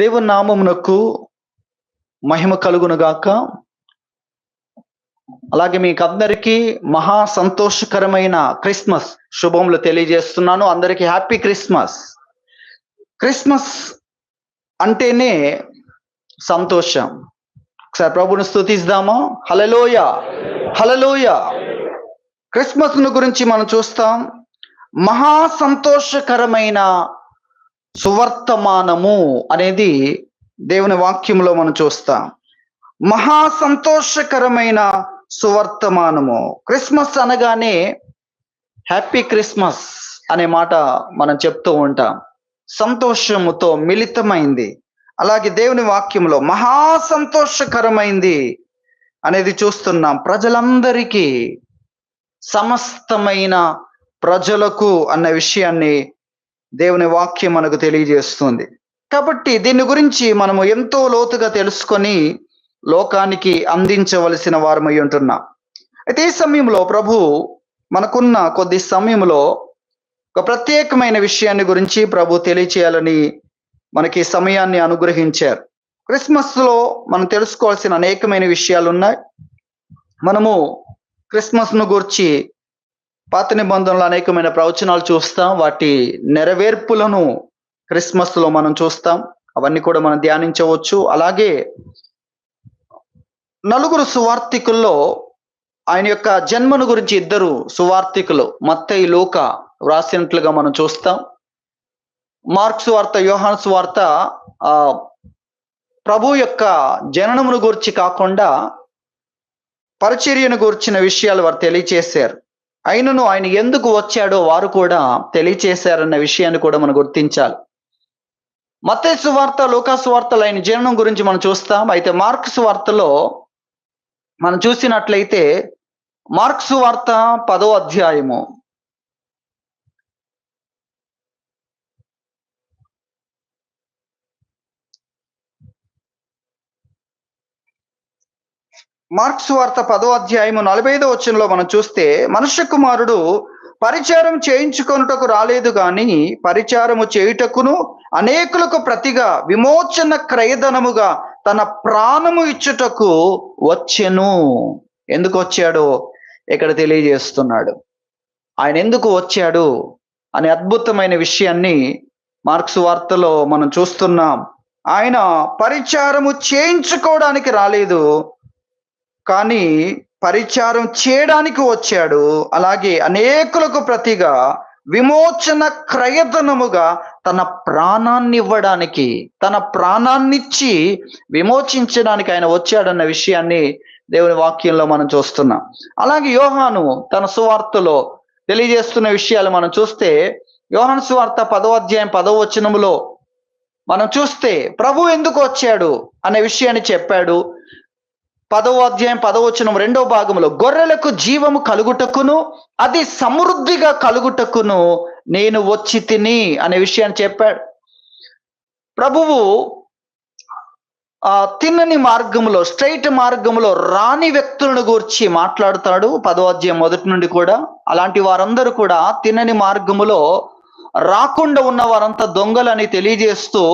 దేవుని నామమునకు మహిమ కలుగునుగాక. అలాగే మీకు అందరికీ మహా సంతోషకరమైన క్రిస్మస్ శుభములు తెలియజేస్తున్నాను. అందరికీ హ్యాపీ క్రిస్మస్. క్రిస్మస్ అంటేనే సంతోషం. ఒకసారి ప్రభుని స్తుతిద్దామా? హల్లెలూయా, హల్లెలూయా. క్రిస్మస్ గురించి మనం చూస్తాం. మహా సంతోషకరమైన సువర్తమానము అనేది దేవుని వాక్యంలో మనం చూస్తాం. మహా సంతోషకరమైన సువర్తమానము. క్రిస్మస్ అనగానే హ్యాపీ క్రిస్మస్ అనే మాట మనం చెప్తూ ఉంటాం. సంతోషముతో మిళితమైంది. అలాగే దేవుని వాక్యంలో మహా సంతోషకరమైంది అనేది చూస్తున్నాం. ప్రజలందరికీ, సమస్తమైన ప్రజలకు అన్న విషయాన్ని దేవుని వాక్యం మనకు తెలియజేస్తుంది. కాబట్టి దీని గురించి మనము ఎంతో లోతుగా తెలుసుకొని లోకానికి అందించవలసిన వారమై ఉంటున్నాం. అయితే ఈ సమయంలో ప్రభు మనకున్న కొద్ది సమయంలో ఒక ప్రత్యేకమైన విషయాన్ని గురించి ప్రభు తెలియచేయాలని మనకి సమయాన్ని అనుగ్రహించారు. క్రిస్మస్లో మనం తెలుసుకోవాల్సిన అనేకమైన విషయాలు ఉన్నాయి. మనము క్రిస్మస్ను గురించి పాత నిబంధనలో అనేకమైన ప్రవచనాలు చూస్తాం. వాటి నెరవేర్పులను క్రిస్మస్లో మనం చూస్తాం. అవన్నీ కూడా మనం ధ్యానించవచ్చు. అలాగే నలుగురు సువార్తికుల్లో ఆయన యొక్క జన్మను గురించి ఇద్దరు సువార్తికులు మత్తయి, లూకా వ్రాసినట్లుగా మనం చూస్తాం. మార్కు సువార్త, యోహాను సువార్త ప్రభు యొక్క జననమును గురించి కాకుండా పరిచర్యను గురించిన విషయాలు వారు తెలియచేశారు. అయినను ఆయన ఎందుకు వచ్చాడో వారు కూడా తెలియచేశారన్న విషయాన్ని కూడా మనం గుర్తించాలి. మత్తయి సువార్త, లూకా సువార్తలో ఆయన జననం గురించి మనం చూస్తాం. అయితే మార్కు సువార్తలో మనం చూసినట్లయితే మార్కు సువార్త 10వ అధ్యాయము మార్కు సువార్త 10వ అధ్యాయము 45వ వచనంలో మనం చూస్తే, మనుష్య కుమారుడు పరిచారం చేయించుకొనుటకు రాలేదు గాని పరిచారము చేయుటకును అనేకులకు ప్రతిగా విమోచన క్రయధనముగా తన ప్రాణము ఇచ్చుటకు వచ్చెను. ఎందుకు వచ్చాడో ఇక్కడ తెలియజేస్తున్నాడు. ఆయన ఎందుకు వచ్చాడు అనే అద్భుతమైన విషయాన్ని మార్కు సువార్తలో మనం చూస్తున్నాం. ఆయన పరిచారము చేయించుకోవడానికి రాలేదు, కానీ పరిచారం చేయడానికి వచ్చాడు. అలాగే అనేకులకు ప్రతిగా విమోచన క్రయధనముగా తన ప్రాణాన్ని ఇవ్వడానికి, తన ప్రాణాన్నిచ్చి విమోచించడానికి ఆయన వచ్చాడన్న విషయాన్ని దేవుని వాక్యంలో మనం చూస్తున్నాం. అలాగే యోహాను తన సువార్తలో తెలియజేస్తున్న విషయాలు మనం చూస్తే, యోహాను సువార్త 10వ అధ్యాయం 10వ వచనములో మనం చూస్తే ప్రభు ఎందుకు వచ్చాడు అనే విషయాన్ని చెప్పాడు. 10వ అధ్యాయం 10వ వచనం 2వ భాగంలో, గొర్రెలకు జీవము కలుగుటకును అది సమృద్ధిగా కలుగుటకును నేను వచ్చి తిని అనే విషయాన్ని చెప్పాడు. ప్రభువు తిన్నని మార్గంలో, స్ట్రైట్ మార్గంలో రాని వ్యక్తులను గూర్చి మాట్లాడుతాడు 10వ అధ్యాయం మొదటి నుండి కూడా. అలాంటి వారందరూ కూడా తిన్నని మార్గములో రాకుండా ఉన్న వారంతా దొంగలని తెలియజేస్తూ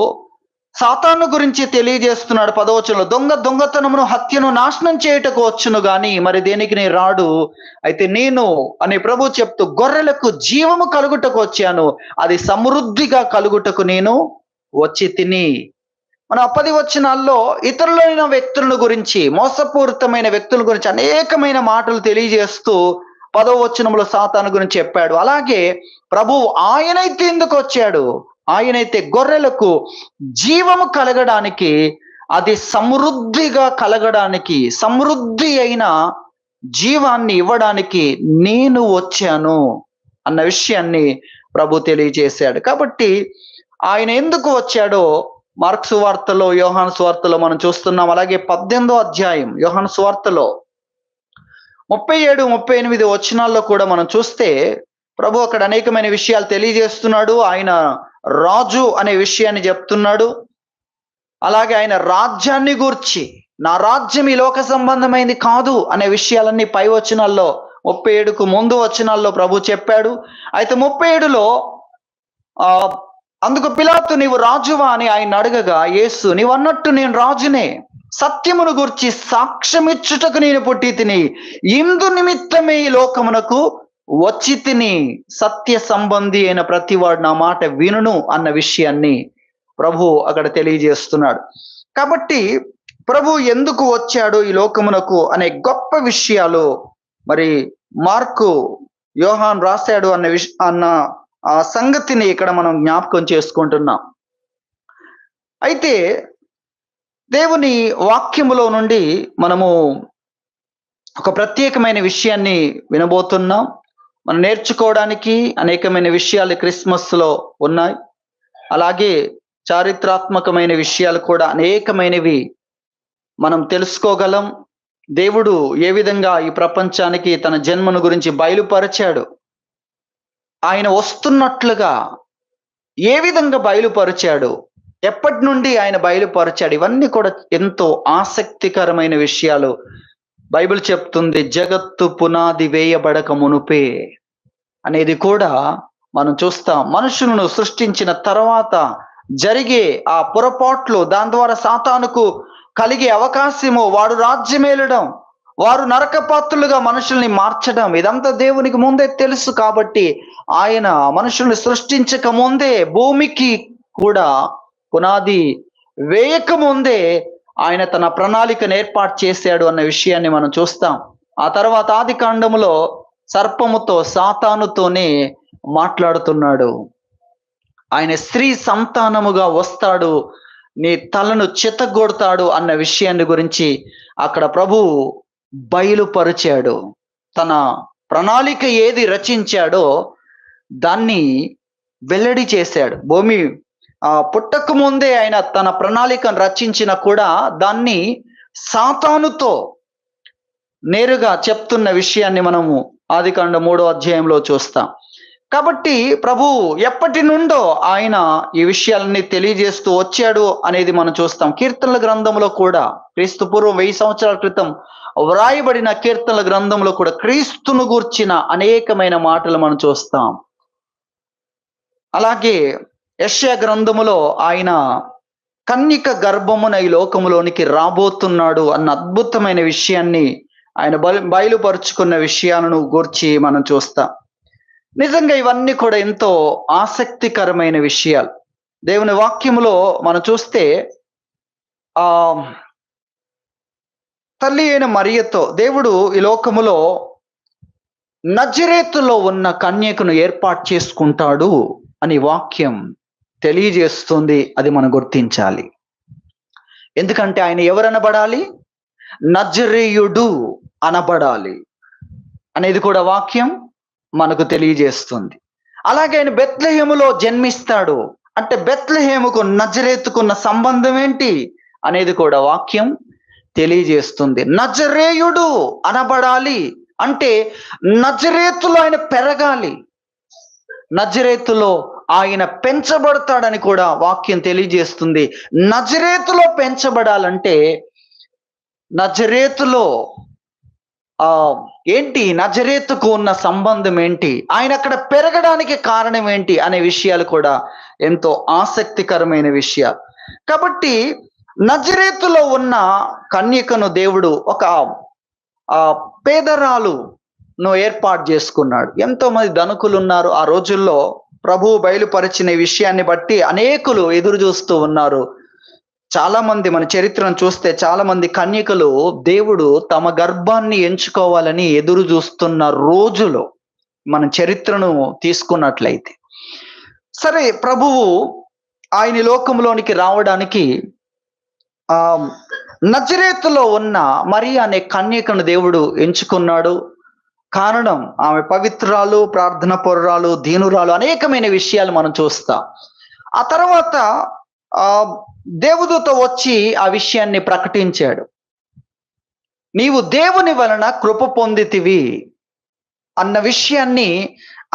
సాతాను గురించి తెలియజేస్తున్నాడు. 10వ వచనంలో, దొంగతనమును, హత్యను నాశనం చేయుటకు వచ్చును గాని మరి దేనికి నీ రాడు. అయితే నేను అని ప్రభు చెప్తూ, గొర్రెలకు జీవము కలుగుటకు వచ్చాను, అది సమృద్ధిగా కలుగుటకు నేను వచ్చి తిని. మన 10 వచనాల్లో ఇతరులైన వ్యక్తుల గురించి, మోసపూరితమైన వ్యక్తుల గురించి అనేకమైన మాటలు తెలియజేస్తూ 10వ వచనంలో సాతాను గురించి చెప్పాడు. అలాగే ప్రభువు ఆయనైతే ఎందుకు వచ్చాడు, ఆయనైతే గొర్రెలకు జీవము కలగడానికి, అది సమృద్ధిగా కలగడానికి, సమృద్ధి అయిన జీవాన్ని ఇవ్వడానికి నేను వచ్చాను అన్న విషయాన్ని ప్రభు తెలియజేశాడు. కాబట్టి ఆయన ఎందుకు వచ్చాడో మార్కు సువార్తలో, యోహాను సువార్తలో మనం చూస్తున్నాం. అలాగే 18వ అధ్యాయం యోహాను సువార్తలో 37, 38 వచనాల్లో కూడా మనం చూస్తే ప్రభు అక్కడ అనేకమైన విషయాలు తెలియజేస్తున్నాడు. ఆయన రాజు అనే విషయాన్ని చెప్తున్నాడు. అలాగే ఆయన రాజ్యాన్ని గూర్చి, నా రాజ్యం ఈ లోక సంబంధమైంది కాదు అనే విషయాలన్నీ పై వచనాల్లో 37కు ముందు వచనాల్లో ప్రభు చెప్పాడు. అయితే 37లో అందుకు పిలాతు, నీవు రాజువా అని ఆయన అడగగా, యేసు, నీవు అన్నట్టు నేను రాజునే, సత్యమును గూర్చి సాక్ష్యమిచ్చుటకు నేను పుట్టి తిని, ఇందు నిమిత్తమే ఈ లోకమునకు వచ్చి తిని, సత్య సంబంధి అయిన ప్రతివాడు నా మాట వినును అన్న విషయాన్ని ప్రభు అక్కడ తెలియజేస్తున్నాడు. కాబట్టి ప్రభు ఎందుకు వచ్చాడు ఈ లోకమునకు అనే గొప్ప విషయాలు మరి మార్కు, యోహాన్ రాశాడు అన్న ఆ సంగతిని ఇక్కడ మనం జ్ఞాపకం చేసుకుంటున్నాం. అయితే దేవుని వాక్యములో నుండి మనము ఒక ప్రత్యేకమైన విషయాన్ని వినబోతున్నాం. మనం నేర్చుకోవడానికి అనేకమైన విషయాలు క్రిస్మస్లో ఉన్నాయి. అలాగే చారిత్రాత్మకమైన విషయాలు కూడా అనేకమైనవి మనం తెలుసుకోగలం. దేవుడు ఏ విధంగా ఈ ప్రపంచానికి తన జన్మను గురించి బయలుపరిచాడు, ఆయన వస్తున్నట్లుగా ఏ విధంగా బయలుపరిచాడు, ఎప్పటి నుండి ఆయన బయలుపరిచాడు, ఇవన్నీ కూడా ఎంతో ఆసక్తికరమైన విషయాలు. బైబిల్ చెప్తుంది, జగత్తు పునాది వేయబడక మునుపే అనేది కూడా మనం చూస్తాం. మనుషులను సృష్టించిన తర్వాత జరిగే ఆ పొరపాట్లు, దాని ద్వారా సాతానుకు కలిగే అవకాశము, వాడు రాజ్యమేలడం, వారు నరకపాత్రులుగా మనుషుల్ని మార్చడం, ఇదంతా దేవునికి ముందే తెలుసు. కాబట్టి ఆయన మనుషుల్ని సృష్టించక ముందే, భూమికి కూడా పునాది వేయక ముందే ఆయన తన ప్రణాళికను ఏర్పాటు చేశాడు అన్న విషయాన్ని మనం చూస్తాం. ఆ తర్వాత ఆది కాండములో సర్పముతో, సాతానుతోనే మాట్లాడుతున్నాడు. ఆయన స్త్రీ సంతానముగా వస్తాడు, నీ తలను చితగొడతాడు అన్న విషయాన్ని గురించి అక్కడ ప్రభు బయలుపరిచాడు. తన ప్రణాళిక ఏది రచించాడో దాన్ని వెల్లడి చేశాడు. భూమి పుట్టక ముందే ఆయన తన ప్రణాళికను రచించిన కూడా దాన్ని సాతానుతో నేరుగా చెప్తున్న విషయాన్ని మనము ఆదికాండం 3వ అధ్యాయంలో చూస్తాం. కాబట్టి ప్రభు ఎప్పటి నుండో ఆయన ఈ విషయాలన్నీ తెలియజేస్తూ వచ్చాడు అనేది మనం చూస్తాం. కీర్తనల గ్రంథంలో కూడా, క్రీస్తు పూర్వం 1000 సంవత్సరాల క్రితం వ్రాయబడిన కీర్తనల గ్రంథంలో కూడా క్రీస్తును గూర్చిన అనేకమైన మాటలు మనం చూస్తాం. అలాగే యెషయా గ్రంథములో ఆయన కన్యక గర్భమున ఈ లోకములోనికి రాబోతున్నాడు అన్న అద్భుతమైన విషయాన్ని ఆయన బయలుపరుచుకున్న విషయాలను గూర్చి మనం చూస్తాం. నిజంగా ఇవన్నీ కూడా ఎంతో ఆసక్తికరమైన విషయాలు. దేవుని వాక్యములో మనం చూస్తే తల్లి అయిన మరియతో దేవుడు ఈ లోకములో నజరేతులో ఉన్న కన్యకను ఏర్పాటు చేసుకుంటాడు అని వాక్యం తెలియజేస్తుంది. అది మనం గుర్తించాలి. ఎందుకంటే ఆయన ఎవరనబడాలి? నజరేయుడు అనబడాలి అనేది కూడా వాక్యం మనకు తెలియజేస్తుంది. అలాగే ఆయన బెత్లెహేములో జన్మిస్తాడు అంటే బెత్లెహేముకు నజరేతుకున్న సంబంధం ఏంటి అనేది కూడా వాక్యం తెలియజేస్తుంది. నజరేయుడు అనబడాలి అంటే నజరేతులో ఆయన పెరగాలి, నజరేతులో ఆయన పెంచబడతాడని కూడా వాక్యం తెలియజేస్తుంది. నజరేతులో పెంచబడాలంటే నజరేతులో ఏంటి, నజరేతుకు ఉన్న సంబంధం ఏంటి, ఆయన అక్కడ పెరగడానికి కారణం ఏంటి అనే విషయాలు కూడా ఎంతో ఆసక్తికరమైన విషయాలు. కాబట్టి నజరేతులో ఉన్న కన్యకను దేవుడు ఒక పేదరాలును ఏర్పాటు చేసుకున్నాడు. ఎంతో మంది ధనికులు ఉన్నారు ఆ రోజుల్లో. ప్రభువు బయలుపరిచిన విషయాన్ని బట్టి అనేకులు ఎదురు చూస్తూ ఉన్నారు. చాలా మంది, మన చరిత్రను చూస్తే చాలా మంది కన్యకలు దేవుడు తమ గర్భాన్ని ఎంచుకోవాలని ఎదురు చూస్తున్న రోజులు మన చరిత్రను తీసుకున్నట్లయితే, సరే ప్రభువు ఆయన లోకంలోనికి రావడానికి నజరేతులో ఉన్న మరియ అనే కన్యకను దేవుడు ఎంచుకున్నాడు. కారణం, ఆమె పవిత్రాలు, ప్రార్థన పరురాలు, దీనురాలు, అనేకమైన విషయాలు మనం చూస్తాం. ఆ తర్వాత దేవదూత వచ్చి ఆ విషయాన్ని ప్రకటించాడు. నీవు దేవుని వలన కృప పొందితివి అన్న విషయాన్ని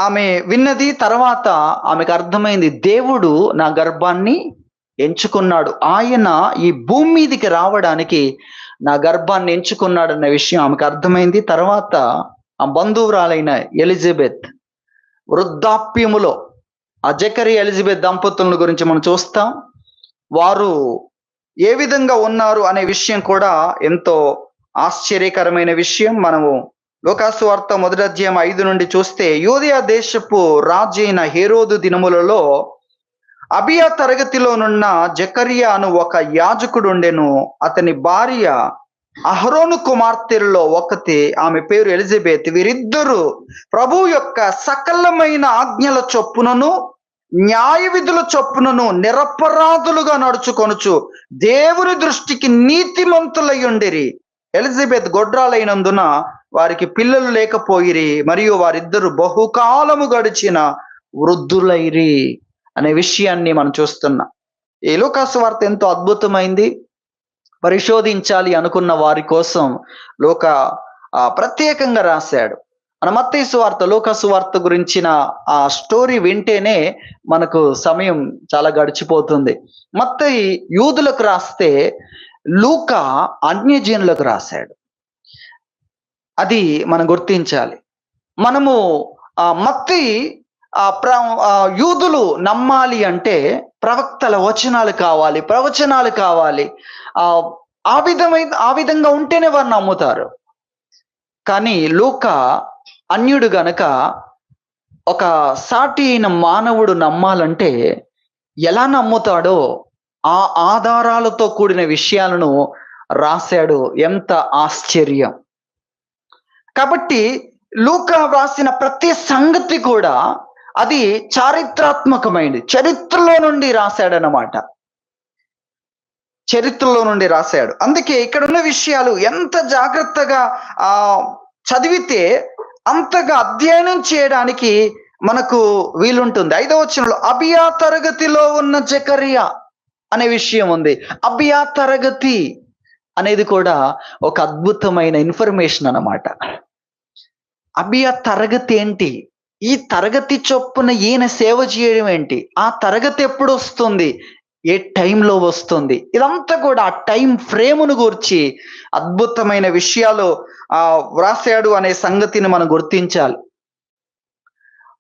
ఆమె విన్నది. తర్వాత ఆమెకు అర్థమైంది, దేవుడు నా గర్భాన్ని ఎంచుకున్నాడు, ఆయన ఈ భూమి మీదకి రావడానికి నా గర్భాన్ని ఎంచుకున్నాడు అన్న విషయం ఆమెకు అర్థమైంది. తర్వాత ఆ బంధువురాలైన ఎలిజబెత్ వృద్ధాప్యములో ఆ జకరియా ఎలిజబెత్ దంపతుల గురించి మనం చూస్తాం. వారు ఏ విధంగా ఉన్నారు అనే విషయం కూడా ఎంతో ఆశ్చర్యకరమైన విషయం. మనము లూకాసు వార్త 1వ అధ్యాయం 5 నుండి చూస్తే, యూదయ దేశపు రాజైన హేరోదు దినములలో అబియా తరగతిలోనున్న జకరియా అను ఒక యాజకుడు ఉండెను. అతని భార్య అహరోను కుమార్తెలలో ఒకతి, ఆమె పేరు ఎలిజబెత్. వీరిద్దరూ ప్రభు యొక్క సకలమైన ఆజ్ఞల చొప్పునను న్యాయ విధుల చొప్పునను నిరపరాధులుగా నడుచుకొనుచు దేవుని దృష్టికి నీతిమంతులై ఉండిరి. ఎలిజబెత్ గొడ్రాలైనందున వారికి పిల్లలు లేకపోయిరి, మరియు వారిద్దరు బహుకాలము గడిచిన వృద్ధులైరి అనే విషయాన్ని మనం చూస్తున్నాం. ఈ లూకాసు వార్త ఎంతో అద్భుతమైంది. పరిశోధించాలి అనుకున్న వారి కోసం ప్రత్యేకంగా రాశాడు. మన మత్తయి సువార్త, లూకాసు వార్త గురించిన ఆ స్టోరీ వింటేనే మనకు సమయం చాలా గడిచిపోతుంది. మత్తయి యూదులకు రాస్తే, లూకా అన్యజనులకు రాశాడు. అది మనం గుర్తించాలి. మనము మత్తయి యూదులు నమ్మాలి అంటే ప్రవక్తల వచనాలు కావాలి, ప్రవచనాలు కావాలి. ఆ విధంగా ఉంటేనే వారు నమ్ముతారు. కానీ లూకా అన్యుడు గనక ఒక సాటి అయిన మానవుడు నమ్మాలంటే ఎలా నమ్ముతాడో ఆ ఆధారాలతో కూడిన విషయాలను రాశాడు. ఎంత ఆశ్చర్యం! కాబట్టి లూకా వ్రాసిన ప్రతి సంగతి కూడా అది చారిత్రాత్మకమైనది. చరిత్రలో నుండి రాశాడనమాట. చరిత్రలో నుండి రాశాడు. అందుకే ఇక్కడ ఉన్న విషయాలు ఎంత జాగ్రత్తగా చదివితే అంతగా అధ్యయనం చేయడానికి మనకు వీలుంటుంది. 5వ వచనంలో అబియా తరగతిలో ఉన్న జకరియా అనే విషయం ఉంది. అబియా తరగతి అనేది కూడా ఒక అద్భుతమైన ఇన్ఫర్మేషన్ అన్నమాట. అబియా తరగతి ఏంటి? ఈ తరగతి చొప్పున ఈయన సేవ చేయడం ఏంటి? ఆ తరగతి ఎప్పుడు వస్తుంది? ఏ టైంలో వస్తుంది? ఇదంతా కూడా ఆ టైం ఫ్రేమును గురించి అద్భుతమైన విషయాలు వ్రాసాడు అనే సంగతిని మనం గుర్తించాలి.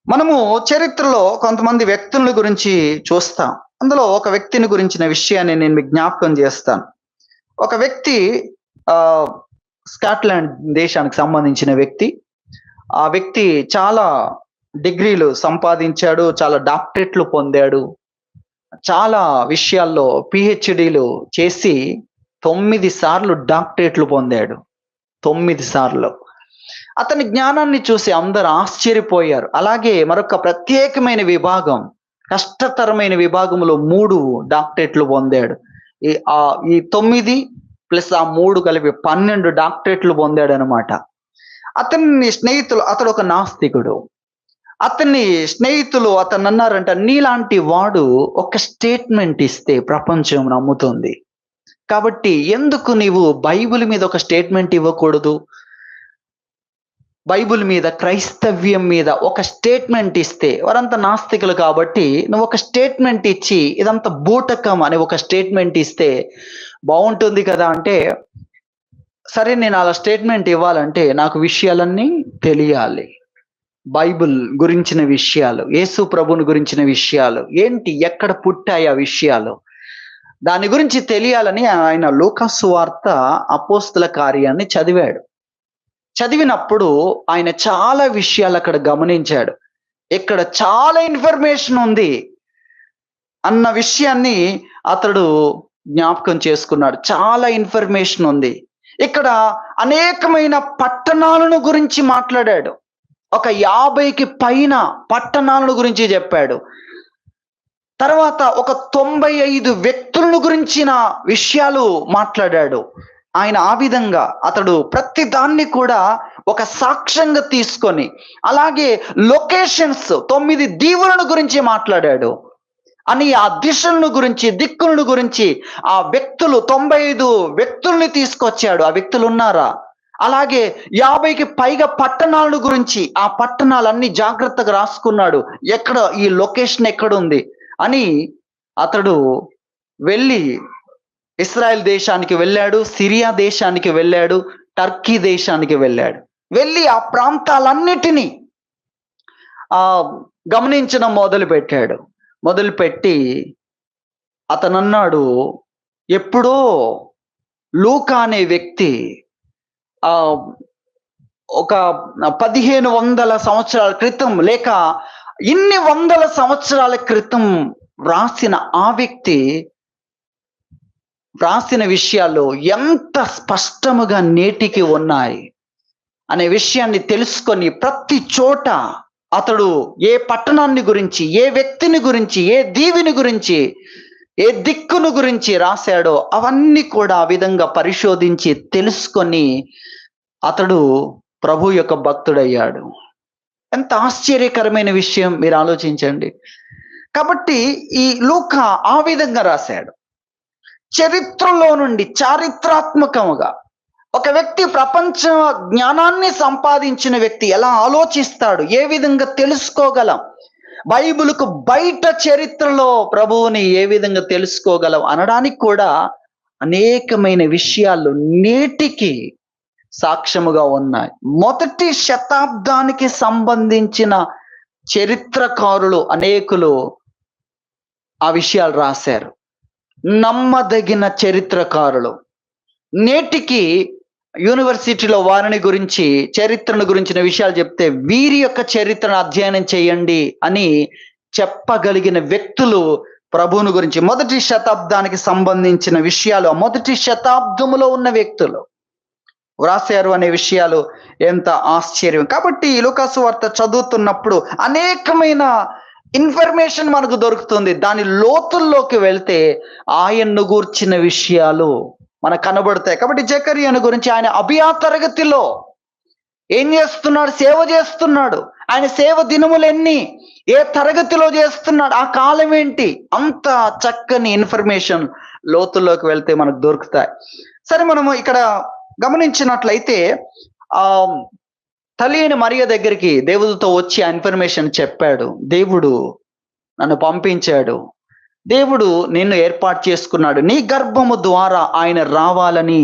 మనము చరిత్రలో కొంతమంది వ్యక్తుల గురించి చూస్తాం. అందులో ఒక వ్యక్తిని గురించిన విషయాన్ని నేను మీకు జ్ఞాపకం చేస్తాను. ఒక వ్యక్తి స్కాట్లాండ్ దేశానికి సంబంధించిన వ్యక్తి. ఆ వ్యక్తి చాలా డిగ్రీలు సంపాదించాడు, చాలా డాక్టరేట్లు పొందాడు, చాలా విషయాల్లో పిహెచ్డీలు చేసి 9 సార్లు డాక్టరేట్లు పొందాడు. 9 సార్లు. అతని జ్ఞానాన్ని చూసి అందరూ ఆశ్చర్యపోయారు. అలాగే మరొక ప్రత్యేకమైన విభాగం, కష్టతరమైన విభాగంలో 3 డాక్టరేట్లు పొందాడు. ఈ 9 ప్లస్ ఆ 3 కలిపి 12 డాక్టరేట్లు పొందాడు అనమాట. అతడు ఒక నాస్తికుడు. అతన్ని స్నేహితులు అతను అన్నారంట, నీలాంటి వాడు ఒక స్టేట్మెంట్ ఇస్తే ప్రపంచం నమ్ముతుంది, కాబట్టి ఎందుకు నీవు బైబిల్ మీద ఒక స్టేట్మెంట్ ఇవ్వకూడదు? బైబిల్ మీద, క్రైస్తవ్యం మీద ఒక స్టేట్మెంట్ ఇస్తే, వారంతా నాస్తికులు కాబట్టి నువ్వు ఒక స్టేట్మెంట్ ఇచ్చి ఇదంతా బూటకం అని ఒక స్టేట్మెంట్ ఇస్తే బాగుంటుంది కదా అంటే, సరే నేను అలా స్టేట్మెంట్ ఇవ్వాలంటే నాకు విషయాలన్నీ తెలియాలి. బైబిల్ గురించిన విషయాలు, యేసు ప్రభుని గురించిన విషయాలు ఏంటి, ఎక్కడ పుట్టాయి ఆ విషయాలు, దాని గురించి తెలియాలని ఆయన లూకాసు వార్త, అపోస్తుల కార్యాన్ని చదివాడు. చదివినప్పుడు ఆయన చాలా విషయాలు అక్కడ గమనించాడు. ఇక్కడ చాలా ఇన్ఫర్మేషన్ ఉంది అన్న విషయాన్ని అతడు జ్ఞాపకం చేసుకున్నాడు. చాలా ఇన్ఫర్మేషన్ ఉంది. ఇక్కడ అనేకమైన పట్టణాలను గురించి మాట్లాడాడు. ఒక 50కి పైన పట్టణాలను గురించి చెప్పాడు. తర్వాత ఒక 95 వ్యక్తులను గురించిన విషయాలు మాట్లాడాడు. ఆయన ఆ విధంగా అతడు ప్రతి దాన్ని కూడా ఒక సాక్ష్యంగా తీసుకొని, అలాగే లొకేషన్స్ 9 దీవులను గురించి మాట్లాడాడు అని, ఆ దిశలను గురించి, దిక్కులను గురించి, ఆ వ్యక్తులు 95 వ్యక్తుల్ని తీసుకొచ్చాడు. ఆ వ్యక్తులు ఉన్నారా? అలాగే 50కి పైగా పట్టణాలను గురించి, ఆ పట్టణాలన్నీ జాగ్రత్తగా రాసుకున్నాడు. ఎక్కడ ఈ లొకేషన్ ఎక్కడుంది అని. అతడు వెళ్ళి ఇస్రాయెల్ దేశానికి వెళ్ళాడు, సిరియా దేశానికి వెళ్ళాడు, టర్కీ దేశానికి వెళ్ళాడు. వెళ్ళి ఆ ప్రాంతాలన్నిటినీ గమనించడం మొదలుపెట్టాడు. మొదలుపెట్టి అతనన్నాడు, ఎప్పుడో లూకా అనే వ్యక్తి ఒక 1500 సంవత్సరాల క్రితం, లేక ఇన్ని వందల సంవత్సరాల క్రితం వ్రాసిన ఆ వ్యక్తి వ్రాసిన విషయాలు ఎంత స్పష్టముగా నేటికి ఉన్నాయి అనే విషయాన్ని తెలుసుకొని ప్రతి చోట అతడు ఏ పట్టణాన్ని గురించి, ఏ వ్యక్తిని గురించి, ఏ దీవిని గురించి, ఏ దిక్కును గురించి రాశాడో అవన్నీ కూడా ఆ విధంగా పరిశోధించి తెలుసుకొని అతడు ప్రభు యొక్క భక్తుడయ్యాడు. ఎంత ఆశ్చర్యకరమైన విషయం మీరు ఆలోచించండి. కాబట్టి ఈ లూకా ఆ విధంగా రాశాడు. చరిత్రలో నుండి చారిత్రాత్మకముగా ఒక వ్యక్తి ప్రపంచ జ్ఞానాన్ని సంపాదించిన వ్యక్తి ఎలా ఆలోచిస్తాడు, ఏ విధంగా తెలుసుకోగలం, బైబిల్కు బయట చరిత్రలో ప్రభువుని ఏ విధంగా తెలుసుకోగలం అనడానికి కూడా అనేకమైన విషయాలు నేటికి సాక్ష్యముగా ఉన్నాయి. మొదటి శతాబ్దానికి సంబంధించిన చరిత్రకారులు అనేకులు ఆ విషయాలు రాశారు. నమ్మదగిన చరిత్రకారులు నేటికి యూనివర్సిటీలో వారిని గురించి, చరిత్రను గురించిన విషయాలు చెప్తే వీరి యొక్క చరిత్రను అధ్యయనం చేయండి అని చెప్పగలిగిన వ్యక్తులు ప్రభువుని గురించి, మొదటి శతాబ్దానికి సంబంధించిన విషయాలు మొదటి శతాబ్దములో ఉన్న వ్యక్తులు వ్రాసారు అనే విషయాలు ఎంత ఆశ్చర్యం. కాబట్టి లూకా సువార్త చదువుతున్నప్పుడు అనేకమైన ఇన్ఫర్మేషన్ మనకు దొరుకుతుంది. దాని లోతుల్లోకి వెళ్తే ఆయన్ను గూర్చిన విషయాలు మనకు కనబడతాయి. కాబట్టి జకర్యాను గురించి, ఆయన అబియా తరగతిలో ఏం చేస్తున్నాడు, సేవ చేస్తున్నాడు, ఆయన సేవ దినములు ఎన్ని, ఏ తరగతిలో చేస్తున్నాడు, ఆ కాలం ఏంటి, అంత చక్కని ఇన్ఫర్మేషన్ లోతుల్లోకి వెళ్తే మనకు దొరుకుతాయి. సరే, మనము ఇక్కడ గమనించినట్లయితే తల్లి అయిన మరియ దగ్గరికి దేవుడితో వచ్చి ఆ ఇన్ఫర్మేషన్ చెప్పాడు. దేవుడు నన్ను పంపించాడు, దేవుడు నిన్ను ఏర్పాటు చేసుకున్నాడు, నీ గర్భము ద్వారా ఆయన రావాలని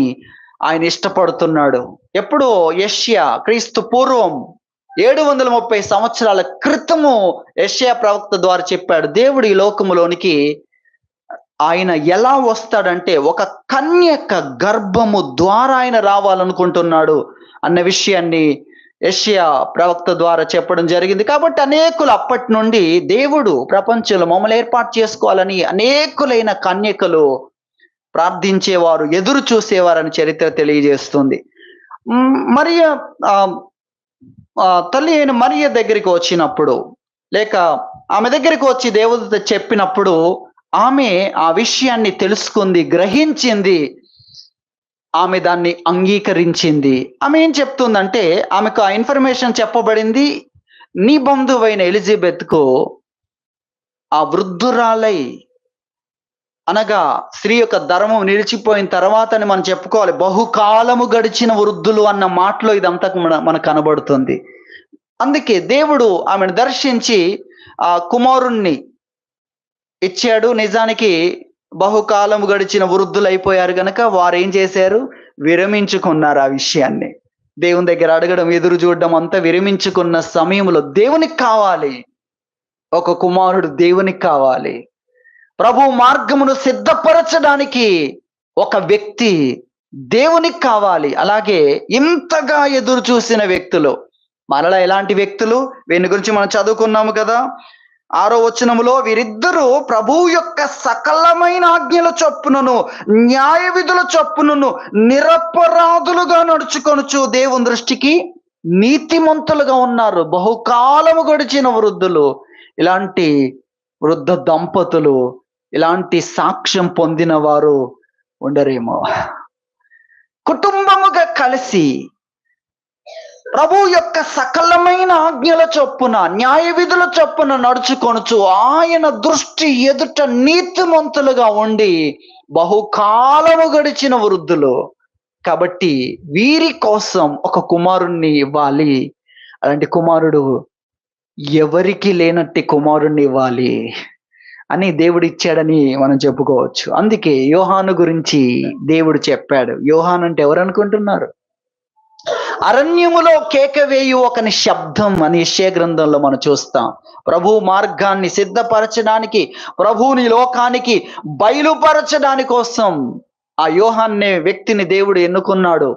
ఆయన ఇష్టపడుతున్నాడు. ఎప్పుడో యెషయా క్రీస్తు పూర్వం 730 సంవత్సరాల క్రితము యెషయా ప్రవక్త ద్వారా చెప్పాడు, దేవుడు ఈ లోకములోనికి ఆయన ఎలా వస్తాడంటే ఒక కన్యక గర్భము ద్వారా ఆయన రావాలనుకుంటున్నాడు అన్న విషయాన్ని యెషయా ప్రవక్త ద్వారా చెప్పడం జరిగింది. కాబట్టి అనేకులు అప్పటి నుండి దేవుడు ప్రపంచంలో మమ్మల్ని ఏర్పాటు చేసుకోవాలని అనేకులైన కన్యకలు ప్రార్థించేవారు, ఎదురు చూసేవారని చరిత్ర తెలియజేస్తుంది. మరియ తల్లి అయిన మరియ దగ్గరికి వచ్చినప్పుడు, లేక ఆమె దగ్గరికి వచ్చి దేవుడితో చెప్పినప్పుడు ఆమె ఆ విషయాన్ని తెలుసుకుంది, గ్రహించింది, ఆమె దాన్ని అంగీకరించింది. ఆమె ఏం చెప్తుందంటే, ఆమెకు ఆ ఇన్ఫర్మేషన్ చెప్పబడింది, నీ బంధువైన ఎలిజబెత్కు ఆ వృద్ధురాలై, అనగా స్త్రీ యొక్క ధర్మం నిలిచిపోయిన తర్వాత అని మనం చెప్పుకోవాలి, బహుకాలము గడిచిన వృద్ధులు అన్న మాటలో ఇదంతా మనకు కనబడుతుంది. అందుకే దేవుడు ఆమెను దర్శించి ఆ కుమారుణ్ణి ఇచ్చాడు. నిజానికి బహుకాలం గడిచిన వృద్ధులు అయిపోయారు కనుక వారు ఏం చేశారు, విరమించుకున్నారు. ఆ విషయాన్ని దేవుని దగ్గర అడగడం, ఎదురు చూడడం అంతా విరమించుకున్న సమయంలో దేవునికి కావాలి, ఒక కుమారుడు దేవునికి కావాలి, ప్రభు మార్గమును సిద్ధపరచడానికి ఒక వ్యక్తి దేవునికి కావాలి. అలాగే ఇంతగా ఎదురు చూసిన వ్యక్తులు మరలా ఎలాంటి వ్యక్తులు, వీని గురించి మనం చదువుకున్నాము కదా 6వ వచనములో, వీరిద్దరూ ప్రభువు యొక్క సకలమైన ఆజ్ఞల చొప్పునను న్యాయ విధుల చొప్పునను నిరపరాధులుగా నడుచుకొనుచు దేవుని దృష్టికి నీతిమంతులుగా ఉన్నారు. బహుకాలము గడిచిన వృద్ధులు, ఇలాంటి వృద్ధ దంపతులు, ఇలాంటి సాక్ష్యం పొందిన వారు ఉండరేమో. కుటుంబముగా కలిసి ప్రభు యొక్క సకలమైన ఆజ్ఞల చొప్పున న్యాయ విధుల చొప్పున నడుచుకొనుచు ఆయన దృష్టి ఎదుట నీతిమంతులుగా ఉండి బహుకాలము గడిచిన వృద్ధులు. కాబట్టి వీరి కోసం ఒక కుమారుణ్ణి ఇవ్వాలి. అలాంటి కుమారుడు ఎవరికి లేనట్టి కుమారుణ్ణి ఇవ్వాలి అని దేవుడు ఇచ్చాడని మనం చెప్పుకోవచ్చు. అందుకే యోహాను గురించి దేవుడు చెప్పాడు. యోహాను అంటే ఎవరు అనుకుంటున్నారు? అరణ్యములో కేక వేయు ఒకని శబ్దం అని యెషయా గ్రంథంలో మనం చూస్తాం. ప్రభు మార్గాన్ని సిద్ధపరచడానికి, ప్రభువుని లోకానికి బయలుపరచడాని కోసం ఆ యోహాన్ అనే వ్యక్తిని దేవుడు ఎన్నుకున్నాడు.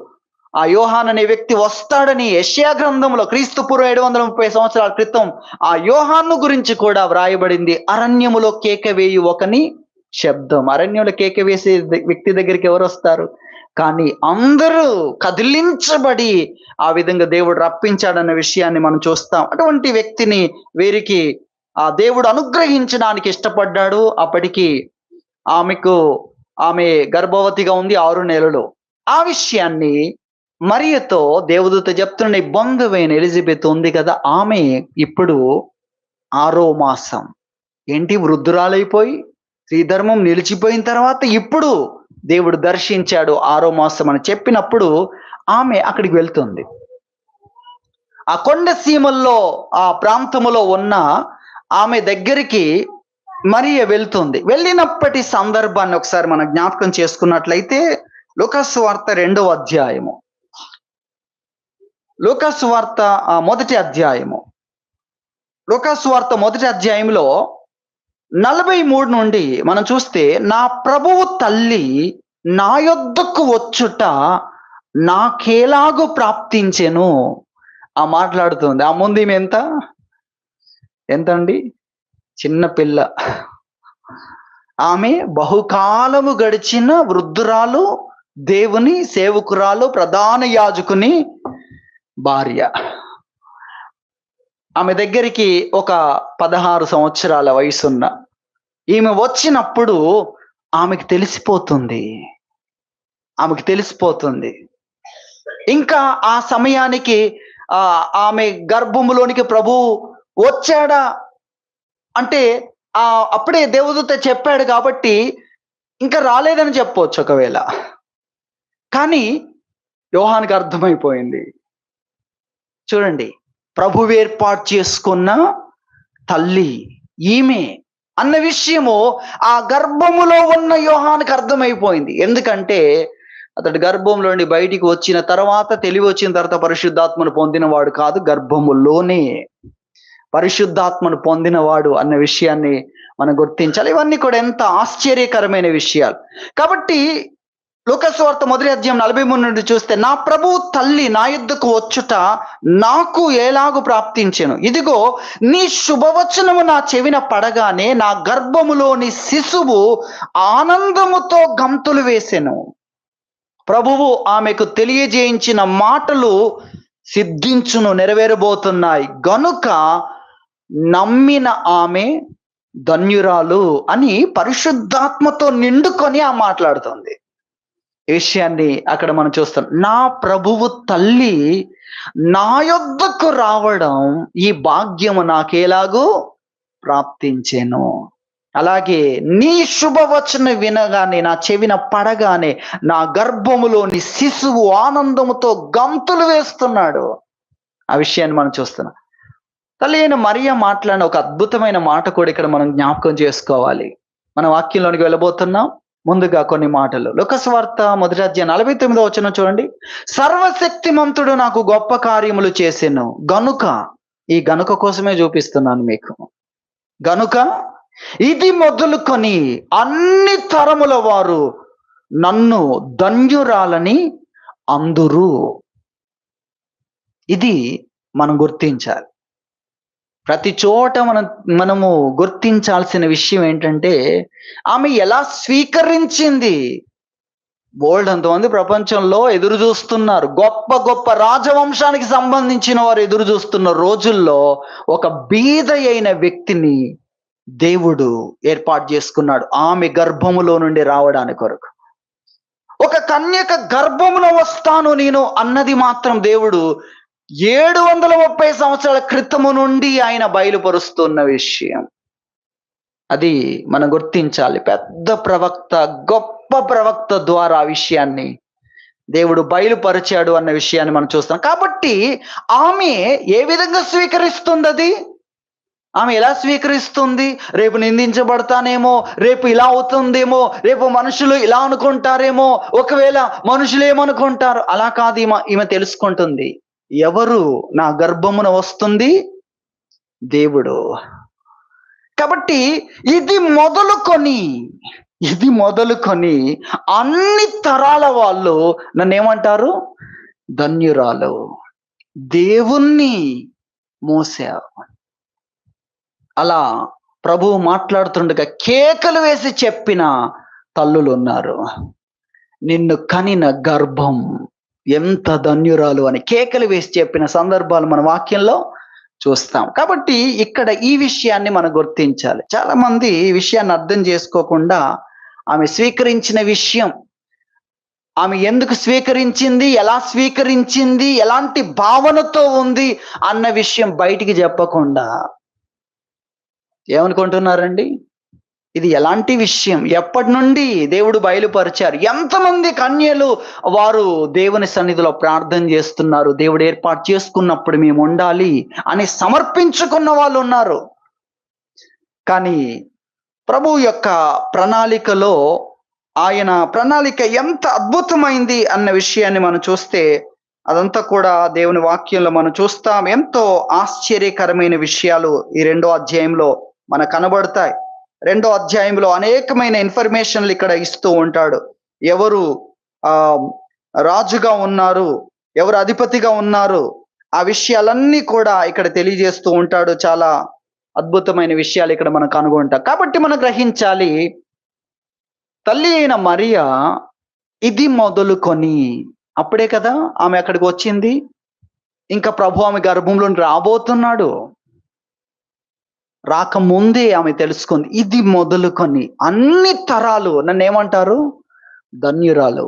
ఆ యోహాన్ అనే వ్యక్తి వస్తాడని యెషయా గ్రంథంలో క్రీస్తు పూర్వం 730 సంవత్సరాల క్రితం ఆ యోహాను గురించి కూడా వ్రాయబడింది. అరణ్యములో కేక వేయు ఒకని శబ్దం. అరణ్యంలో కేక వేసే వ్యక్తి దగ్గరికి ఎవరు వస్తారు? కానీ అందరూ కదిలించబడి ఆ విధంగా దేవుడు రప్పించాడన్న విషయాన్ని మనం చూస్తాం. అటువంటి వ్యక్తిని వీరికి ఆ దేవుడు అనుగ్రహించడానికి ఇష్టపడ్డాడు. అప్పటికి ఆమె గర్భవతిగా ఉంది 6 నెలలు. ఆ విషయాన్ని మరియతో దేవదూత చెప్తున్న బంధువైన ఎలిజబెత్ ఉంది కదా, ఆమె ఇప్పుడు 6వ మాసం ఏంటి వృద్ధురాలైపోయి శ్రీధర్మం నిలిచిపోయిన తర్వాత ఇప్పుడు దేవుడు దర్శించాడు 6వ మాసం అని చెప్పినప్పుడు ఆమె అక్కడికి వెళ్తుంది. ఆ కొండ సీమల్లో ఆ ప్రాంతములో ఉన్న ఆమె దగ్గరికి మరియ వెళ్తుంది. వెళ్ళినప్పటి సందర్భాన్ని ఒకసారి మనం జ్ఞాపకం చేసుకున్నట్లయితే లూకా సువార్త 2వ అధ్యాయము, లూకా సువార్త మొదటి అధ్యాయము, లూకా సువార్త మొదటి అధ్యాయంలో 43 నుండి మనం చూస్తే, నా ప్రభువు తల్లి నా యొద్దకు వచ్చుట నాకేలాగు ప్రాప్తించెను ఆ మాట్లాడుతుంది. ఆ ముందు ఈమె ఎంత అండి? చిన్న పిల్ల. ఆమె బహుకాలము గడిచిన వృద్ధురాలు, దేవుని సేవకురాలు, ప్రధాన యాజకుని భార్య. ఆమె దగ్గరికి ఒక 16 సంవత్సరాల వయసున్న ఈమె వచ్చినప్పుడు ఆమెకు తెలిసిపోతుంది. ఇంకా ఆ సమయానికి ఆమె గర్భములోనికి ప్రభు వచ్చాడా అంటే అప్పుడే దేవదూత చెప్పాడు కాబట్టి ఇంకా రాలేదని చెప్పవచ్చు ఒకవేళ. కానీ యోహానుకి అర్థమైపోయింది. చూడండి, ప్రభు ఏర్పాటు చేసుకున్న తల్లి ఈమె అన్న విషయము ఆ గర్భములో ఉన్న యోహానుకి అర్థమైపోయింది. ఎందుకంటే అతడు గర్భంలో నుండి బయటికి వచ్చిన తర్వాత, తెలివి వచ్చిన తర్వాత పరిశుద్ధాత్మను పొందినవాడు కాదు, గర్భములోనే పరిశుద్ధాత్మను పొందినవాడు అన్న విషయాన్ని మనం గుర్తించాలి. ఇవన్నీ కూడా ఎంత ఆశ్చర్యకరమైన విషయాలు. కాబట్టి లూకా సువార్త మొదటి అధ్యాయం 43 నుండి చూస్తే, నా ప్రభువు తల్లి నా యొద్దకు వచ్చుట నాకు ఎలాగు ప్రాప్తించెను, ఇదిగో నీ శుభవచనము నా చెవిన పడగానే నా గర్భములోని శిశువు ఆనందముతో గంతులు వేసెను. ప్రభువు ఆమెకు తెలియజేయించిన మాటలు సిద్ధించును, నెరవేరబోతున్నాయి గనుక నమ్మిన ఆమె ధన్యురాలు అని పరిశుద్ధాత్మతో నిండుకొని మాట్లాడుతుంది. ఈ విషయాన్ని అక్కడ మనం చూస్తాం. నా ప్రభువు తల్లి నా యొద్దకు రావడం, ఈ భాగ్యము నాకేలాగూ ప్రాప్తించెను. అలాగే నీ శుభవచన వినగానే, నా చెవిన పడగానే నా గర్భములోని శిశువు ఆనందముతో గంతులు వేస్తున్నాడు. ఆ విషయాన్ని మనం చూస్తున్నాం. తల్లి అయిన మరియ మాట్లాడిన ఒక అద్భుతమైన మాట కూడా ఇక్కడ మనం జ్ఞాపకం చేసుకోవాలి. మన వాక్యంలోనికి వెళ్ళబోతున్నాం. ముందుగా కొన్ని మాటలు. లూకా సువార్త మొదటి అధ్యాయం 49వ వచనం చూడండి. సర్వశక్తిమంతుడు నాకు గొప్ప కార్యములు చేసెను గనుక, ఈ గనుక కోసమే చూపిస్తున్నాను మీకు, గనుక ఇది మొదలుకొని అన్ని తరముల వారు నన్ను ధన్యురాలని అందురు. ఇది మనం గుర్తించాలి. ప్రతి చోట మనము గుర్తించాల్సిన విషయం ఏంటంటే, ఆమె ఎలా స్వీకరించింది. బోల్డ్ అంతమంది ప్రపంచంలో ఎదురు చూస్తున్నారు. గొప్ప గొప్ప రాజవంశానికి సంబంధించిన వారు ఎదురు చూస్తున్న రోజుల్లో ఒక బీద అయిన వ్యక్తిని దేవుడు ఏర్పాటు చేసుకున్నాడు ఆమె గర్భములో నుండి రావడానికి కొరకు. ఒక కన్యక గర్భములో వస్తాను నేను అన్నది మాత్రం దేవుడు 730 సంవత్సరాల క్రితము నుండి ఆయన బయలుపరుస్తున్న విషయం. అది మనం గుర్తించాలి. పెద్ద ప్రవక్త, గొప్ప ప్రవక్త ద్వారా ఆ విషయాన్ని దేవుడు బయలుపరిచాడు అన్న విషయాన్ని మనం చూస్తాం. కాబట్టి ఆమె ఏ విధంగా స్వీకరిస్తుంది? అది ఆమె ఎలా స్వీకరిస్తుంది? రేపు నిందించబడతానేమో, రేపు ఇలా అవుతుందేమో, రేపు మనుషులు ఇలా అనుకుంటారేమో, ఒకవేళ మనుషులు ఏమనుకుంటారు, అలా కాదు ఈమె తెలుసుకుంటుంది. ఎవరు నా గర్భమున వస్తుంది? దేవుడు. కాబట్టి ఇది మొదలుకొని ఇది మొదలుకొని అన్ని తరాల వాళ్ళు నన్నేమంటారు? ధన్యురాలు, దేవుణ్ణి మోసావు. అలా ప్రభువు మాట్లాడుతుండగా కేకలు వేసి చెప్పిన తల్లులు ఉన్నారు. నిన్ను కనిన గర్భం ఎంత ధన్యురాలు అని కేకలు వేసి చెప్పిన సందర్భాలు మన వాక్యంలో చూస్తాం. కాబట్టి ఇక్కడ ఈ విషయాన్ని మనం గుర్తించాలి. చాలా మంది ఈ విషయాన్ని అర్థం చేసుకోకుండా ఆమె స్వీకరించిన విషయం, ఆమె ఎందుకు స్వీకరించింది, ఎలా స్వీకరించింది, ఎలాంటి భావనతో ఉంది అన్న విషయం బయటికి చెప్పకుండా ఏమనుకుంటున్నారండి? ఇది ఎలాంటి విషయం, ఎప్పటి నుండి దేవుడు బయలుపరిచారు, ఎంతమంది కన్యలు వారు దేవుని సన్నిధిలో ప్రార్థన చేస్తున్నారు, దేవుడు ఏర్పాటు చేసుకున్నప్పుడు మేము ఉండాలి అని సమర్పించుకున్న వాళ్ళు ఉన్నారు. కానీ ప్రభు యొక్క ప్రణాళికలో ఆయన ప్రణాళిక ఎంత అద్భుతమైంది అన్న విషయాన్ని మనం చూస్తే అదంతా కూడా దేవుని వాక్యంలో మనం చూస్తాం. ఎంతో ఆశ్చర్యకరమైన విషయాలు ఈ 2వ అధ్యాయంలో మనకు కనబడతాయి. 2వ అధ్యాయంలో అనేకమైన ఇన్ఫర్మేషన్లు ఇక్కడ ఇస్తూ ఉంటాడు. ఎవరు రాజుగా ఉన్నారు, ఎవరు అధిపతిగా ఉన్నారు, ఆ విషయాలన్నీ కూడా ఇక్కడ తెలియజేస్తూ ఉంటాడు. చాలా అద్భుతమైన విషయాలు ఇక్కడ మనం కనుగొంటాం. కాబట్టి మనం గ్రహించాలి, తల్లి అయిన మరియా ఇది మొదలుకొని, అప్పుడే కదా ఆమె అక్కడికి వచ్చింది, ఇంకా ప్రభు ఆమె గర్భంలో రాబోతున్నాడు, రాకముందే ఆమె తెలుసుకుంది. ఇది మొదలుకొని అన్ని తరాలు నన్ను ఏమంటారు? ధన్యురాలు.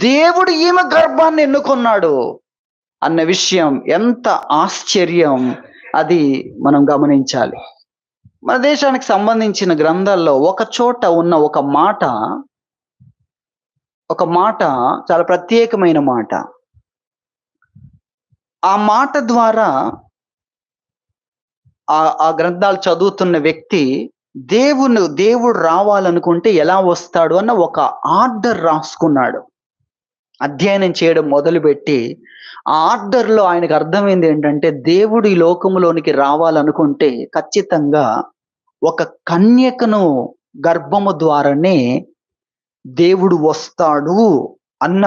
దేవుడు ఈమె గర్భాన్ని ఎన్నుకున్నాడు అన్న విషయం ఎంత ఆశ్చర్యం, అది మనం గమనించాలి. మన దేశానికి సంబంధించిన గ్రంథాల్లో ఒక చోట ఉన్న ఒక మాట చాలా ప్రత్యేకమైన మాట. ఆ మాట ద్వారా ఆ గ్రంథాలు చదువుతున్న వ్యక్తి దేవుడు రావాలనుకుంటే ఎలా వస్తాడు అన్న ఒక ఆర్డర్ రాసుకున్నాడు. అధ్యయనం చేయడం మొదలుపెట్టి ఆ ఆర్డర్లో ఆయనకు అర్థమైంది ఏంటంటే, దేవుడు ఈ లోకములోనికి రావాలనుకుంటే ఖచ్చితంగా ఒక కన్యకను గర్భము ద్వారానే దేవుడు వస్తాడు అన్న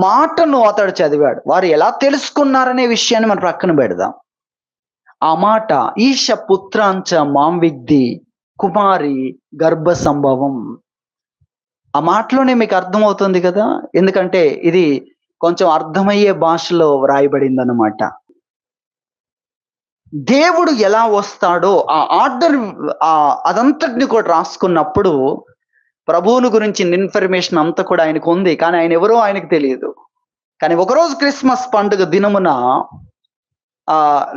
మాటను అతడు చదివాడు. వారు ఎలా తెలుసుకున్నారనే విషయాన్ని మనం ప్రక్కన పెడదాం. ఆ మాట ఈశ పుత్రాంచ మాంవిగ్ధి కుమారి గర్భ సంభవం. ఆ మాటలోనే మీకు అర్థమవుతుంది కదా, ఎందుకంటే ఇది కొంచెం అర్థమయ్యే భాషలో వ్రాయబడింది అన్నమాట. దేవుడు ఎలా వస్తాడో ఆ ఆర్డర్ అదంతటిని కూడా రాసుకున్నప్పుడు ప్రభువుని గురించిన ఇన్ఫర్మేషన్ అంతా కూడా ఆయనకు ఉంది, కానీ ఆయన ఎవరో ఆయనకు తెలియదు. కానీ ఒకరోజు క్రిస్మస్ పండుగ దినమున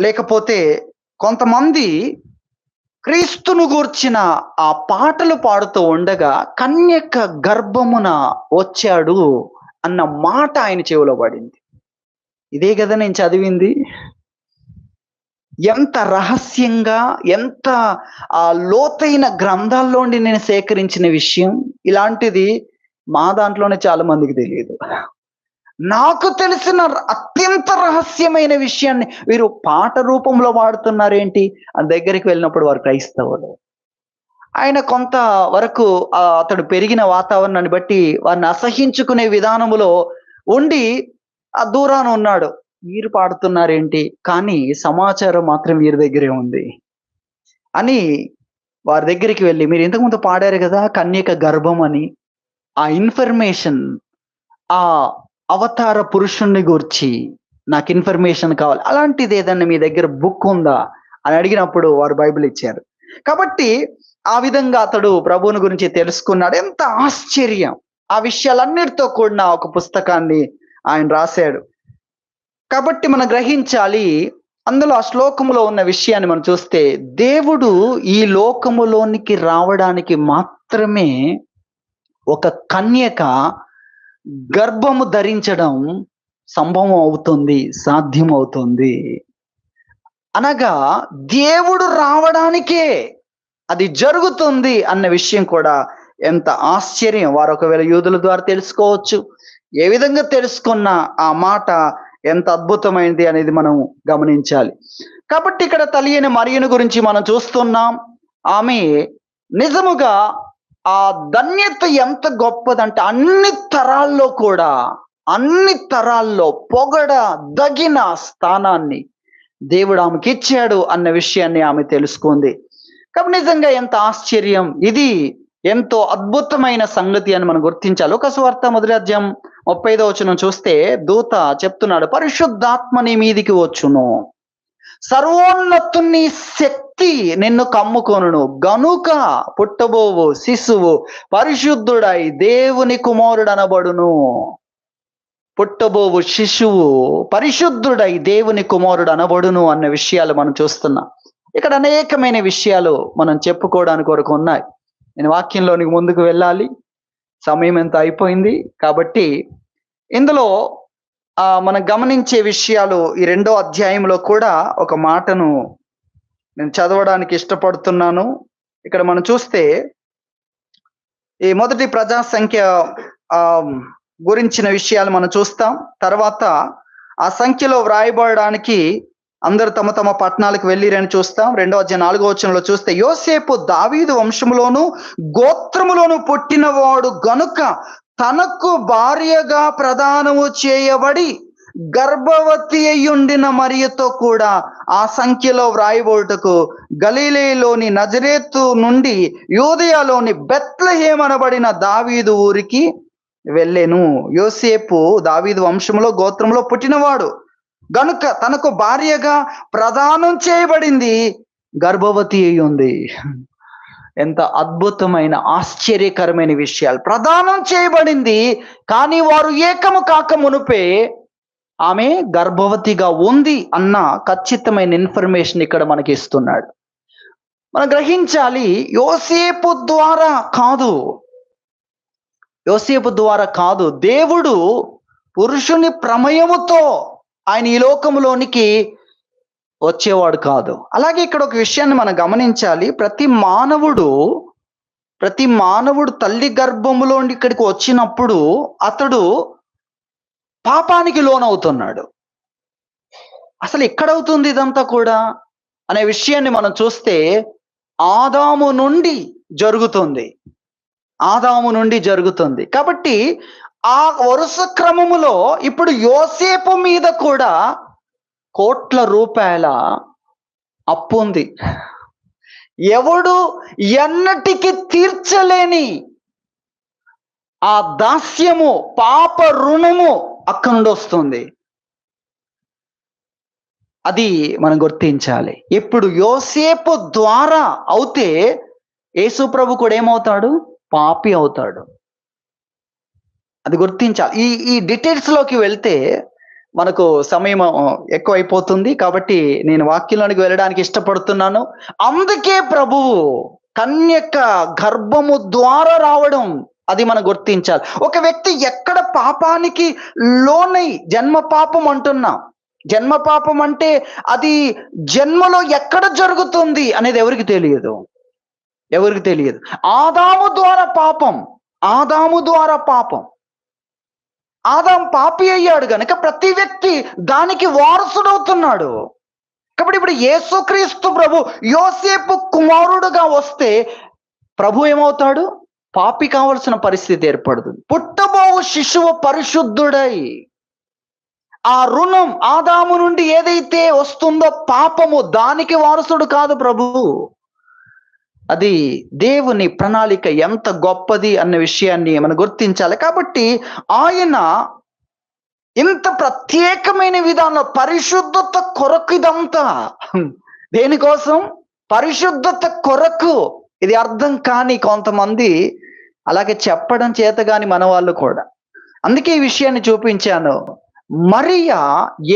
లేకపోతే కొంతమంది క్రీస్తును గూర్చిన ఆ పాటలు పాడుతూ ఉండగా కన్యక గర్భమున వచ్చాడు అన్న మాట ఆయన చెవిలో పడింది. ఇదే కదా నేను చదివింది. ఎంత రహస్యంగా, ఎంత లోతైన గ్రంథాల్లోండి నేను సేకరించిన విషయం. ఇలాంటిది మా దాంట్లోనే చాలా మందికి తెలియదు. నాకు తెలిసిన అత్యంత రహస్యమైన విషయాన్ని వీరు పాట రూపంలో వాడుతున్నారేంటి అని దగ్గరికి వెళ్ళినప్పుడు వారు క్రైస్తవులు. ఆయన కొంత వరకు అతడు పెరిగిన వాతావరణాన్ని బట్టి వారిని అసహించుకునే విధానములో ఉండి ఆ దూరాన ఉన్నాడు. వీరు పాడుతున్నారేంటి, కానీ సమాచారం మాత్రం వీరి దగ్గరే ఉంది అని వారి దగ్గరికి వెళ్ళి, మీరు ఇంతకుముందు పాడారు కదా కన్యక గర్భం అని, ఆ ఇన్ఫర్మేషన్, ఆ అవతార పురుషుణ్ణి గురించి నాకు ఇన్ఫర్మేషన్ కావాలి, అలాంటిది ఏదన్నా మీ దగ్గర బుక్ ఉందా అని అడిగినప్పుడు వారు బైబిల్ ఇచ్చారు. కాబట్టి ఆ విధంగా అతడు ప్రభువుని గురించి తెలుసుకున్నాడు. ఎంత ఆశ్చర్యం! ఆ విషయాలన్నిటితో కూడిన ఒక పుస్తకాన్ని ఆయన రాశాడు. కాబట్టి మనం గ్రహించాలి, అందులో ఆ శ్లోకములో ఉన్న విషయాన్ని మనం చూస్తే, దేవుడు ఈ లోకములోనికి రావడానికి మాత్రమే ఒక కన్యక గర్భము ధరించడం సంభవం అవుతుంది, సాధ్యం అవుతుంది. అనగా దేవుడు రావడానికే అది జరుగుతుంది అన్న విషయం కూడా ఎంత ఆశ్చర్యం. వారు ఒకవేళ యూదుల ద్వారా తెలుసుకోవచ్చు. ఏ విధంగా తెలుసుకున్న ఆ మాట ఎంత అద్భుతమైనది అనేది మనం గమనించాలి. కాబట్టి ఇక్కడ తల్లి అయిన మరియను గురించి మనం చూస్తున్నాం. ఆమె నిజముగా ఆ ధన్యత ఎంత గొప్పదంటే అన్ని తరాల్లో పొగడ దగిన స్థానాన్ని దేవుడు ఆమెకి ఇచ్చాడు అన్న విషయాన్ని ఆమె తెలుసుకుంది. కాబట్టి నిజంగా ఎంత ఆశ్చర్యం, ఇది ఎంతో అద్భుతమైన సంగతి అని మనం గుర్తించాలి. లూకా సువార్త 1వ అధ్యాయం 35వ వచనం చూస్తే దూత చెప్తున్నాడు, పరిశుద్ధాత్మ నీ మీదికి వచ్చును, సర్వోన్నతుని శక్తి నిన్ను కమ్ముకొనును, గనుక పుట్టబోవు శిశువు పరిశుద్ధుడై దేవుని కుమారుడు అనబడును. పుట్టబోవు శిశువు పరిశుద్ధుడై దేవుని కుమారుడు అనబడును అన్న విషయాలు మనం చూస్తున్నాం. ఇక్కడ అనేకమైన విషయాలు మనం చెప్పుకోవడానికి వరకు ఉన్నాయి. నేను వాక్యంలోనికి ముందుకు వెళ్ళాలి, సమయం ఎంత అయిపోయింది. కాబట్టి ఇందులో మనం గమనించే విషయాలు ఈ 2వ అధ్యాయంలో కూడా ఒక మాటను నేను చదవడానికి ఇష్టపడుతున్నాను. ఇక్కడ మనం చూస్తే ఈ మొదటి ప్రజా సంఖ్య గురించిన విషయాలు మనం చూస్తాం. తర్వాత ఆ సంఖ్యలో వ్రాయబడడానికి అందరూ తమ తమ పట్టణాలకు వెళ్ళిరని చూస్తాం. 2వ అధ్యాయం 4వ వచనంలో చూస్తే, యోసేపు దావీదు వంశములోను గోత్రములోను పుట్టినవాడు గనుక తనకు భార్యగా ప్రదానము చేయబడి గర్భవతి అయ్యుండిన మరియతో కూడా ఆ సంఖ్యలో వ్రాయబోటకు గలిలయలోని నజరేతు నుండి యూదయలోని బెత్లెహేము అనబడిన దావీదు ఊరికి వెళ్ళెను. యోసేపు దావీదు వంశంలో గోత్రంలో పుట్టినవాడు గనుక తనకు భార్యగా ప్రదానం చేయబడింది, గర్భవతి అయి ఉంది. ఎంత అద్భుతమైన ఆశ్చర్యకరమైన విషయాలు. ప్రదానం చేయబడింది, కానీ వారు ఏకము కాక మునుపే ఆమె గర్భవతిగా ఉంది అన్న ఖచ్చితమైన ఇన్ఫర్మేషన్ ఇక్కడ మనకి ఇస్తున్నాడు. మనం గ్రహించాలి, యోసేపు ద్వారా కాదు, దేవుడు పురుషుని ప్రమేయముతో ఆయన ఈ లోకములోనికి వచ్చేవాడు కాదు. అలాగే ఇక్కడ ఒక విషయాన్ని మనం గమనించాలి, ప్రతి మానవుడు తల్లి గర్భములో ఇక్కడికి వచ్చినప్పుడు అతడు పాపానికి లోనవుతున్నాడు. అసలు ఎక్కడవుతుంది ఇదంతా కూడా అనే విషయాన్ని మనం చూస్తే ఆదాము నుండి జరుగుతుంది. కాబట్టి ఆ వరుస క్రమములో ఇప్పుడు యోసేపు మీద కూడా కోట్ల రూపాయల అప్పు ఉంది. ఎవడు ఎన్నటికి తీర్చలేని ఆ దాస్యము, పాప రుణము అక్కడి నుండి వస్తుంది. అది మనం గుర్తించాలి. ఇప్పుడు యోసేపు ద్వారా అవుతే యేసు ప్రభు కూడా ఏమవుతాడు? పాపి అవుతాడు. అది గుర్తించాలి. ఈ డీటెయిల్స్ లోకి వెళ్తే మనకు సమయం ఎక్కువైపోతుంది. కాబట్టి నేను వాక్యంలోనికి వెళ్ళడానికి ఇష్టపడుతున్నాను. అందుకే ప్రభువు కన్యక గర్భము ద్వారా రావడం అది మనం గుర్తించాలి. ఒక వ్యక్తి ఎక్కడ పాపానికి లోనై జన్మ పాపం అంటే అది జన్మలో ఎక్కడ జరుగుతుంది అనేది ఎవరికి తెలియదు. ఆదాము ద్వారా పాపం. ఆదాం పాపి అయ్యాడు గనుక ప్రతి వ్యక్తి దానికి వారసుడవుతున్నాడు. కాబట్టి ఇప్పుడు యేసుక్రీస్తు ప్రభు యోసేపు కుమారుడుగా వస్తే ప్రభు ఏమవుతాడు? పాపి కావలసిన పరిస్థితి ఏర్పడుతుంది. పుట్టబోవు శిశువు పరిశుద్ధుడై, ఆ రుణం ఆదాము నుండి ఏదైతే వస్తుందో పాపము, దానికి వారసుడు కాదు ప్రభువు. అది దేవుని ప్రణాళిక ఎంత గొప్పది అన్న విషయాన్ని మనం గుర్తించాలి. కాబట్టి ఆయన ఇంత ప్రత్యేకమైన విధానంలో పరిశుద్ధత కొరకు, ఇదంతా దేనికోసం? పరిశుద్ధత కొరకు. ఇది అర్థం కాని కొంతమంది అలాగే చెప్పడం చేత కాని మన వాళ్ళు కూడా. అందుకే ఈ విషయాన్ని చూపించాను. మరియా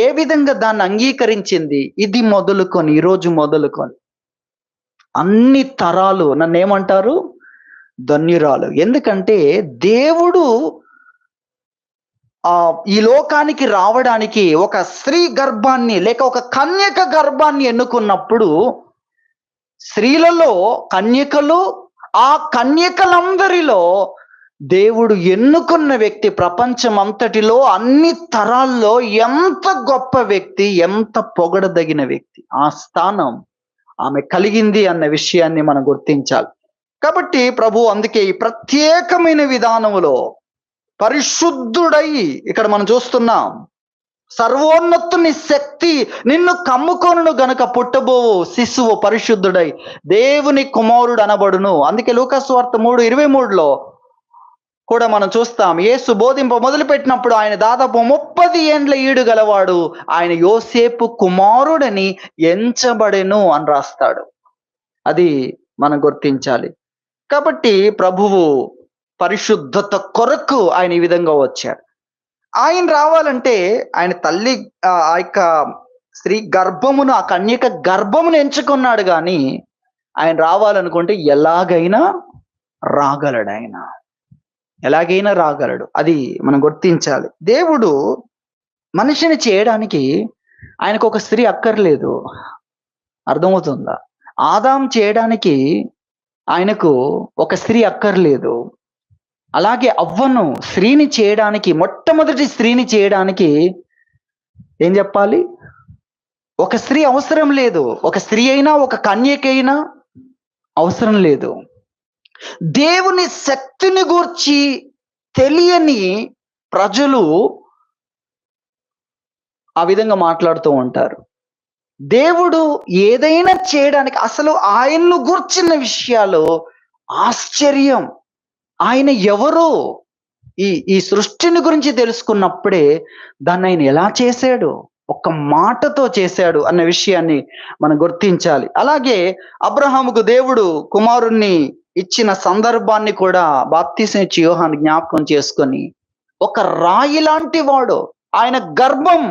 ఏ విధంగా దాన్ని అంగీకరించింది, ఇది మొదలుకొని ఈరోజు మొదలుకొని అన్ని తరాలు నన్ను ఏమంటారు? ధన్యురాలు. ఎందుకంటే దేవుడు ఈ లోకానికి రావడానికి ఒక స్త్రీ గర్భాన్ని లేక ఒక కన్యక గర్భాన్ని ఎన్నుకున్నప్పుడు, స్త్రీలలో కన్యకలు, ఆ కన్యకలందరిలో దేవుడు ఎన్నుకున్న వ్యక్తి ప్రపంచం అంతటిలో అన్ని తరాల్లో ఎంత గొప్ప వ్యక్తి, ఎంత పొగడదగిన వ్యక్తి, ఆ స్థానం ఆమె కలిగింది అన్న విషయాన్ని మనం గుర్తించాలి. కాబట్టి ప్రభు అందుకే ఈ ప్రత్యేకమైన విధానములో పరిశుద్ధుడై, ఇక్కడ మనం చూస్తున్నాం, సర్వోన్నతుని శక్తి నిన్ను కమ్ముకొనును గనుక పుట్టబోవు శిశువు పరిశుద్ధుడై దేవుని కుమారుడు అనబడును. అందుకే లూకా సువార్త 3:23లో కూడా మనం చూస్తాం, యేసు బోధింప మొదలుపెట్టినప్పుడు ఆయన దాదాపు 30 ఏండ్ల ఈడు గలవాడు, ఆయన యోసేపు కుమారుడని ఎంచబడెను అని రాస్తాడు. అది మనం గుర్తించాలి. కాబట్టి ప్రభువు పరిశుద్ధత కొరకు ఆయన ఈ విధంగా వచ్చాడు. ఆయన రావాలంటే ఆయన తల్లి ఆ యొక్క స్త్రీ గర్భమును, ఆ కన్యక గర్భమును ఎంచుకున్నాడు, కానీ ఆయన రావాలనుకుంటే ఎలాగైనా రాగలడు. ఆయన ఎలాగైనా రాగలడు, అది మనం గుర్తించాలి. దేవుడు మనిషిని చేయడానికి ఆయనకు ఒక స్త్రీ అక్కర్లేదు, అర్థమవుతుందా? ఆదాం చేయడానికి ఆయనకు ఒక స్త్రీ అక్కర్లేదు. అలాగే అవ్వను స్త్రీని చేయడానికి, మొట్టమొదటి స్త్రీని చేయడానికి ఏం చెప్పాలి? ఒక స్త్రీ అవసరం లేదు. ఒక స్త్రీ అయినా ఒక కన్యకైనా అవసరం లేదు. దేవుని శక్తిని గూర్చి తెలియని ప్రజలు ఆ విధంగా మాట్లాడుతూ ఉంటారు. దేవుడు ఏదైనా చేయడానికి అసలు ఆయన్ను గూర్చిన విషయాలు ఆశ్చర్యం. ఆయన ఎవరు, ఈ సృష్టిని గురించి తెలుసుకున్నప్పుడే దాన్ని ఆయన ఎలా చేశాడు, ఒక్క మాటతో చేశాడు అన్న విషయాన్ని మనం గుర్తించాలి. అలాగే అబ్రహాముకు దేవుడు కుమారుణ్ణి ఇచ్చిన సందర్భాన్ని కూడా బాప్తిసం ఇచ్చి యోహాను జ్ఞాపకం చేసుకొని, ఒక రాయి లాంటి వాడు, ఆయన గర్భం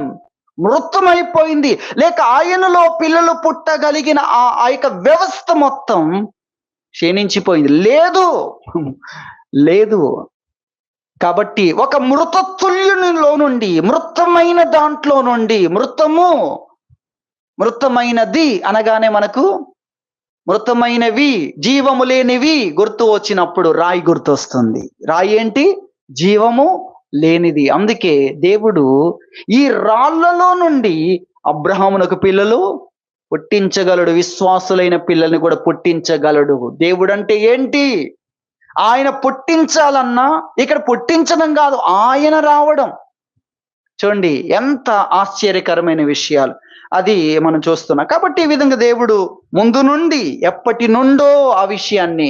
మృతమైపోయింది, లేక ఆయనలో పిల్లలు పుట్టగలిగిన ఆ యొక్క వ్యవస్థ మొత్తం క్షీణించిపోయింది. లేదు. కాబట్టి ఒక మృతతుల్యునిలో నుండి, మృతమైన దాంట్లో నుండి, మృతమైనది అనగానే మనకు మృతమైనవి, జీవము లేనివి గుర్తు వచ్చినప్పుడు రాయి గుర్తొస్తుంది. రాయి ఏంటి? జీవము లేనిది. అందుకే దేవుడు ఈ రాళ్లలో నుండి అబ్రహామునకు పిల్లలు పుట్టించగలడు, విశ్వాసులైన పిల్లల్ని కూడా పుట్టించగలడు. దేవుడు అంటే ఏంటి? ఆయన పుట్టించాలన్నా ఇక్కడ పుట్టించడం కాదు, ఆయన రావడం. చూడండి ఎంత ఆశ్చర్యకరమైన విషయాలు, అది మనం చూస్తున్నాం. కాబట్టి ఈ విధంగా దేవుడు ముందు నుండి, ఎప్పటి నుండో ఆ విషయాన్ని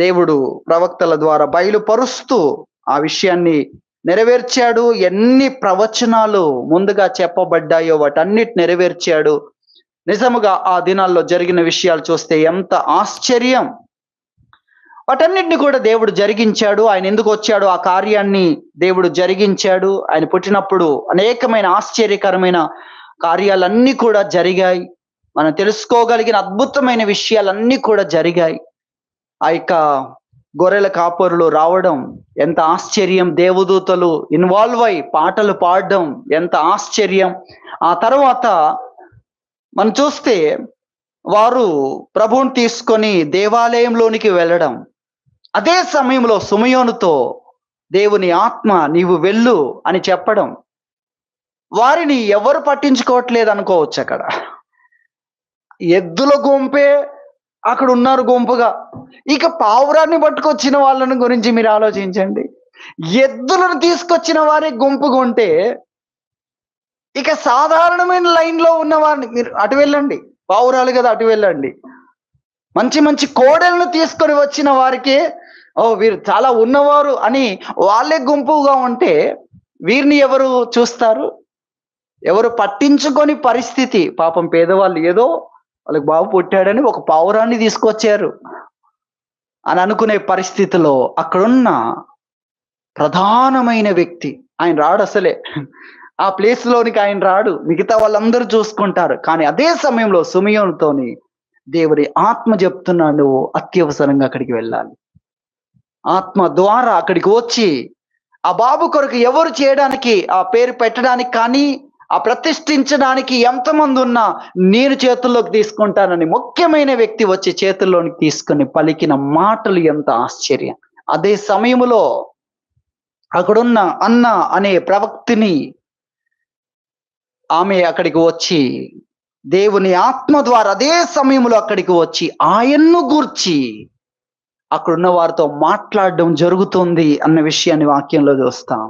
దేవుడు ప్రవక్తల ద్వారా బయలుపరుస్తూ ఆ విషయాన్ని నెరవేర్చాడు. ఎన్ని ప్రవచనాలు ముందుగా చెప్పబడ్డాయో వాటన్నిటి నెరవేర్చాడు. నిజముగా ఆ దినాల్లో జరిగిన విషయాలు చూస్తే ఎంత ఆశ్చర్యం. వాటన్నిటిని కూడా దేవుడు జరిగించాడు. ఆయన ఎందుకు వచ్చాడు, ఆ కార్యాన్ని దేవుడు జరిగించాడు. ఆయన పుట్టినప్పుడు అనేకమైన ఆశ్చర్యకరమైన కార్యాలన్నీ కూడా జరిగాయి. మనం తెలుసుకోగలిగిన అద్భుతమైన విషయాలన్నీ కూడా జరిగాయి. ఆ యొక్క గొర్రెల కాపరులు రావడం ఎంత ఆశ్చర్యం, దేవదూతలు ఇన్వాల్వ్ అయి పాటలు పాడడం ఎంత ఆశ్చర్యం. ఆ తర్వాత మనం చూస్తే వారు ప్రభువుని తీసుకొని దేవాలయంలోనికి వెళ్ళడం, అదే సమయంలో సుమయోనుతో దేవుని ఆత్మ నీవు వెళ్ళు అని చెప్పడం, వారిని ఎవరు పట్టించుకోవట్లేదు అనుకోవచ్చు. అక్కడ ఎద్దుల గుంపే అక్కడ ఉన్నారు గుంపుగా. ఇక పావురాన్ని పట్టుకొచ్చిన వాళ్ళని గురించి మీరు ఆలోచించండి. ఎద్దులను తీసుకొచ్చిన వారి గుంపుగా ఉంటే, ఇక సాధారణమైన లైన్లో ఉన్న వారిని మీరు అటు వెళ్ళండి, పావురాలు కదా అటు వెళ్ళండి. మంచి మంచి కోడెలను తీసుకొని వచ్చిన వారికి వీరు చాలా ఉన్నవారు అని వాళ్ళే గుంపుగా ఉంటే, వీరిని ఎవరు చూస్తారు? ఎవరు పట్టించుకొని పరిస్థితి. పాపం పేదవాళ్ళు ఏదో వాళ్ళకి బాబు పుట్టాడని ఒక పావురాన్ని తీసుకొచ్చారు అని అనుకునే పరిస్థితిలో అక్కడున్న ప్రధానమైన వ్యక్తి ఆయన రాడు. అసలే ఆ ప్లేస్లోనికి ఆయన రాడు, మిగతా వాళ్ళందరూ చూసుకుంటారు. కానీ అదే సమయంలో సుమయోనుతోని దేవుడి ఆత్మ చెప్తున్నాడు, నువ్వు అత్యవసరంగా అక్కడికి వెళ్ళాలి. ఆత్మ ద్వారా అక్కడికి వచ్చి ఆ బాబు కొరకు ఎవరు చేయడానికి, ఆ పేరు పెట్టడానికి కానీ, ఆ ప్రతిష్ఠించడానికి ఎంతమంది ఉన్నా నేను చేతుల్లోకి తీసుకుంటానని ముఖ్యమైన వ్యక్తి వచ్చి చేతుల్లోనికి తీసుకుని పలికిన మాటలు ఎంత ఆశ్చర్యం. అదే సమయంలో అక్కడున్న అన్న అనే ప్రవక్తిని ఆమె అక్కడికి వచ్చి దేవుని ఆత్మ ద్వారా అదే సమయంలో అక్కడికి వచ్చి ఆయన్ను గూర్చి అక్కడున్న వారితో మాట్లాడడం జరుగుతుంది అన్న విషయాన్ని వాక్యంలో చూస్తాం.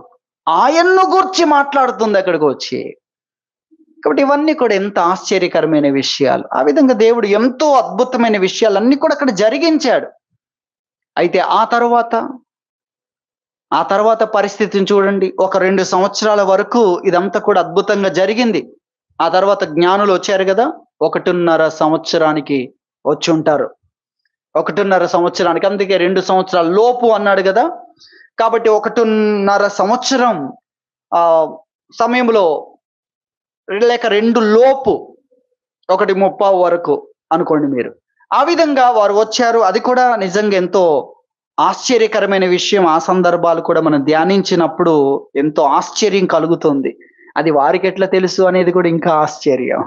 ఆయన్ను గూర్చి మాట్లాడుతుంది అక్కడికి వచ్చి. కాబట్టి ఇవన్నీ కూడా ఎంత ఆశ్చర్యకరమైన విషయాలు. ఆ విధంగా దేవుడు ఎంతో అద్భుతమైన విషయాలన్నీ కూడా అక్కడ జరిగించాడు. అయితే ఆ తర్వాత పరిస్థితిని చూడండి. ఒక 2 సంవత్సరాల వరకు ఇదంతా కూడా అద్భుతంగా జరిగింది. ఆ తర్వాత జ్ఞానులు వచ్చారు గదా! 1.5 సంవత్సరానికి వచ్చుంటారు. 1.5 సంవత్సరానికి, అందుకే 2 సంవత్సరాల లోపు అన్నాడు గదా! కాబట్టి 1.5 సంవత్సరం సమయంలో లేక 2 లోపు 1:30 వరకు అనుకోండి మీరు. ఆ విధంగా వారు వచ్చారు. అది కూడా నిజంగా ఎంతో ఆశ్చర్యకరమైన విషయం. ఆ సందర్భాలు కూడా మనం ధ్యానించినప్పుడు ఎంతో ఆశ్చర్యం కలుగుతుంది. అది వారికెట్లా తెలుసు అనేది కూడా ఇంకా ఆశ్చర్యం.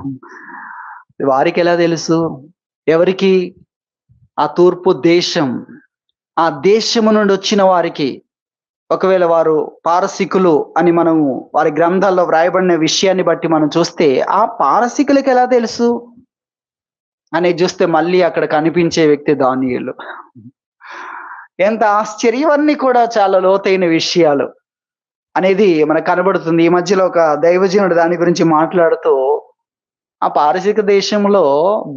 వారికెలా తెలుసు? ఎవరికి? ఆ తూర్పు దేశం. ఆ దేశము నుండి వచ్చిన వారికి, ఒకవేళ వారు పారసీకులు అని మనము వారి గ్రంథాల్లో వ్రాయబడిన విషయాన్ని బట్టి మనం చూస్తే, ఆ పారసీకులకి ఎలా తెలుసు అనేది చూస్తే మళ్ళీ అక్కడ కనిపించే వ్యక్తి దానియేలు. ఎంత ఆశ్చర్యం! ఇవన్నీ కూడా చాలా లోతైన విషయాలు అనేది మనకు కనబడుతుంది. ఈ మధ్యలో ఒక దైవజనుడు దాని గురించి మాట్లాడుతూ, ఆ పారసీక దేశంలో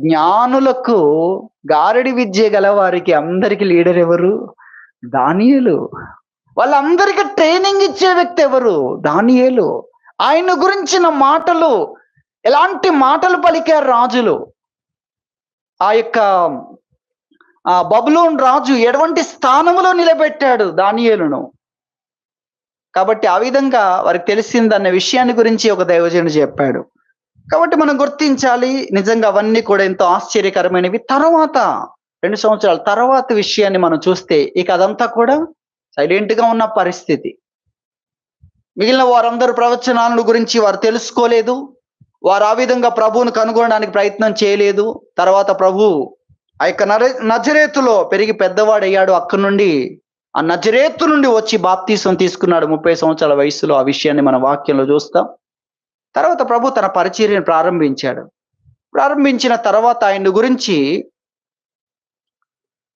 జ్ఞానులకు గారడి విద్య గల వారికి అందరికి లీడర్ ఎవరు? దానియేలు. వాళ్ళందరికీ ట్రైనింగ్ ఇచ్చే వ్యక్తి ఎవరు? దానియేలు. ఆయన గురించిన మాటలు, ఎలాంటి మాటలు పలికారు రాజులు. ఆ యొక్క బబులోను రాజు ఎటువంటి స్థానములో నిలబెట్టాడు దానియేలును. కాబట్టి ఆ విధంగా వారికి తెలిసిందన్న విషయాన్ని గురించి ఒక దైవజనుడు చెప్పాడు. కాబట్టి మనం గుర్తించాలి, నిజంగా అవన్నీ కూడా ఎంతో ఆశ్చర్యకరమైనవి. తర్వాత 2 సంవత్సరాల తర్వాత విషయాన్ని మనం చూస్తే, ఇక అదంతా కూడా సైలెంట్ గా ఉన్న పరిస్థితి. మిగిలిన వారందరూ ప్రవచనాలను గురించి వారు తెలుసుకోలేదు. వారు ఆ విధంగా ప్రభువును కనుగొనడానికి ప్రయత్నం చేయలేదు. తర్వాత ప్రభు ఆ యొక్క నజరేతులో పెరిగి పెద్దవాడయ్యాడు. అక్కడి నుండి ఆ నజరేతు నుండి వచ్చి బాప్తీసం తీసుకున్నాడు 30 సంవత్సరాల వయసులో. ఆ విషయాన్ని మన వాక్యంలో చూస్తాం. తర్వాత ప్రభు తన పరిచర్యను ప్రారంభించిన తర్వాత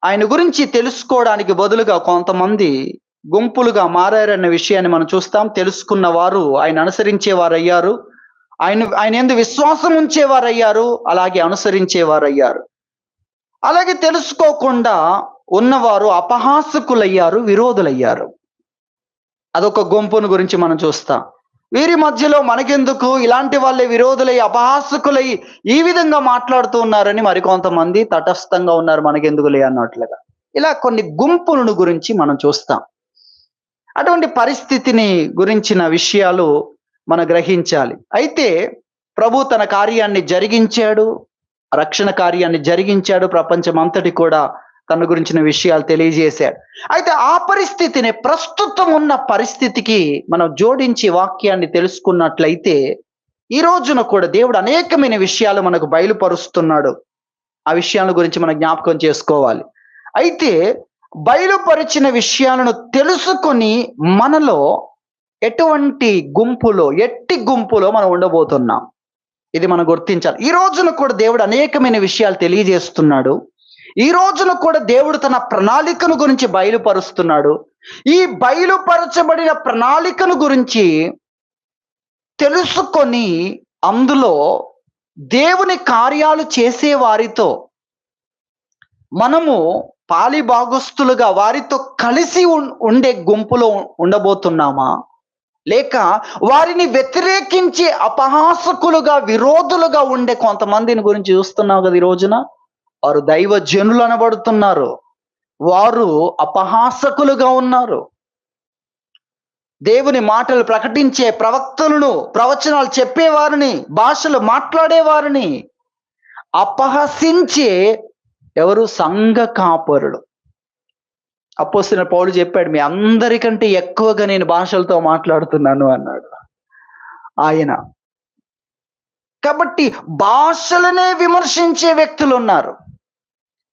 ఆయన గురించి తెలుసుకోవడానికి బదులుగా కొంతమంది గుంపులుగా మారారన్న విషయాన్ని మనం చూస్తాం. తెలుసుకున్న వారు ఆయన అనుసరించేవారయ్యారు. ఆయన యందు విశ్వాసం ఉంచేవారయ్యారు. అలాగే అనుసరించేవారయ్యారు. అలాగే తెలుసుకోకుండా ఉన్నవారు అపహాసకులయ్యారు, విరోధులయ్యారు. అదొక గుంపును గురించి మనం చూస్తాం. వీరి మధ్యలో మనకెందుకు, ఇలాంటి వాళ్ళే విరోధులై అపహాసకులై ఈ విధంగా మాట్లాడుతూ ఉన్నారని మరికొంతమంది తటస్థంగా ఉన్నారు, మనకెందుకులే అన్నట్లుగా. ఇలా కొన్ని గుంపులను గురించి మనం చూస్తాం. అటువంటి పరిస్థితిని గురించిన విషయాలు మనం గ్రహించాలి. అయితే ప్రభు తన కార్యాన్ని జరిగించాడు, రక్షణ కార్యాన్ని జరిగించాడు. ప్రపంచం అంతటి కూడా తన గురించిన విషయాలు తెలియజేశాడు. అయితే ఆ పరిస్థితిని, ప్రస్తుతం ఉన్న పరిస్థితికి మనం జోడించి వాక్యాన్ని తెలుసుకున్నట్లయితే, ఈ రోజున కూడా దేవుడు అనేకమైన విషయాలు మనకు బయలుపరుస్తున్నాడు. ఆ విషయాల గురించి మనం జ్ఞాపకం చేసుకోవాలి. అయితే బయలుపరిచిన విషయాలను తెలుసుకొని మనలో ఎట్టి గుంపులో మనం ఉండబోతున్నాం, ఇది మనం గుర్తించాలి. ఈ రోజున కూడా దేవుడు అనేకమైన విషయాలు తెలియజేస్తున్నాడు. ఈ రోజున కూడా దేవుడు తన ప్రణాళికను గురించి బయలుపరుస్తున్నాడు. ఈ బయలుపరచబడిన ప్రణాళికను గురించి తెలుసుకొని అందులో దేవుని కార్యాలు చేసే వారితో మనము పాలిభాగస్తులుగా వారితో కలిసి ఉండే గుంపులో ఉండబోతున్నామా, లేక వారిని వ్యతిరేకించి అపహాసకులుగా, విరోధులుగా ఉండే కొంతమందిని గురించి చూస్తున్నావు కదా. ఈ రోజున వారు దైవజనులు అనబడుతున్నారు, వారు అపహాసకులుగా ఉన్నారు. దేవుని మాటలు ప్రకటించే ప్రవక్తలను, ప్రవచనాలు చెప్పేవారిని, భాషలు మాట్లాడేవారిని అపహసించే ఎవరు? సంఘ కాపరులు. అపోస్తలుడైన పౌలు చెప్పాడు, మీ అందరికంటే ఎక్కువగా నేను భాషలతో మాట్లాడుతున్నాను అన్నాడు ఆయన. కాబట్టి భాషలనే విమర్శించే వ్యక్తులు ఉన్నారు,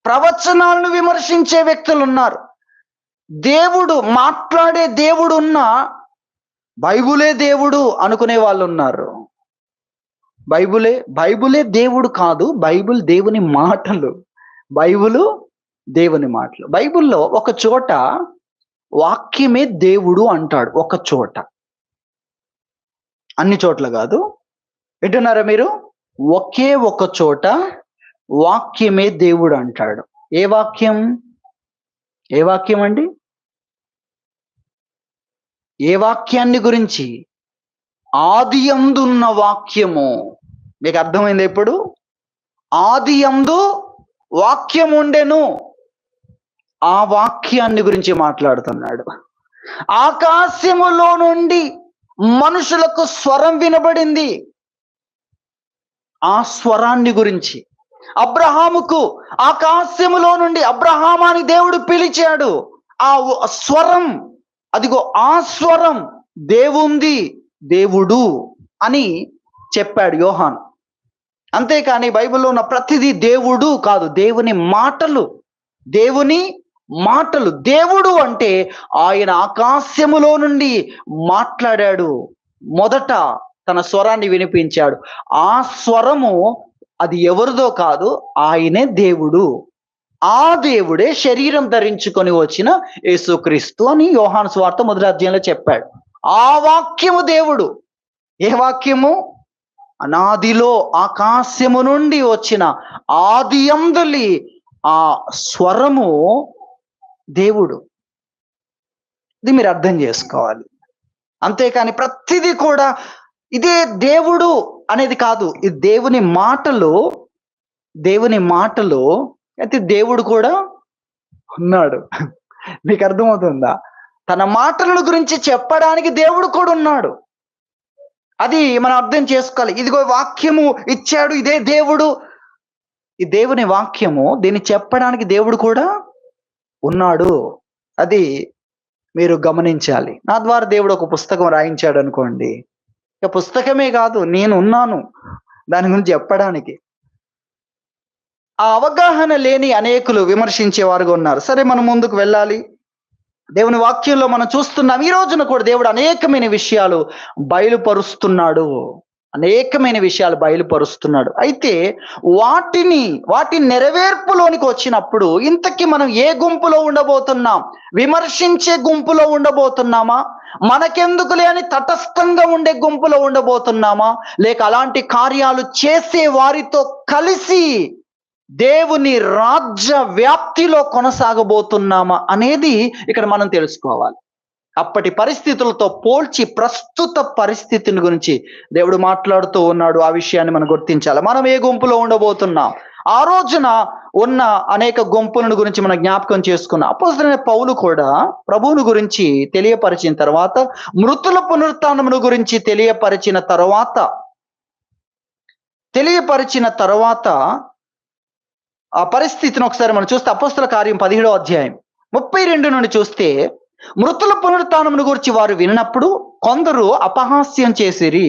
ప్రవచనాలను విమర్శించే వ్యక్తులు ఉన్నారు. దేవుడు మాట్లాడే దేవుడు ఉన్నా బైబులే దేవుడు అనుకునే వాళ్ళు ఉన్నారు. బైబులే దేవుడు కాదు, బైబుల్ దేవుని మాటలు. బైబులు దేవుని మాటలు. బైబుల్లో ఒక చోట వాక్యమే దేవుడు అంటాడు, ఒక చోట, అన్ని చోట్ల కాదు. వింటున్నారా మీరు? ఒకే ఒక చోట వాక్యమే దేవుడు అంటాడు. ఏ వాక్యం? ఏ వాక్యం అండి? ఏ వాక్యాన్ని గురించి? ఆదియందున్న వాక్యము. మీకు అర్థమైంది? ఇప్పుడు ఆదియందు వాక్యం ఉండెను, ఆ వాక్యాన్ని గురించి మాట్లాడుతున్నాడు. ఆకాశములో నుండి మనుషులకు స్వరం వినబడింది, ఆ స్వరాన్ని గురించి. అబ్రహాముకు ఆకాశములో నుండి అబ్రహామాని దేవుడు పిలిచాడు, ఆ స్వరం, అదిగో ఆ స్వరం దేవుంది, దేవుడు అని చెప్పాడు యోహాను. అంతేకాని బైబిల్లో ఉన్న ప్రతిదీ దేవుడు కాదు, దేవుని మాటలు. దేవుని మాటలు. దేవుడు అంటే ఆయన ఆకాశములో నుండి మాట్లాడాడు, మొదట తన స్వరాన్ని వినిపించాడు. ఆ స్వరము అది ఎవరిదో కాదు, ఆయనే దేవుడు. ఆ దేవుడే శరీరం ధరించుకొని వచ్చిన యేసుక్రీస్తు అని యోహాను సువార్త 1వ అధ్యాయంలో చెప్పాడు. ఆ వాక్యము దేవుడు. ఏ వాక్యము? అనాదిలో ఆకాశము నుండి వచ్చిన ఆదియందులి ఆ స్వరము దేవుడు. ఇది మీరు అర్థం చేసుకోవాలి. అంతేకాని ప్రతిదీ కూడా ఇదే దేవుడు అనేది కాదు. ఇది దేవుని మాటలు. దేవుని మాటలు అయితే దేవుడు కూడా ఉన్నాడు. మీకు అర్థమవుతుందా? తన మాటల గురించి చెప్పడానికి దేవుడు కూడా ఉన్నాడు. అది మనం అర్థం చేసుకోవాలి. ఇదిగో వాక్యము ఇచ్చాడు, ఇదే దేవుడు. ఈ దేవుని వాక్యము, దీన్ని చెప్పడానికి దేవుడు కూడా ఉన్నాడు. అది మీరు గమనించాలి. నా ద్వారా దేవుడు ఒక పుస్తకం రాయించాడు అనుకోండి, ఇక పుస్తకమే కాదు, నేను ఉన్నాను దాని గురించి చెప్పడానికి. ఆ అవగాహన లేని అనేకులు విమర్శించేవారుగా ఉన్నారు. సరే, మనం ముందుకు వెళ్ళాలి. దేవుని వాక్యంలో మనం చూస్తున్నాం, ఈ రోజున కూడా దేవుడు అనేకమైన విషయాలు బయలుపరుస్తున్నాడు. అనేకమైన విషయాలు బయలుపరుస్తున్నాడు. అయితే వాటి నెరవేర్పులోనికి వచ్చినప్పుడు ఇంతకీ మనం ఏ గుంపులో ఉండబోతున్నాం? విమర్శించే గుంపులో ఉండబోతున్నామా? మనకెందుకులే అని తటస్థంగా ఉండే గుంపులో ఉండబోతున్నామా? లేక అలాంటి కార్యాలు చేసే వారితో కలిసి దేవుని రాజ్య వ్యాప్తిలో కొనసాగబోతున్నామా అనేది ఇక్కడ మనం తెలుసుకోవాలి. అప్పటి పరిస్థితులతో పోల్చి ప్రస్తుత పరిస్థితిని గురించి దేవుడు మాట్లాడుతూ ఉన్నాడు. ఆ విషయాన్ని మనం గుర్తించాలి. మనం ఏ గుంపులో ఉండబోతున్నాం? ఆ రోజున ఉన్న అనేక గుంపులను గురించి మనం జ్ఞాపకం చేసుకున్నాం. అపోస్తలుడైన పౌలు కూడా ప్రభువును గురించి తెలియపరిచిన తర్వాత, మృతుల పునరుత్థానమును గురించి తెలియపరిచిన తర్వాత ఆ పరిస్థితిని ఒకసారి మనం చూస్తే అపోస్తల కార్యం 17వ అధ్యాయం 32 నుండి చూస్తే, మృతుల పునరుత్థానమును గురించి వారు విన్నప్పుడు కొందరు అపహాస్యం చేసిరి,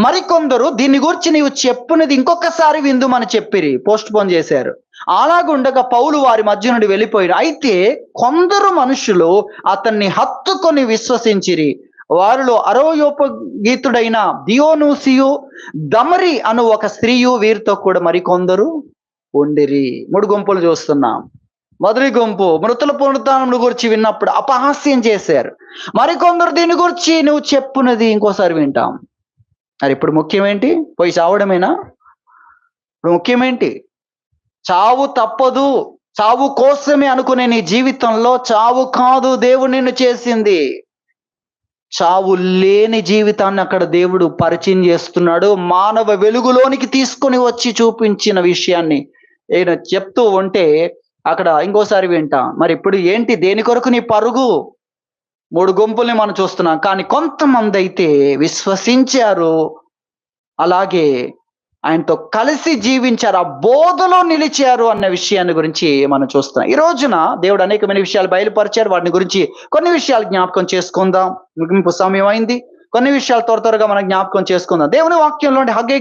మరికొందరు దీన్ని గురించి నీవు చెప్పునది ఇంకొకసారి విందుమని చెప్పిరి, పోస్ట్ పోన్ చేశారు. అలాగుండగా పౌలు వారి మధ్య నుండి వెళ్ళిపోయారు. అయితే కొందరు మనుషులు అతన్ని హత్తుకొని విశ్వసించిరి. వారిలో అరోయోపగీతుడైన దియోనూసియు, దమరి అను ఒక స్త్రీయు, వీరితో కూడా మరికొందరు ఉండిరి. 3 గుంపులు చూస్తున్నాం. మొదటి గుంపు మృతుల పునరుత్థానమును గురించి విన్నప్పుడు అపహాస్యం చేశారు. మరికొందరు దీని గురించి నువ్వు చెప్పున్నది ఇంకోసారి వింటాం. మరి ఇప్పుడు ముఖ్యమేంటి? పోయి చావడమేనా? ఇప్పుడు ముఖ్యమేంటి? చావు తప్పదు, చావు కోసమే అనుకునే నీ జీవితంలో చావు కాదు దేవుడు నిన్ను చేసింది. చావు లేని జీవితాన్ని అక్కడ దేవుడు పరిచయం చేస్తున్నాడు. మానవ వెలుగులోనికి తీసుకొని వచ్చి చూపించిన విషయాన్ని నేను చెప్తూ ఉంటే అక్కడ ఇంకోసారి వింటాం. మరి ఇప్పుడు ఏంటి? దేని కొరకు నీ పరుగు? 3 గుంపుల్ని మనం చూస్తున్నాం. కానీ కొంతమంది అయితే విశ్వసించారు, అలాగే ఆయనతో కలిసి జీవించారు, ఆ బోధలో నిలిచారు అన్న విషయాన్ని గురించి మనం చూస్తున్నాం. ఈ రోజున దేవుడు అనేకమైన విషయాలు బయలుపరిచారు. వాటిని గురించి కొన్ని విషయాలు జ్ఞాపకం చేసుకుందాం. ముగింపు సమయం అయింది. కొన్ని విషయాలు త్వరగా మనం జ్ఞాపకం చేసుకుందాం. దేవుని వాక్యంలోని హగ్గై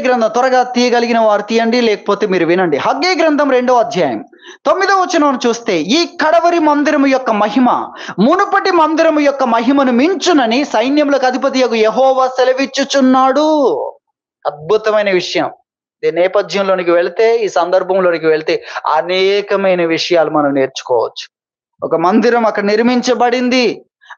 గ్రంథం త్వరగా తీయగలిగిన వారు తీయండి, లేకపోతే మీరు వినండి. హగ్గై గ్రంథం 2వ అధ్యాయం 9వ వచనం చూస్తే, ఈ కడవరి మందిరము యొక్క మహిమ మునుపటి మందిరము యొక్క మహిమను మించునని సైన్యములకు అధిపతియగు యెహోవా సెలవిచ్చుచున్నాడు. అద్భుతమైన విషయం. ఈ నేపథ్యంలోనికి వెళితే, ఈ సందర్భంలోనికి వెళ్తే అనేకమైన విషయాలు మనం నేర్చుకోవచ్చు. ఒక మందిరం అక్కడ నిర్మించబడింది.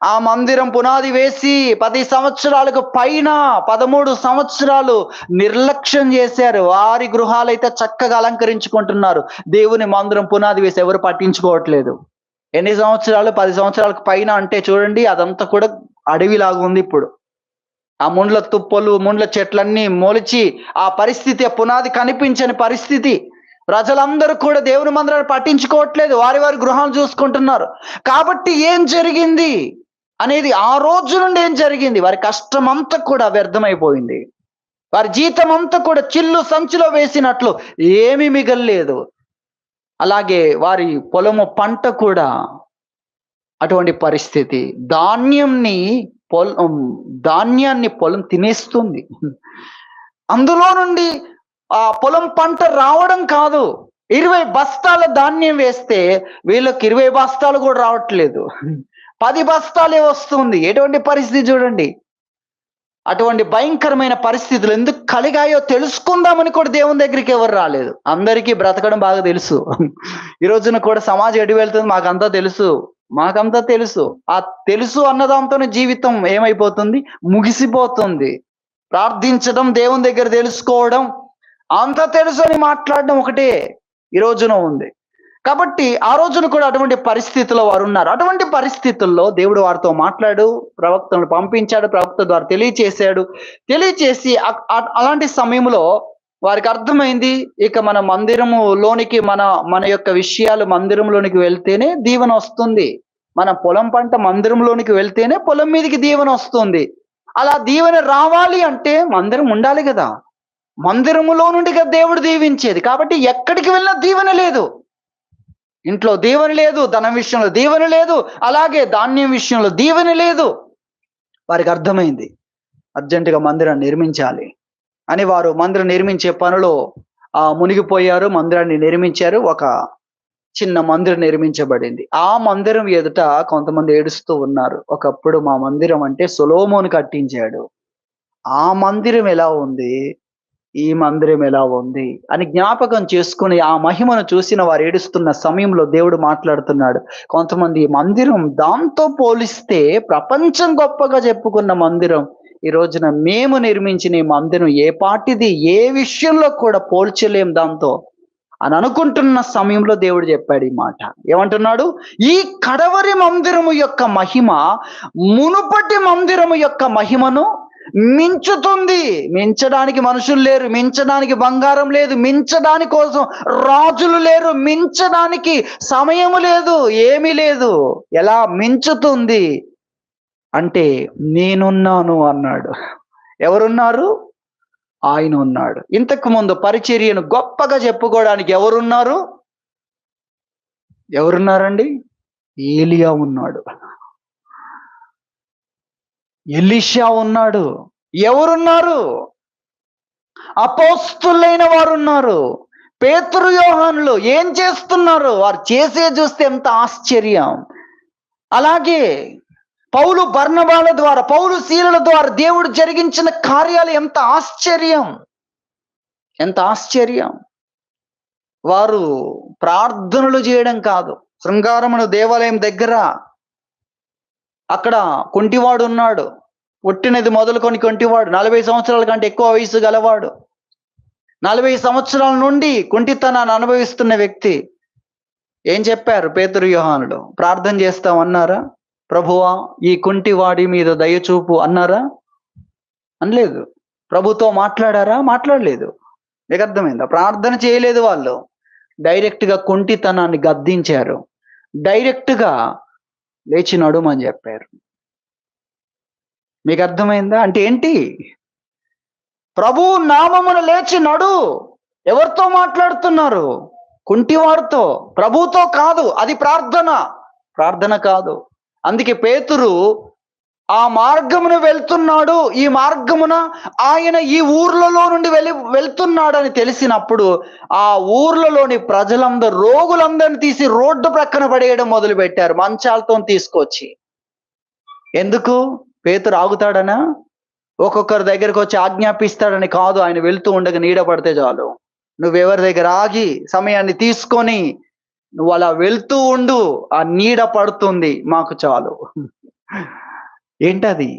ఆ మందిరం పునాది వేసి 10 సంవత్సరాలకు పైన 13 సంవత్సరాలు నిర్లక్ష్యం చేశారు. వారి గృహాలైతే చక్కగా అలంకరించుకుంటున్నారు. దేవుని మందిరం పునాది వేసి ఎవరు పట్టించుకోవట్లేదు. ఎన్ని సంవత్సరాలు? 10 సంవత్సరాలకు పైన అంటే చూడండి, అదంతా కూడా అడవిలాగా ఉంది ఇప్పుడు. ఆ ముండ్ల తుప్పలు, ముండ్ల చెట్లన్నీ మొలిచి ఆ పరిస్థితి, ఆ పునాది కనిపించని పరిస్థితి. ప్రజలందరూ కూడా దేవుని మందిరాన్ని పట్టించుకోవట్లేదు. వారి గృహాలు చూసుకుంటున్నారు. కాబట్టి ఏం జరిగింది అనేది, ఆ రోజు నుండి ఏం జరిగింది? వారి కష్టం అంతా కూడా వ్యర్థమైపోయింది. వారి జీతం అంతా కూడా చిల్లు సంచిలో వేసినట్లు ఏమీ మిగల్లేదు. అలాగే వారి పొలము పంట కూడా అటువంటి పరిస్థితి. ధాన్యాన్ని పొలం తినేస్తుంది. అందులో నుండి ఆ పొలం పంట రావడం కాదు, 20 బస్తాల ధాన్యం వేస్తే వీళ్ళకి 20 బస్తాలు కూడా రావట్లేదు. 10 బస్తాలే వస్తుంది. ఎటువంటి పరిస్థితి చూడండి. అటువంటి భయంకరమైన పరిస్థితులు ఎందుకు కలిగాయో తెలుసుకుందామని కూడా దేవుని దగ్గరికి ఎవరు రాలేదు. అందరికీ బ్రతకడం బాగా తెలుసు. ఈ రోజున కూడా సమాజం ఎటు వెళ్తుంది మాకంతా తెలుసు. ఆ తెలుసు అన్నదాంతోనే జీవితం ఏమైపోతుంది? ముగిసిపోతుంది. ప్రార్థించడం, దేవుని దగ్గర తెలుసుకోవడం, అంత తెలుసు అని మాట్లాడడం ఒకటే ఈ రోజున ఉంది. కాబట్టి ఆ రోజున కూడా అటువంటి పరిస్థితుల్లో వారు ఉన్నారు. అటువంటి పరిస్థితుల్లో దేవుడు వారితో మాట్లాడు, ప్రవక్తలను పంపించాడు, ప్రవక్త ద్వారా తెలియచేసి అలాంటి సమయంలో వారికి అర్థమైంది, ఇక మన మందిరములోనికి మన యొక్క విషయాలు మందిరంలోనికి వెళ్తేనే దీవెన వస్తుంది. మన పొలం పంట మందిరంలోనికి వెళ్తేనే పొలం మీదకి దీవెన వస్తుంది. అలా దీవెన రావాలి అంటే మందిరం ఉండాలి కదా. మందిరములో నుండి కదా దేవుడు దీవించేది. కాబట్టి ఎక్కడికి వెళ్ళినా దీవెన లేదు. ఇంట్లో దీవెన లేదు, ధనం విషయంలో దీవెన లేదు, అలాగే ధాన్యం విషయంలో దీవెన లేదు. వారికి అర్థమైంది, అర్జెంటుగా మందిరాన్ని నిర్మించాలి అని. వారు మందిరం నిర్మించే పనిలో మునిగిపోయారు. మందిరాన్ని నిర్మించారు. ఒక చిన్న మందిరం నిర్మించబడింది. ఆ మందిరం ఎదుట కొంతమంది ఏడుస్తూ ఉన్నారు. ఒకప్పుడు మా మందిరం అంటే సొలొమోను కట్టించాడు, ఆ మందిరం ఎలా ఉంది, ఈ మందిరం ఎలా ఉంది అని జ్ఞాపకం చేసుకుని ఆ మహిమను చూసిన వారు ఏడుస్తున్న సమయంలో దేవుడు మాట్లాడుతున్నాడు. కొంతమంది మందిరం దాంతో పోలిస్తే ప్రపంచం గొప్పగా చెప్పుకున్న మందిరం, ఈ రోజున మేము నిర్మించిన ఈ మందిరం ఏ పాటిది, ఏ విషయంలో కూడా పోల్చలేం దాంతో అని అనుకుంటున్న సమయంలో దేవుడు చెప్పాడు ఈ మాట. ఏమంటున్నాడు? ఈ కడవరి మందిరము యొక్క మహిమ మునుపటి మందిరము యొక్క మహిమను మించుతుంది. మించడానికి మనుషులు లేరు, మించడానికి బంగారం లేదు, మించడానికి కోసం రాజులు లేరు, మించడానికి సమయము లేదు, ఏమీ లేదు. ఎలా మించుతుంది అంటే నేనున్నాను అన్నాడు. ఎవరున్నారు? ఆయన ఉన్నాడు. ఇంతకు ముందు పరిచర్యను గొప్పగా చెప్పుకోవడానికి ఎవరున్నారండి? ఏలియా ఉన్నాడు, ఎలీషా ఉన్నాడు. ఎవరున్నారు? అపోస్తులైన వారు ఉన్నారు. పేతురు, యోహానులు ఏం చేస్తున్నారు? వారు చేసే చూస్తే ఎంత ఆశ్చర్యం. అలాగే పౌలు బర్నబాల ద్వారా, పౌలు శీలల ద్వారా దేవుడు జరిగించిన కార్యాలు ఎంత ఆశ్చర్యం. వారు ప్రార్థనలు చేయడం కాదు, శృంగారమును దేవాలయం దగ్గర అక్కడ కుంటివాడు ఉన్నాడు. పుట్టినది మొదలుకొని కుంటివాడు, 40 సంవత్సరాల కంటే ఎక్కువ వయసు గలవాడు. 40 సంవత్సరాల నుండి కుంటితనాన్ని అనుభవిస్తున్న వ్యక్తి. ఏం చెప్పారు పేతురు, యోహానులు? ప్రార్థన చేస్తామన్నారా? ప్రభువా ఈ కుంటివాడి మీద దయచూపు అన్నారా? అనలేదు. ప్రభుతో మాట్లాడారా? మాట్లాడలేదు. మీకు అర్థమైందా? ప్రార్థన చేయలేదు. వాళ్ళు డైరెక్ట్గా కుంటితనాన్ని గద్దించారు. డైరెక్ట్గా లేచి నడుమని చెప్పారు. మీకు అర్థమైందా? అంటే ఏంటి? ప్రభు నామమున లేచి నడు. ఎవరితో మాట్లాడుతున్నారు? కుంటివాడితో, ప్రభుతో కాదు. అది ప్రార్థన కాదు. అందుకే పేతురు ఆ మార్గమున వెళ్తున్నాడు, ఈ మార్గమున ఆయన ఈ ఊర్లలో నుండి వెళ్తున్నాడని తెలిసినప్పుడు ఆ ఊర్లలోని ప్రజలందరూ, రోగులందరిని తీసి రోడ్డు ప్రక్కన పడేయడం మొదలు పెట్టారు, మంచాలతో తీసుకొచ్చి. ఎందుకు? పేతురు ఆగుతాడనా? ఒక్కొక్కరి దగ్గరకు వచ్చి ఆజ్ఞాపిస్తాడని కాదు. ఆయన వెళ్తూ ఉండగా నీడ పడితే చాలు. నువ్వెవరి దగ్గర ఆగి సమయాన్ని తీసుకొని నువ్వు అలా వెళ్తూ ఉండు, ఆ నీడ పడుతుంది, మాకు చాలు. ఏంటది?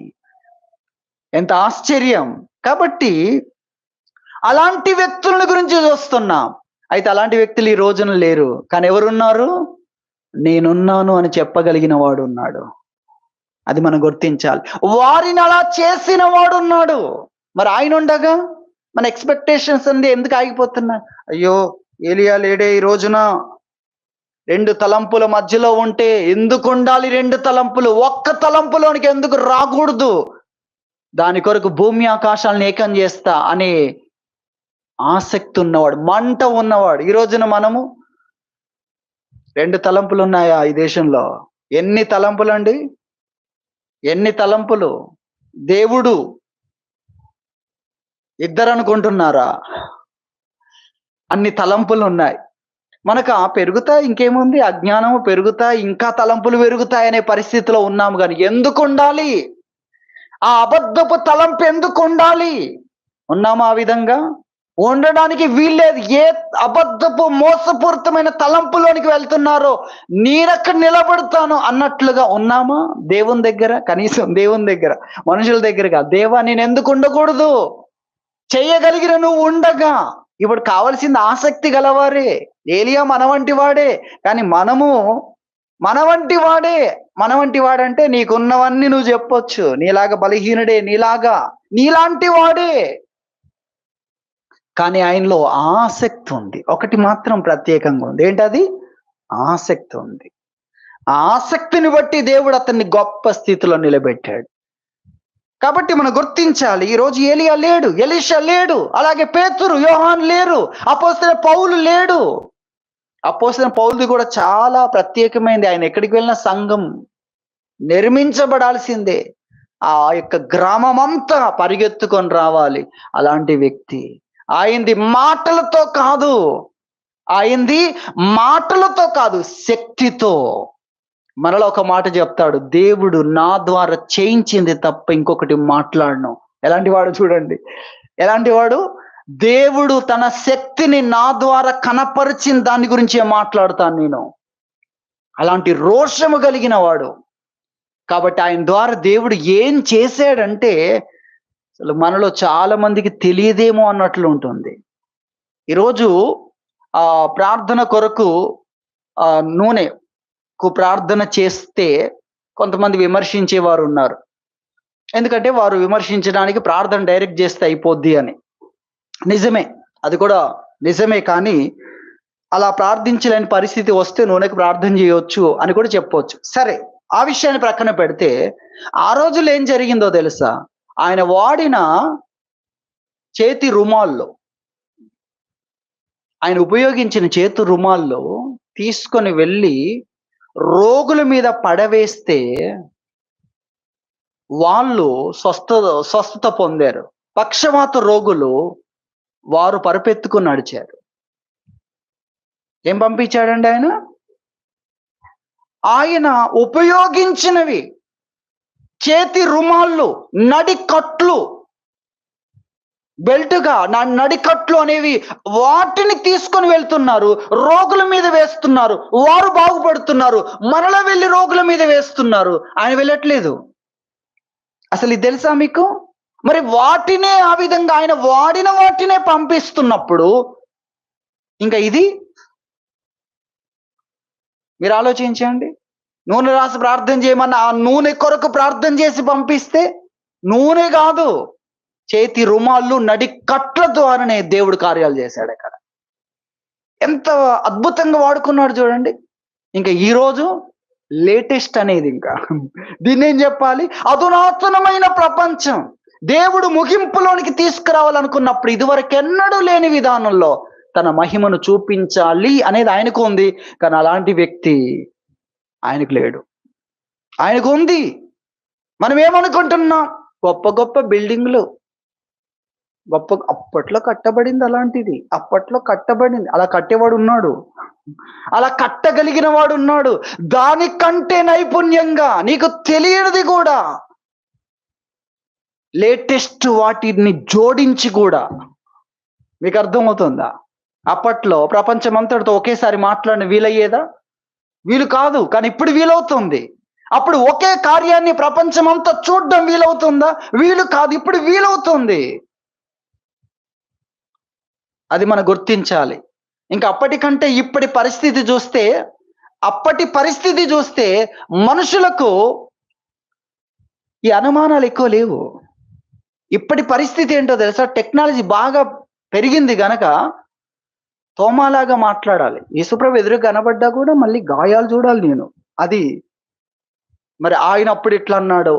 ఎంత ఆశ్చర్యం! కాబట్టి అలాంటి వ్యక్తుల గురించి చూస్తున్నాం. అయితే అలాంటి వ్యక్తులు ఈ రోజున లేరు. కానీ ఎవరున్నారు? నేనున్నాను అని చెప్పగలిగిన వాడు ఉన్నాడు. అది మనం గుర్తించాలి. వారిని అలా చేసిన వాడు ఉన్నాడు. మరి ఆయన ఉండగా మన ఎక్స్పెక్టేషన్స్ అంది ఎందుకు ఆగిపోతున్నాయి? అయ్యో, ఏలియా లేడే ఈ రోజున. 2 తలంపుల మధ్యలో ఉంటే ఎందుకు ఉండాలి 2 తలంపులు? ఒక్క తలంపులోనికి ఎందుకు రాకూడదు? దాని కొరకు భూమి ఆకాశాలను ఏకం చేస్తా అనే ఆసక్తి ఉన్నవాడు, మంట ఉన్నవాడు. ఈ రోజున మనము 2 తలంపులు ఉన్నాయా ఈ దేశంలో? ఎన్ని తలంపులండి? ఎన్ని తలంపులు? దేవుడు 2 అనుకుంటున్నారా? అన్ని తలంపులు ఉన్నాయి. మనకు పెరుగుతాయి, ఇంకేముంది, అజ్ఞానము పెరుగుతాయి, ఇంకా తలంపులు పెరుగుతాయి అనే పరిస్థితిలో ఉన్నాము. కానీ ఎందుకు ఉండాలి ఆ అబద్ధపు తలంపు? ఎందుకు ఉండాలి? ఉన్నామా ఆ విధంగా? ఉండడానికి వీల్లేదు. ఏ అబద్ధపు మోసపూరితమైన తలంపులోనికి వెళ్తున్నారో నేనక్కడ నిలబడతాను అన్నట్లుగా ఉన్నామా దేవుని దగ్గర? కనీసం దేవుని దగ్గర, మనుషుల దగ్గరగా, దేవా నేను ఎందుకు ఉండకూడదు? చేయగలిగిన నువ్వు ఉండగా. ఇప్పుడు కావలసింది ఆసక్తి గలవారే. ఏలియా మన వంటి వాడే. కానీ మన వంటి వాడంటే నీకున్నవన్నీ నువ్వు చెప్పొచ్చు. నీలాగా బలహీనుడే, నీలాంటి వాడే. కానీ ఆయనలో ఆసక్తి ఉంది. ఒకటి మాత్రం ప్రత్యేకంగా ఉంది. ఏంటది? ఆసక్తి ఉంది. ఆ ఆసక్తిని బట్టి దేవుడు అతన్ని గొప్ప స్థితిలో నిలబెట్టాడు. కాబట్టి మనం గుర్తించాలి, ఈరోజు ఏలియా లేడు, ఎలీషా లేడు, అలాగే పేతురు, యోహాన్ లేరు, అపోస్తలుడైన పౌలు లేడు. అపోస్తలుడైన పౌలుది కూడా చాలా ప్రత్యేకమైనది. ఆయన ఎక్కడికి వెళ్ళినా సంఘం నిర్మించబడాల్సిందే. ఆ యొక్క గ్రామం అంతా పరిగెత్తుకొని రావాలి. అలాంటి వ్యక్తి. ఆయనది మాటలతో కాదు, శక్తితో. మనలో ఒక మాట చెప్తాడు, దేవుడు నా ద్వారా చేయించింది తప్ప ఇంకొకటి మాట్లాడను. ఎలాంటి వాడు చూడండి, ఎలాంటి వాడు? దేవుడు తన శక్తిని నా ద్వారా కనపరిచిన దాని గురించే మాట్లాడతాను నేను. అలాంటి రోషము కలిగిన వాడు. కాబట్టి ఆయన ద్వారా దేవుడు ఏం చేశాడంటే అసలు మనలో చాలా మందికి తెలియదేమో అన్నట్లు ఉంటుంది. ఈరోజు ప్రార్థన కొరకు నూనెకు ప్రార్థన చేస్తే కొంతమంది విమర్శించేవారు ఉన్నారు. ఎందుకంటే వారు విమర్శించడానికి ప్రార్థన డైరెక్ట్ చేస్తే అయిపోద్ది అని. నిజమే, అది కూడా నిజమే. కానీ అలా ప్రార్థించలేని పరిస్థితి వస్తే నూనెకు ప్రార్థన చేయొచ్చు అని కూడా చెప్పవచ్చు. సరే, ఆ విషయాన్ని ప్రక్కన పెడితే ఆ రోజుల్లో ఏం జరిగిందో తెలుసా? ఆయన వాడిన చేతి రుమాల్లో, ఆయన ఉపయోగించిన చేతి రుమాల్లో తీసుకొని వెళ్ళి రోగుల మీద పడవేస్తే వాళ్ళు స్వస్థత పొందారు. పక్షవాత రోగులు వారు పరుపెత్తుకుని నడిచారు. ఏం పంపించాడండి ఆయన? ఆయన ఉపయోగించినవి చేతి రుమాళ్ళు, నడికట్లు, బెల్ట్గా నడికట్లు అనేవి, వాటిని తీసుకొని వెళ్తున్నారు, రోగుల మీద వేస్తున్నారు, వారు బాగుపడుతున్నారు. మరలా వెళ్ళి రోగుల మీద వేస్తున్నారు, ఆయన వెళ్ళట్లేదు. అసలు ఇది తెలుసా మీకు? మరి వాటినే ఆ విధంగా ఆయన వాడిన వాటినే పంపిస్తున్నప్పుడు ఇంకా ఇది మీరు ఆలోచించండి. నూనె రాసి ప్రార్థన చేయమన్న ఆ నూనె కొరకు ప్రార్థన చేసి పంపిస్తే, నూనె కాదు, చేతి రుమాళ్ళు, నడికట్ల ద్వారానే దేవుడు కార్యాలు చేశాడు అక్కడ. ఎంత అద్భుతంగా వాడుకున్నాడు చూడండి. ఇంకా ఈరోజు లేటెస్ట్ అనేది, ఇంకా దీన్ని ఏం చెప్పాలి, అధునాతనమైన ప్రపంచం. దేవుడు ముగింపులోనికి తీసుకురావాలనుకున్నప్పుడు ఇదివరకు ఎన్నడూ లేని విధానంలో తన మహిమను చూపించాలి అనేది ఆయనకు ఉంది. కానీ అలాంటి వ్యక్తి ఆయనకు లేడు. ఆయనకు ఉంది. మనం ఏమనుకుంటున్నాం? గొప్ప గొప్ప బిల్డింగ్లు, అప్పట్లో కట్టబడింది అలాంటిది. అప్పట్లో కట్టబడింది. అలా కట్టేవాడు ఉన్నాడు. అలా కట్టగలిగిన వాడు ఉన్నాడు. దానికంటే నైపుణ్యంగా నీకు తెలియనిది కూడా, లేటెస్ట్ వాటిని జోడించి కూడా. మీకు అర్థమవుతుందా? అప్పట్లో ప్రపంచమంతటితో ఒకేసారి మాట్లాడిన వీలయ్యేదా? వీలు కాదు. కానీ ఇప్పుడు వీలవుతుంది. అప్పుడు ఒకే కార్యాన్ని ప్రపంచమంతా చూడడం వీలవుతుందా? వీలు కాదు. ఇప్పుడు వీలవుతుంది. అది మనం గుర్తించాలి. ఇంకా అప్పటికంటే ఇప్పటి పరిస్థితి చూస్తే, అప్పటి పరిస్థితి చూస్తే మనుషులకు ఈ అనుమానాలు ఎక్కువ లేవు. ఇప్పటి పరిస్థితి ఏంటో తెలుసా? టెక్నాలజీ బాగా పెరిగింది గనక తోమాలాగా మాట్లాడాలి. యేసుప్రభు ఎదురు కనబడ్డా కూడా మళ్ళీ గాయాలు చూడాలి నేను. అది మరి ఆయన అప్పుడు ఎట్లా అన్నాడో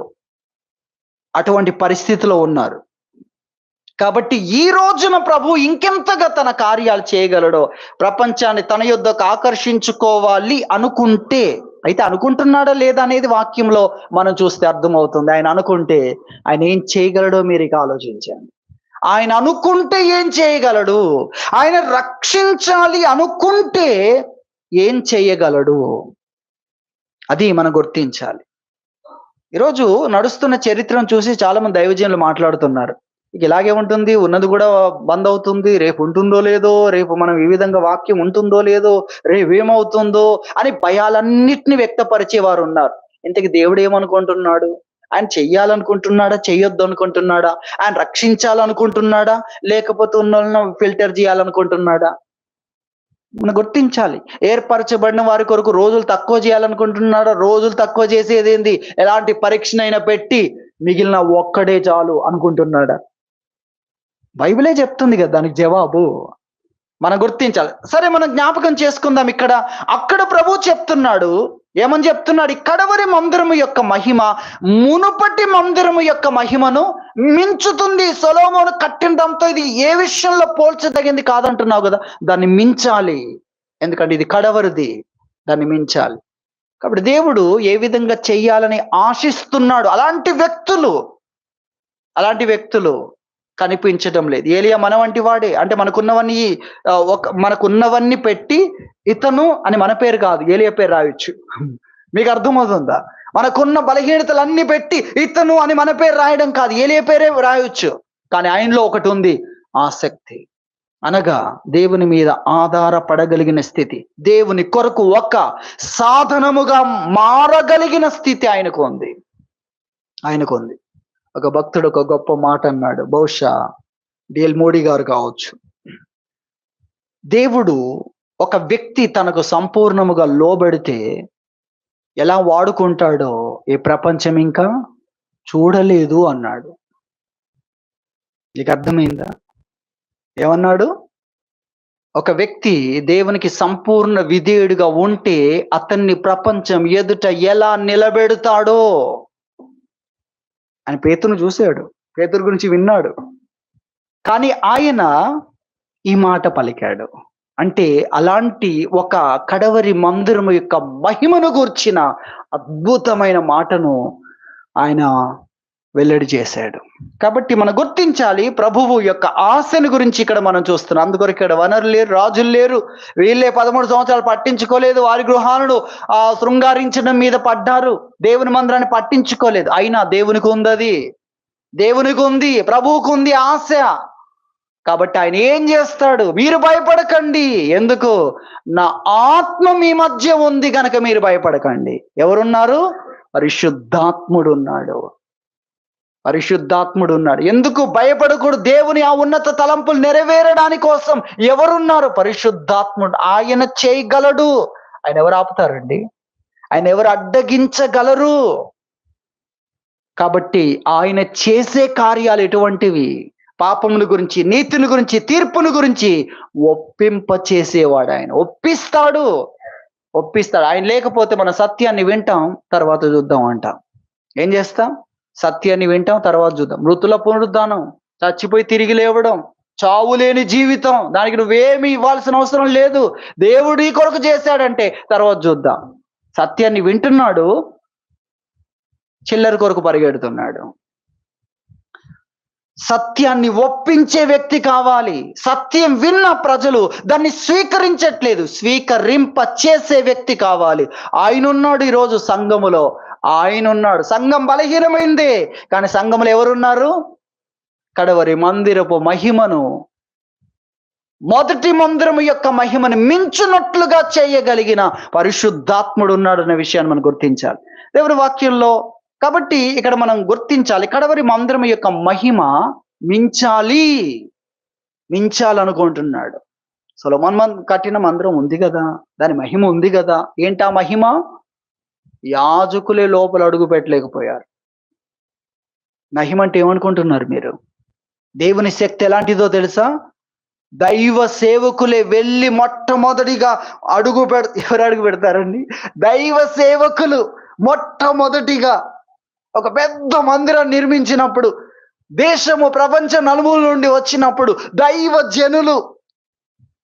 అటువంటి పరిస్థితిలో ఉన్నారు. కాబట్టి ఈ రోజున ప్రభు ఇంకెంతగా తన కార్యాలు చేయగలడో, ప్రపంచాన్ని తన యొద్దకు ఆకర్షించుకోవాలి అనుకుంటే, అయితే అనుకుంటున్నాడా లేదా అనేది వాక్యంలో మనం చూస్తే అర్థమవుతుంది. ఆయన అనుకుంటే ఆయన ఏం చేయగలడో మీరు ఇక ఆలోచించండి. ఆయన అనుకుంటే ఏం చేయగలడు? ఆయన రక్షించాలి అనుకుంటే ఏం చేయగలడు? అది మనం గుర్తించాలి. ఈరోజు నడుస్తున్న చరిత్రను చూసి చాలా మంది దైవజనులు మాట్లాడుతున్నారు. ఇక ఇలాగే ఉంటుంది, ఉన్నది కూడా బంద్ అవుతుంది, రేపు ఉంటుందో లేదో, రేపు మనం ఈ విధంగా వాక్యం ఉంటుందో లేదో, రేపు ఏమవుతుందో అని భయాలన్నిటిని వ్యక్తపరిచేవారు ఉన్నారు. ఇంతకీ దేవుడు ఏమనుకుంటున్నాడు? ఆయన చెయ్యాలనుకుంటున్నాడా? చెయ్యొద్దు అనుకుంటున్నాడా? ఆయన రక్షించాలనుకుంటున్నాడా? లేకపోతే ఉన్న ఫిల్టర్ చేయాలనుకుంటున్నాడా? మనం గుర్తించాలి. ఏర్పరచబడిన వారి కొరకు రోజులు తక్కువ చేయాలనుకుంటున్నాడా? రోజులు తక్కువ చేసేది ఏంది? ఎలాంటి పరీక్షనైనా పెట్టి మిగిలిన ఒక్కడే చాలు అనుకుంటున్నాడా? బైబిలే చెప్తుంది కదా దానికి జవాబు. మనం గుర్తించాలి. సరే, మనం జ్ఞాపకం చేసుకుందాం. అక్కడ ప్రభు చెప్తున్నాడు. ఏమని చెప్తున్నాడు? కడవరి మందిరము యొక్క మహిమ మునుపటి మందిరము యొక్క మహిమను మించుతుంది. సొలొమోను కట్టిన దాంతో ఇది ఏ విషయంలో పోల్చదగింది కాదంటున్నావు కదా, దాన్ని మించాలి. ఎందుకంటే ఇది కడవరిది, దాన్ని మించాలి. కాబట్టి దేవుడు ఏ విధంగా చెయ్యాలని ఆశిస్తున్నాడు. అలాంటి వ్యక్తులు కనిపించడం లేదు. ఏలియా మన వంటి వాడే. అంటే మనకున్నవన్నీ పెట్టి ఇతను అని మన పేరు కాదు, ఏలియా పేరు రాయొచ్చు. మీకు అర్థమవుతుందా? మనకున్న బలహీనతలన్నీ పెట్టి ఇతను అని మన పేరు రాయడం కాదు, ఏలియా పేరే రాయొచ్చు. కానీ ఆయనలో ఒకటి ఉంది, ఆసక్తి. అనగా దేవుని మీద ఆధారపడగలిగిన స్థితి, దేవుని కొరకు ఒక సాధనముగా మారగలిగిన స్థితి ఆయనకు ఉంది. ఒక భక్తుడు ఒక గొప్ప మాట అన్నాడు. బహుశా డిఎల్ మోడీ గారు కావచ్చు. దేవుడు ఒక వ్యక్తి తనకు సంపూర్ణముగా లోబడితే ఎలా వాడుకుంటాడో ఈ ప్రపంచం ఇంకా చూడలేదు అన్నాడు. నీకు అర్థమైందా? ఏమన్నాడు? ఒక వ్యక్తి దేవునికి సంపూర్ణ విధేయుడిగా ఉంటే అతన్ని ప్రపంచం ఎదుట ఎలా నిలబెడతాడో ఆయన పేతురును చూశాడు, పేతురు గురించి విన్నాడు. కానీ ఆయన ఈ మాట పలికాడు. అంటే అలాంటి ఒక కడవరి మందిరము యొక్క మహిమను గూర్చిన అద్భుతమైన మాటను ఆయన వెల్లడి చేశాడు. కాబట్టి మనం గుర్తించాలి, ప్రభువు యొక్క ఆశను గురించి ఇక్కడ మనం చూస్తున్నాం. అందుకొరకు ఇక్కడ వనరులు లేరు, రాజులు లేరు. వీళ్ళే 13 సంవత్సరాలు పట్టించుకోలేదు. వారి గృహాలను శృంగారించడం మీద పడ్డారు, దేవుని మందిరాన్ని పట్టించుకోలేదు. అయినా దేవునికి ఉంది, ప్రభువుకు ఉంది ఆశ. కాబట్టి ఆయన ఏం చేస్తాడు? మీరు భయపడకండి. ఎందుకు? నా ఆత్మ మీ మధ్య ఉంది గనక మీరు భయపడకండి. ఎవరున్నారు? పరిశుద్ధాత్ముడు ఉన్నాడు. ఎందుకు భయపడకూడదు? దేవుని ఆ ఉన్నత తలంపులు నెరవేరడానికి కోసం ఎవరున్నారు? పరిశుద్ధాత్ముడు. ఆయన చేయగలడు. ఆయన ఎవరు ఆపుతారండి? ఆయన ఎవరు అడ్డగించగలరు? కాబట్టి ఆయన చేసే కార్యాలు ఎటువంటివి? పాపముల గురించి, నీతిని గురించి, తీర్పును గురించి ఒప్పింప చేసేవాడు ఆయన. ఒప్పిస్తాడు. ఆయన లేకపోతే మన సత్యాన్ని వింటాం, తర్వాత చూద్దాం అంటాం. ఏం చేస్తాం? సత్యాన్ని వింటాం, తర్వాత చూద్దాం. మృతుల పునరుద్ధానం, చచ్చిపోయి తిరిగి లేవడం, చావు లేని జీవితం, దానికి నువ్వేమి ఇవ్వాల్సిన అవసరం లేదు, దేవుడు ఈ కొరకు చేశాడంటే తర్వాత చూద్దాం. సత్యాన్ని వింటున్నాడు, చిల్లర కొరకు పరిగెడుతున్నాడు. సత్యాన్ని ఒప్పించే వ్యక్తి కావాలి. సత్యం విన్న ప్రజలు దాన్ని స్వీకరించట్లేదు, స్వీకరింప చేసే వ్యక్తి కావాలి. ఆయనున్నాడు ఈరోజు సంఘములో, ఆయనున్నాడు. సంఘం బలహీనమైందే, కానీ సంఘములో ఎవరున్నారు? కడవరి మందిరపు మహిమను, మొదటి మందిరము యొక్క మహిమను మించునట్లుగా చేయగలిగిన పరిశుద్ధాత్ముడు ఉన్నాడు అనే విషయాన్ని మనం గుర్తించాలి దేవుని వాక్యంలో. కాబట్టి ఇక్కడ మనం గుర్తించాలి, కడవరి మందిరం యొక్క మహిమ మించాలనుకుంటున్నాడు. సొలొమోన్ కట్టిన మందిరం ఉంది కదా, దాని మహిమ ఉంది కదా. ఏంటా మహిమ? యాజకులే లోపల అడుగు పెట్టలేకపోయారు. మహిమ అంటే ఏమనుకుంటున్నారు మీరు? దేవుని శక్తి ఎలాంటిదో తెలుసా? దైవ సేవకులే వెళ్ళి మొట్టమొదటిగా ఎవరు అడుగు పెడతారండి? దైవ సేవకులు మొట్టమొదటిగా ఒక పెద్ద మందిరాన్ని నిర్మించినప్పుడు, దేశము ప్రపంచ నలుమూల నుండి వచ్చినప్పుడు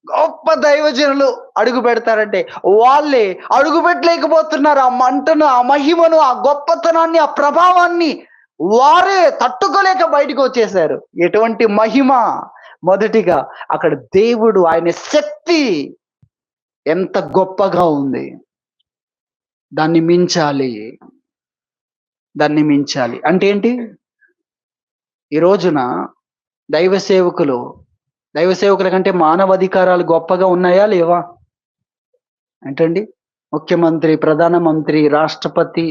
గొప్ప దైవజనులు అడుగు పెడతారంటే వాళ్ళే అడుగు పెట్టలేకపోతున్నారు. ఆ మంటను, ఆ మహిమను, ఆ గొప్పతనాన్ని, ఆ ప్రభావాన్ని వారే తట్టుకోలేక బయటకు వచ్చేశారు. ఎటువంటి మహిమ! మొదటిగా అక్కడ దేవుడు, ఆయన శక్తి ఎంత గొప్పగా ఉంది. దాన్ని మించాలి అంటే ఏంటి? ఈ రోజున దైవ సేవకుల కంటే మానవ అధికారాలు గొప్పగా ఉన్నాయా లేవా? ఏంటండి? ముఖ్యమంత్రి, ప్రధానమంత్రి, రాష్ట్రపతి,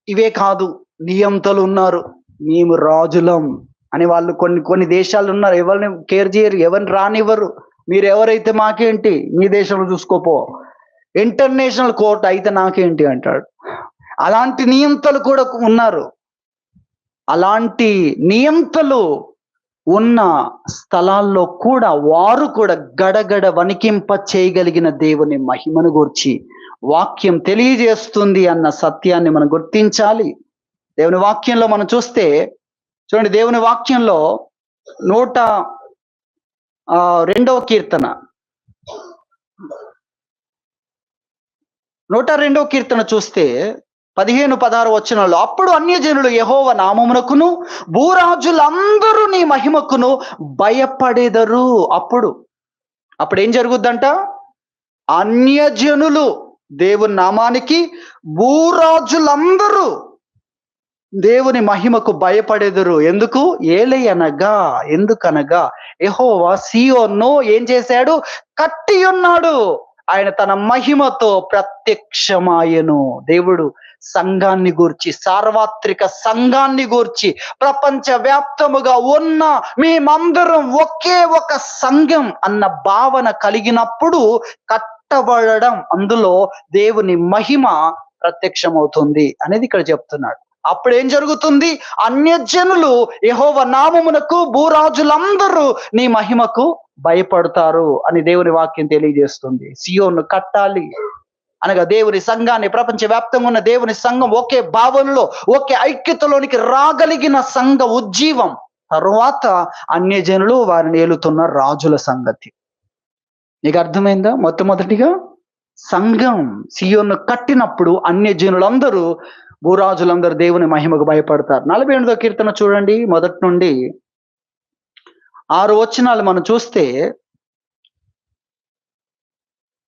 ఇవే కాదు, నియంతలు ఉన్నారు. మేము రాజులం అని వాళ్ళు కొన్ని దేశాలు ఉన్నారు. ఎవరిని కేర్ చేయరు, ఎవరిని రానివ్వరు. మీరు ఎవరైతే మాకేంటి, మీ దేశంలో చూసుకోపో, ఇంటర్నేషనల్ కోర్ట్ అయితే నాకేంటి అంటాడు. అలాంటి నియంతలు కూడా ఉన్నారు. అలాంటి నియంతలు ఉన్న స్థలాల్లో కూడా వారు కూడా గడగడ వణికింప చేయగలిగిన దేవుని మహిమను గూర్చి వాక్యం తెలియజేస్తుంది అన్న సత్యాన్ని మనం గుర్తించాలి. దేవుని వాక్యంలో మనం చూస్తే చూడండి, దేవుని వాక్యంలో 102వ కీర్తన 102వ కీర్తన చూస్తే 15-16 వచనాల్లో, అప్పుడు అన్యజనులు యెహోవా నామమునకును భూరాజులందరూ నీ మహిమకును భయపడెదరు. అప్పుడు ఏం జరుగుద్దంట? అన్యజనులు దేవుని నామానికి, భూరాజులందరూ దేవుని మహిమకు భయపడెదరు. ఎందుకనగా యెహోవా సీయోను ఏం చేశాడు? కట్టి ఉన్నాడు. ఆయన తన మహిమతో ప్రత్యక్షమాయెను. దేవుడు సంఘాన్ని గూర్చి, సార్వత్రిక సంఘాన్ని గూర్చి, ప్రపంచ వ్యాప్తముగా ఉన్న మేమందరం ఒకే ఒక సంఘం అన్న భావన కలిగినప్పుడు కట్టబడడం, అందులో దేవుని మహిమ ప్రత్యక్షమవుతుంది అనేది ఇక్కడ చెప్తున్నాడు. అప్పుడు ఏం జరుగుతుంది? అన్యజనులు యెహోవా నామమునకు, భూరాజులందరూ నీ మహిమకు భయపడతారు అని దేవుని వాక్యం తెలియజేస్తుంది. సియోను కట్టాలి అనగా దేవుని సంఘాన్ని, ప్రపంచ వ్యాప్తంగా ఉన్న దేవుని సంఘం ఒకే భావనలో, ఒకే ఐక్యతలోనికి రాగలిగిన సంఘ ఉజ్జీవం. తరువాత అన్యజనులు వారిని ఏలుతున్న రాజుల సంగతి. నీకు అర్థమైందా? మొట్టమొదటిగా సంఘం సియోను కట్టినప్పుడు అన్యజనులందరూ, భూరాజులందరూ దేవుని మహిమకు భయపడతారు. 48వ కీర్తన చూడండి, మొదటి నుండి 6 వచనాలు మనం చూస్తే,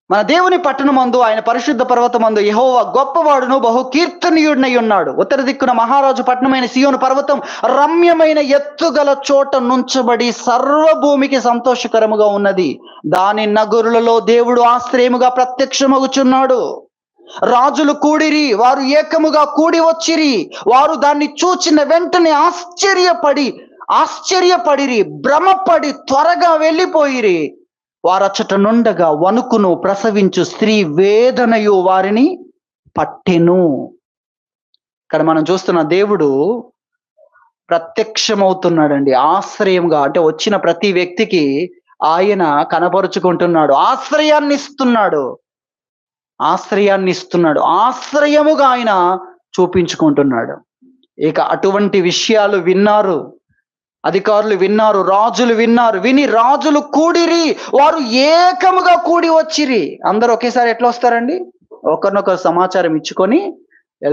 మన దేవుని పట్టణమందు, ఆయన పరిశుద్ధ పర్వతమందు యెహోవా గొప్పవాడును బహు కీర్తనీయుడనై ఉన్నాడు. ఉత్తర దిక్కున మహారాజు పట్టణమైన సియోను పర్వతం రమ్యమైన ఎత్తుగల చోట నుంచబడి సర్వభూమికి సంతోషకరముగా ఉన్నది. దాని నగరులలో దేవుడు ఆశ్రయముగా ప్రత్యక్షమగుచున్నాడు. రాజులు కూడిరి, వారు ఏకముగా కూడి వచ్చిరి. వారు దాన్ని చూచిన వెంటనే ఆశ్చర్యపడిరి, భ్రమపడి త్వరగా వెళ్ళిపోయిరి. వారచ్చట నుండగా వణుకును ప్రసవించు స్త్రీ వేదనయు వారిని పట్టెను. ఇక్కడ మనం చూస్తున్న దేవుడు ప్రత్యక్షమవుతున్నాడండి, ఆశ్రయంగా. అంటే వచ్చిన ప్రతి వ్యక్తికి ఆయన కనపరుచుకుంటున్నాడు, ఆశ్రయాన్ని ఇస్తున్నాడు. ఆశ్రయముగా ఆయన చూపించుకుంటున్నాడు. ఇక అటువంటి విషయాలు విన్నారు, అధికారులు విన్నారు, రాజులు విన్నారు. విని రాజులు కూడిరి, వారు ఏకముగా కూడి వచ్చిరి. అందరూ ఒకేసారి ఎట్లా వస్తారండి? ఒకరినొకరు సమాచారం ఇచ్చుకొని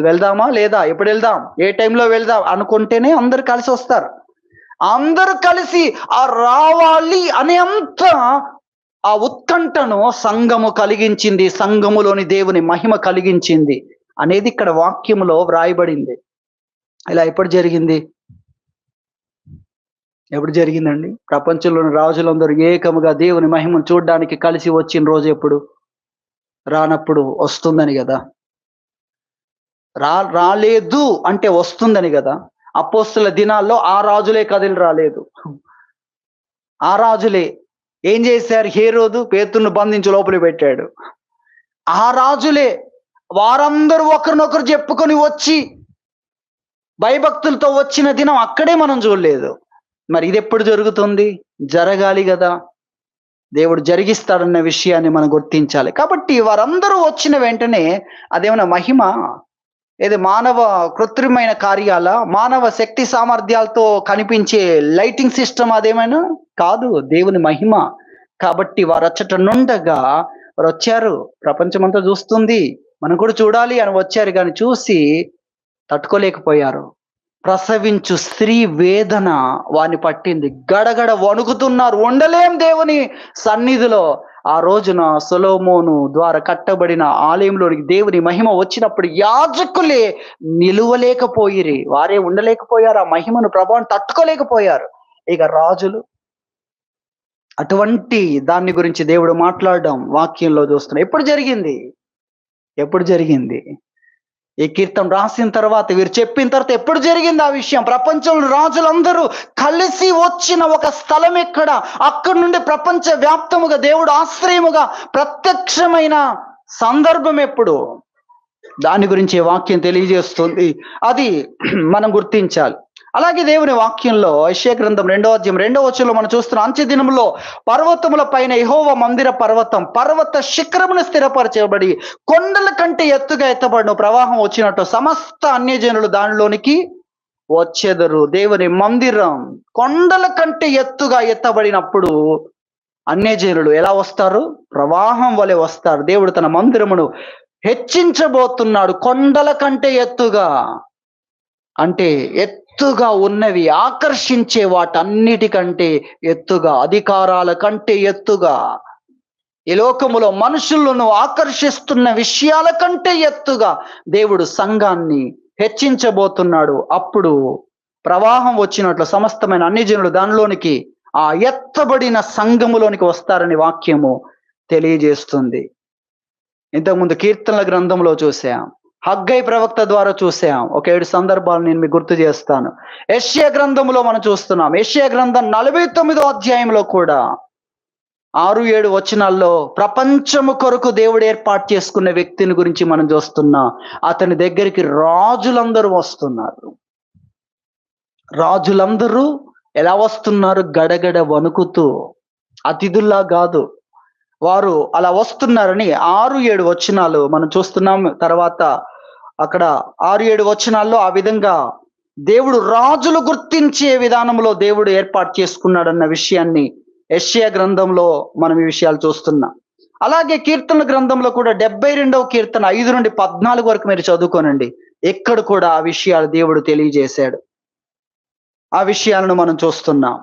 వెళ్దామా లేదా, ఎప్పుడు వెళ్దాం, ఏ టైంలో వెళ్దాం అనుకుంటేనే అందరు కలిసి వస్తారు. అందరూ కలిసి ఆ రావాలి అనే అంత ఆ ఉత్కంఠను సంఘము కలిగించింది, సంఘములోని దేవుని మహిమ కలిగించింది అనేది ఇక్కడ వాక్యములో వ్రాయబడింది. ఇలా ఎప్పుడు జరిగింది? ఎప్పుడు జరిగిందండి? ప్రపంచంలోని రాజులందరూ ఏకముగా దేవుని మహిమను చూడడానికి కలిసి వచ్చిన రోజు ఎప్పుడు? రానప్పుడు వస్తుందని కదా. రాలేదు అంటే వస్తుందని కదా. అపోస్తల దినాల్లో ఆ రాజులే కదిలి రాలేదు. ఆ రాజులే ఏం చేశారు? హేరోదు పేతురును బంధించి లోపలి పెట్టాడు. ఆ రాజులే వారందరూ ఒకరినొకరు చెప్పుకొని వచ్చి భయభక్తులతో వచ్చిన దినం అక్కడే మనం చూడలేదు. మరి ఇది ఎప్పుడు జరుగుతుంది? జరగాలి కదా. దేవుడు జరిగిస్తాడన్న విషయాన్ని మనం గుర్తించాలి. కాబట్టి వారందరూ వచ్చిన వెంటనే అదేమన్నా మహిమ, ఏది మానవ కృత్రిమైన కార్యాల, మానవ శక్తి సామర్థ్యాలతో కనిపించే లైటింగ్ సిస్టమ్ అదేమైనా కాదు, దేవుని మహిమ. కాబట్టి వారు అచ్చట నుండగా వారు వచ్చారు, ప్రపంచమంతా చూస్తుంది, మనం కూడా చూడాలి అని వచ్చారు. కానీ చూసి తట్టుకోలేకపోయారు. ప్రసవించు స్త్రీ వేదన వారిని పట్టింది. గడగడ వణుకుతున్నారు, ఉండలేం దేవుని సన్నిధిలో. ఆ రోజున సొలొమోను ద్వారా కట్టబడిన ఆలయంలోనికి దేవుని మహిమ వచ్చినప్పుడు యాజకులే నిలువలేకపోయిరి, వారే ఉండలేకపోయారు, ఆ మహిమను ప్రభావం తట్టుకోలేకపోయారు. ఇక రాజులు, అటువంటి దాన్ని గురించి దేవుడు మాట్లాడడం వాక్యంలో చూస్తున్నాం. ఎప్పుడు జరిగింది? ఎప్పుడు జరిగింది? ఈ కీర్తన రాసిన తర్వాత, వీరు చెప్పిన తర్వాత ఎప్పుడు జరిగింది ఆ విషయం? ప్రపంచంలో రాజులందరూ కలిసి వచ్చిన ఒక స్థలం ఎక్కడ? అక్కడి నుండి ప్రపంచ వ్యాప్తముగా దేవుడు ఆశ్రయముగా ప్రత్యక్షమైన సందర్భం ఎప్పుడు? దాని గురించి వాక్యం తెలియజేస్తుంది. అది మనం గుర్తించాలి. అలాగే దేవుని వాక్యంలో యెషయా గ్రంథం 2వ అధ్యాయం 2వ వచనంలో మనం చూస్తున్నాం, అంత్య దినములో పర్వతముల పైన యెహోవా మందిర పర్వత శిఖరమును స్థిరపరచబడి కొండల కంటే ఎత్తుగా ఎత్తబడిన ప్రవాహం వచ్చినట్టు సమస్త అన్యజనులు దానిలోనికి వచ్చెదరు. దేవుని మందిరం కొండల కంటే ఎత్తుగా ఎత్తబడినప్పుడు అన్యజనులు ఎలా వస్తారు? ప్రవాహం వలె వస్తారు. దేవుడు తన మందిరమును హెచ్చించబోతున్నాడు కొండల కంటే ఎత్తుగా. అంటే ఎత్తుగా ఉన్నవి, ఆకర్షించే వాటన్నిటికంటే ఎత్తుగా, అధికారాల కంటే ఎత్తుగా, ఈ లోకములో మనుషులను ఆకర్షిస్తున్న విషయాల కంటే ఎత్తుగా దేవుడు సంఘాన్ని హెచ్చించబోతున్నాడు. అప్పుడు ప్రవాహం వచ్చినట్లు సమస్తమైన అన్ని జనులు దానిలోనికి, ఆ ఎత్తబడిన సంఘములోనికి వస్తారని వాక్యము తెలియజేస్తుంది. ఇంతకుముందు కీర్తనల గ్రంథంలో చూసాం, హగ్గై ప్రవక్త ద్వారా చూసాం. ఒక 7 సందర్భాలు నేను మీకు గుర్తు చేస్తాను. యెషయా గ్రంథంలో మనం చూస్తున్నాం. యెషయా గ్రంథం 49వ అధ్యాయంలో కూడా 6-7 వచనాల్లో ప్రపంచము కొరకు దేవుడు ఏర్పాటు చేసుకున్న వ్యక్తిని గురించి మనం చూస్తున్నాం. అతని దగ్గరికి రాజులందరూ వస్తున్నారు. రాజులందరూ ఎలా వస్తున్నారు? గడగడ వణుకుతూ, అతిథుల్లా కాదు. వారు అలా వస్తున్నారని 6-7 వచనాలు మనం చూస్తున్నాం. తర్వాత అక్కడ 6-7 వచనాల్లో ఆ విధంగా దేవుడు రాజులు గుర్తించే విధానంలో దేవుడు ఏర్పాటు చేసుకున్నాడన్న విషయాన్ని యెషయా గ్రంథంలో మనం ఈ విషయాలు చూస్తున్నాం. అలాగే కీర్తనల గ్రంథంలో కూడా 72వ కీర్తన 5 నుండి 14 వరకు మీరు చదువుకోనండి. ఎక్కడ కూడా ఆ విషయాలు దేవుడు తెలియజేశాడు. ఆ విషయాలను మనం చూస్తున్నాం.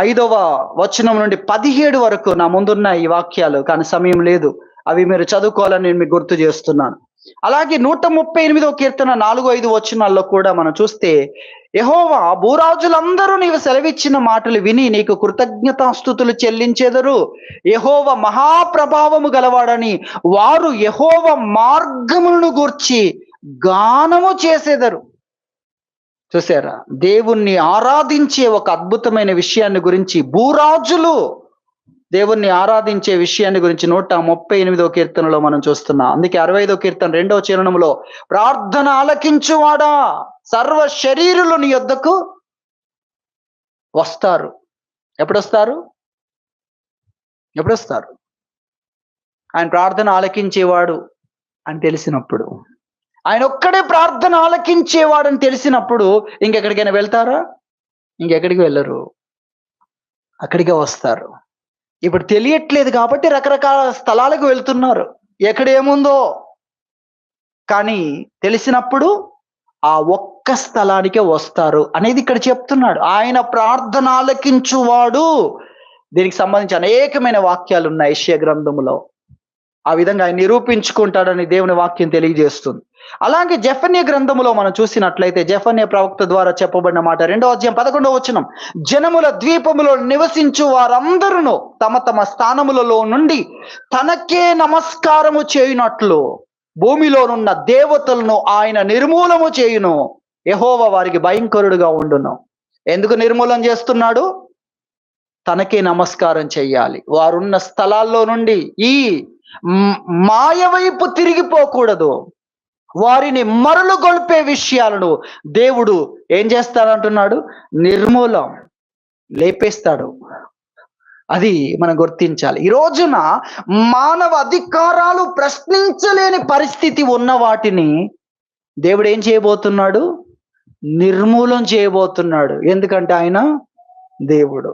5వ వచనం నుండి 17 వరకు నా ముందున్న ఈ వాక్యాలు, కానీ సమయం లేదు, అవి మీరు చదువుకోవాలని నేను మీకు గుర్తు చేస్తున్నాను. అలాగే 138వ కీర్తన 4-5 వచనాల్లో కూడా మనం చూస్తే, యెహోవా భూరాజులందరూ నీవు సెలవిచ్చిన మాటలు విని నీకు కృతజ్ఞతాస్తుతులు చెల్లించెదరు. యెహోవా మహాప్రభావము గలవాడని వారు యెహోవా మార్గములను గూర్చి గానము చేసేదరు. చూసారా? దేవుణ్ణి ఆరాధించే ఒక అద్భుతమైన విషయాన్ని గురించి, భూరాజులు దేవుణ్ణి ఆరాధించే విషయాన్ని గురించి 138వ కీర్తనలో మనం చూస్తున్నాం. అందుకే 65వ కీర్తన 2వ చరణంలో, ప్రార్థన ఆలకించువాడా సర్వ శరీరులు నీ యొద్దకు వస్తారు. ఎప్పుడొస్తారు? ఆయన ప్రార్థన ఆలకించేవాడు అని తెలిసినప్పుడు. ఆయన ఒక్కడే ప్రార్థన ఆలకించేవాడని తెలిసినప్పుడు ఇంకెక్కడికైనా వెళ్తారా? ఇంకెక్కడికి వెళ్ళరు. అక్కడికే వస్తారు. ఇప్పుడు తెలియట్లేదు కాబట్టి రకరకాల స్థలాలకు వెళ్తున్నారు. ఎక్కడేముందో కానీ తెలిసినప్పుడు ఆ ఒక్క స్థలానికే వస్తారు అనేది ఇక్కడ చెప్తున్నాడు. ఆయన ప్రార్థన ఆలకించువాడు. దీనికి సంబంధించి అనేకమైన వాక్యాలు ఉన్నాయి యెషయా గ్రంథములో. ఆ విధంగా ఆయన నిరూపించుకుంటాడని దేవుని వాక్యం తెలియజేస్తుంది. అలాగే జెఫన్యా గ్రంథములో మనం చూసినట్లయితే జెఫన్యా ప్రవక్త ద్వారా చెప్పబడిన మాట 2వ అధ్యాయం 11వ వచనం. జనముల ద్వీపములో నివసించు వారందరూ తమ తమ స్థానములలో నుండి తనకే నమస్కారము చేయునట్లు భూమిలోనున్న దేవతలను ఆయన నిర్మూలము చేయును. యెహోవా వారికి భయంకరుడుగా ఉండును. ఎందుకు నిర్మూలన చేస్తున్నాడు? తనకే నమస్కారం చెయ్యాలి. వారున్న స్థలాల్లో నుండి ఈ మాయ వైపు తిరిగిపోకూడదు. వారిని మరలు గొల్పే విషయాలను దేవుడు ఏం చేస్తాడంటున్నాడు? నిర్మూలం, లేపేస్తాడు. అది మనం గుర్తించాలి. ఈ రోజున మానవ అధికారాలు ప్రశ్నించలేని పరిస్థితి ఉన్న వాటిని దేవుడు ఏం చేయబోతున్నాడు? నిర్మూలం చేయబోతున్నాడు. ఎందుకంటే ఆయన దేవుడు.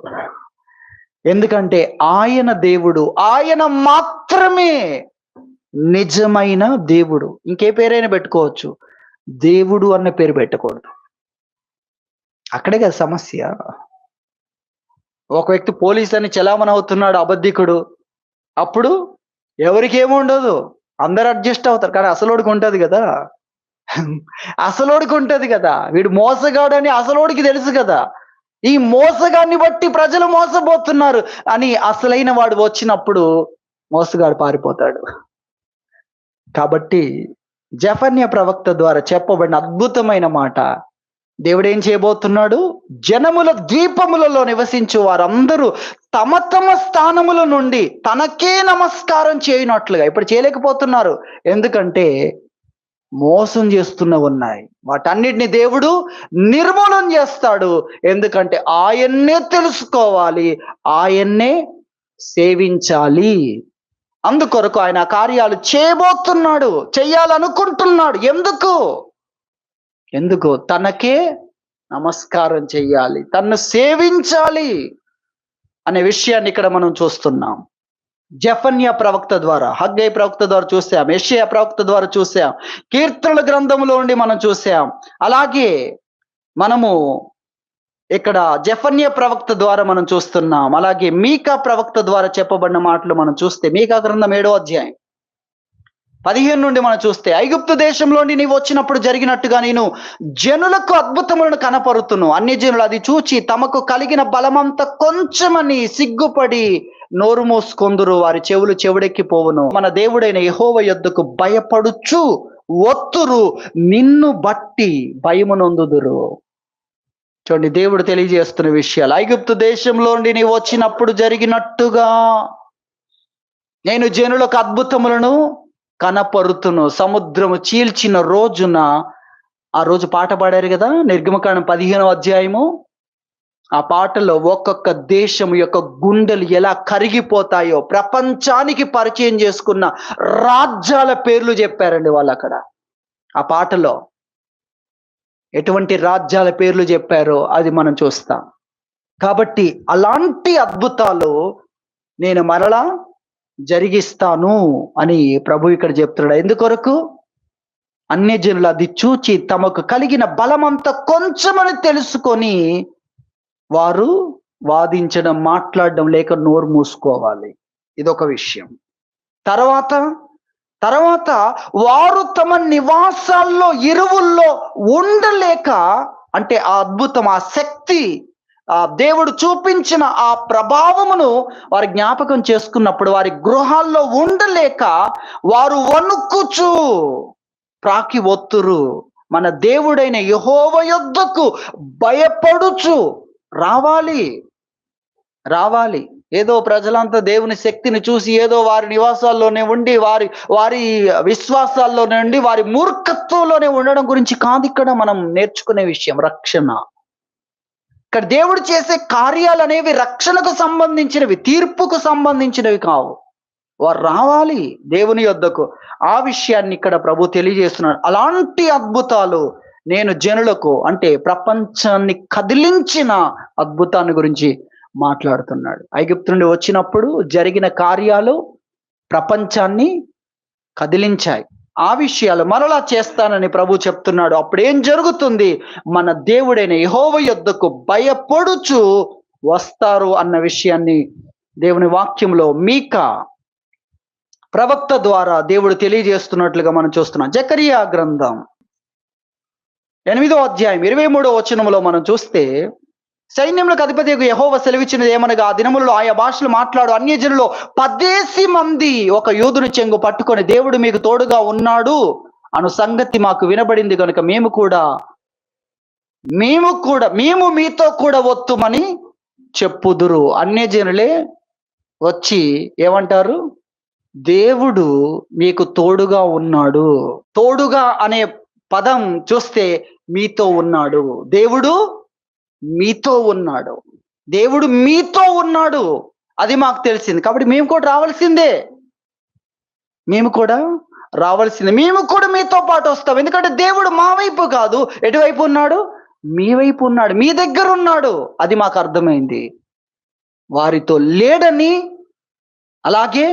ఎందుకంటే ఆయన దేవుడు. ఆయన మాత్రమే నిజమైన దేవుడు. ఇంకే పేరైనా పెట్టుకోవచ్చు, దేవుడు అన్న పేరు పెట్టకూడదు. అక్కడే కదా సమస్య. ఒక వ్యక్తి పోలీస్ అని చలామణి అవుతున్నాడు, అబద్ధికుడు. అప్పుడు ఎవరికి ఏముండదు, అందరు అడ్జస్ట్ అవుతారు. కానీ అసలోడికి ఉంటది కదా, అసలోడికి ఉంటది కదా. వీడు మోసగాడని అసలోడికి తెలుసు కదా. ఈ మోసగాన్ని బట్టి ప్రజలు మోసపోతున్నారు అని అసలైన వాడు వచ్చినప్పుడు మోసగాడు పారిపోతాడు. కాబట్టి జెఫన్యా ప్రవక్త ద్వారా చెప్పబడిన అద్భుతమైన మాట, దేవుడు ఏం చేయబోతున్నాడు? జనముల ద్వీపములలో నివసించు వారందరూ తమ తమ స్థానముల నుండి తనకే నమస్కారం చేయనట్లుగా. ఇప్పుడు చేయలేకపోతున్నారు, ఎందుకంటే మోసం చేస్తున్నవి ఉన్నాయి. వాటన్నిటిని దేవుడు నిర్మూలన చేస్తాడు. ఎందుకంటే ఆయన్నే తెలుసుకోవాలి, ఆయన్నే సేవించాలి. అందుకొరకు ఆయన కార్యాలు చేయబోతున్నాడు, చెయ్యాలనుకుంటున్నాడు. ఎందుకు? తనకే నమస్కారం చెయ్యాలి, తన్ను సేవించాలి అనే విషయాన్ని ఇక్కడ మనం చూస్తున్నాం. జెఫన్యా ప్రవక్త ద్వారా, హగ్గై ప్రవక్త ద్వారా చూసాం, యెషయా ప్రవక్త ద్వారా చూసాం, కీర్తనల గ్రంథంలో ఉండి మనం చూసాం. అలాగే మనము ఇక్కడ జెఫన్యా ప్రవక్త ద్వారా మనం చూస్తున్నాం. అలాగే మీకా ప్రవక్త ద్వారా చెప్పబడిన మాటలు మనం చూస్తే, మీకా గ్రంథం 7వ అధ్యాయం 15 నుండి మనం చూస్తే, ఐగుప్తు దేశంలోని నీవు వచ్చినప్పుడు జరిగినట్టుగా నేను జనులకు అద్భుతములను కనపరుతును. అన్య జనులు అది చూచి తమకు కలిగిన బలమంతా కొంచెమని సిగ్గుపడి నోరు మూసుకొందురు, వారి చెవులు చెవుడెక్కిపోవును. మన దేవుడైన యెహోవా యొద్దకు భయపడుచు ఒత్తురు, నిన్ను బట్టి భయమునొందుదురు. చూడండి, దేవుడు తెలియజేస్తున్న విషయాలు. ఐగుప్తు దేశంలో నుండి నీవు వచ్చినప్పుడు జరిగినట్టుగా నేను జనులకు అద్భుతములను కనపరుతును. సముద్రము చీల్చిన రోజున, ఆ రోజు పాట పాడారు కదా, నిర్గమకాండం 15వ అధ్యాయము. ఆ పాటలో ఒక్కొక్క దేశం యొక్క గుండెలు ఎలా కరిగిపోతాయో ప్రపంచానికి పరిచయం చేసుకున్న రాజ్యాల పేర్లు చెప్పారండి వాళ్ళు అక్కడ. ఆ పాటలో ఎటువంటి రాజ్యాల పేర్లు చెప్పారో అది మనం చూస్తాం. కాబట్టి అలాంటి అద్భుతాలు నేను మరలా జరిగిస్తాను అని ప్రభు ఇక్కడ చెప్తున్నాడు. ఎందుకొరకు? అన్యజనులు అది చూచి తమకు కలిగిన బలమంతా కొంచెమని తెలుసుకొని వారు వాదించడం, మాట్లాడడం లేక నోరు మూసుకోవాలి. ఇదొక విషయం. తర్వాత వారు తమ నివాసాల్లో ఇరువుల్లో ఉండలేక, అంటే ఆ అద్భుతం, ఆ శక్తి, ఆ దేవుడు చూపించిన ఆ ప్రభావమును వారి జ్ఞాపకం చేసుకున్నప్పుడు వారి గృహాల్లో ఉండలేక వారు వణుకుచు ప్రాకి ఒత్తురు. మన దేవుడైన యెహోవా యొద్దకు భయపడుచు రావాలి. ఏదో ప్రజలంతా దేవుని శక్తిని చూసి ఏదో వారి నివాసాల్లోనే ఉండి వారి విశ్వాసాల్లోనే ఉండి వారి మూర్ఖత్వంలోనే ఉండడం గురించి కాదు ఇక్కడ మనం నేర్చుకునే విషయం. రక్షణ, ఇక్కడ దేవుడు చేసే కార్యాలు అనేవి రక్షణకు సంబంధించినవి, తీర్పుకు సంబంధించినవి కావు. వారు రావాలి దేవుని యొద్దకు. ఆ విషయాన్ని ఇక్కడ ప్రభు తెలియజేస్తున్నాడు. అలాంటి అద్భుతాలు నేను జనులకు, అంటే ప్రపంచాన్ని కదిలించిన అద్భుతాన్ని గురించి మాట్లాడుతున్నాడు. ఐగుప్తు నుండి వచ్చినప్పుడు జరిగిన కార్యాలు ప్రపంచాన్ని కదిలించాయి. ఆ విషయాలు మరలా చేస్తానని ప్రభు చెప్తున్నాడు. అప్పుడేం జరుగుతుంది? మన దేవుడైన యెహోవా యొద్దకు భయపడుచు వస్తారు అన్న విషయాన్ని దేవుని వాక్యంలో మీకా ప్రవక్త ద్వారా దేవుడు తెలియజేస్తున్నట్లుగా మనం చూస్తున్నాం. జకరియా గ్రంథం 8వ అధ్యాయం 23వ వచనంలో మనం చూస్తే, సైన్యములకు అధిపతియగు యెహోవా సెలవిచ్చినది ఏమనగా, ఆ దినములలో ఆయా భాషలు మాట్లాడు అన్యజనులో 10 మంది ఒక యోధుని చెంగు పట్టుకొని, దేవుడు మీకు తోడుగా ఉన్నాడు అను సంగతి మాకు వినబడింది కనుక మేము మీతో కూడా వత్తుమని చెప్పుదురు. అన్యజనులే వచ్చి ఏమంటారు? దేవుడు మీకు తోడుగా ఉన్నాడు. తోడుగా అనే పదం చూస్తే మీతో ఉన్నాడు. దేవుడు మీతో ఉన్నాడు. దేవుడు మీతో ఉన్నాడు. అది మాకు తెలిసింది. కాబట్టి మేము కూడా రావాల్సిందే. మేము కూడా మీతో పాటు వస్తాం. ఎందుకంటే దేవుడు మా వైపు కాదు, ఎటువైపు ఉన్నాడు? మీ వైపు ఉన్నాడు, మీ దగ్గర ఉన్నాడు. అది మాకు అర్థమైంది. వారితో లేడని, అలాగే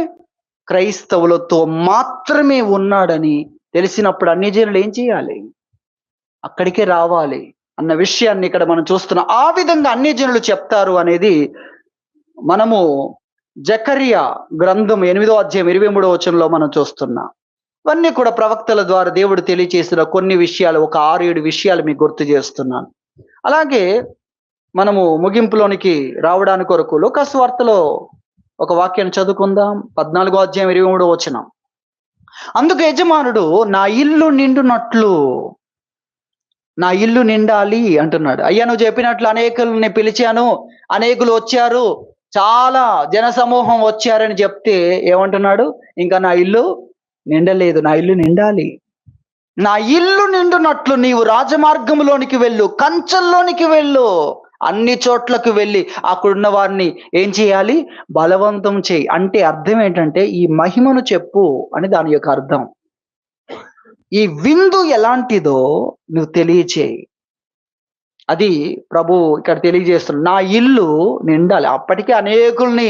క్రైస్తవులతో మాత్రమే ఉన్నాడని తెలిసినప్పుడు అన్యజనులు ఏం చేయాలి? అక్కడికే రావాలి అన్న విషయాన్ని ఇక్కడ మనం చూస్తున్నాం. ఆ విధంగా అన్యజనులు చెప్తారు అనేది మనము జకరియా గ్రంథం 8వ అధ్యాయం 23వ వచనంలో మనం చూస్తున్నాం. ఇవన్నీ కూడా ప్రవక్తల ద్వారా దేవుడు తెలియచేసిన కొన్ని విషయాలు, ఒక 6-7 విషయాలు మీకు గుర్తు చేస్తున్నాను. అలాగే మనము ముగింపులోనికి రావడానికి కొరకు లూకాసు వార్తలో ఒక వాక్యాన్ని చదువుకుందాం. 14వ అధ్యాయం 23వ వచనం. అందుకు యజమానుడు, నా ఇల్లు నిండాలి అంటున్నాడు. అయ్యా, నువ్వు చెప్పినట్లు అనేకుల్ని పిలిచాను, అనేకులు వచ్చారు, చాలా జన సమూహం వచ్చారని చెప్తే ఏమంటున్నాడు? ఇంకా నా ఇల్లు నిండలేదు, నా ఇల్లు నిండాలి. నా ఇల్లు నిండునట్లు నీవు రాజమార్గంలోనికి వెళ్ళు, కంచెల్లోనికి వెళ్ళు, అన్ని చోట్లకు వెళ్ళి అక్కడున్న వారిని ఏం చేయాలి? బలవంతం చేయి. అంటే అర్థం ఏంటంటే, ఈ మహిమను చెప్పు అని దాని యొక్క అర్థం. ఈ విందు ఎలాంటిదో నువ్వు తెలియచేయి. అది ప్రభు ఇక్కడ తెలియజేస్తున్నాడు. నా ఇల్లు నిండాలి. అప్పటికే అనేకుల్ని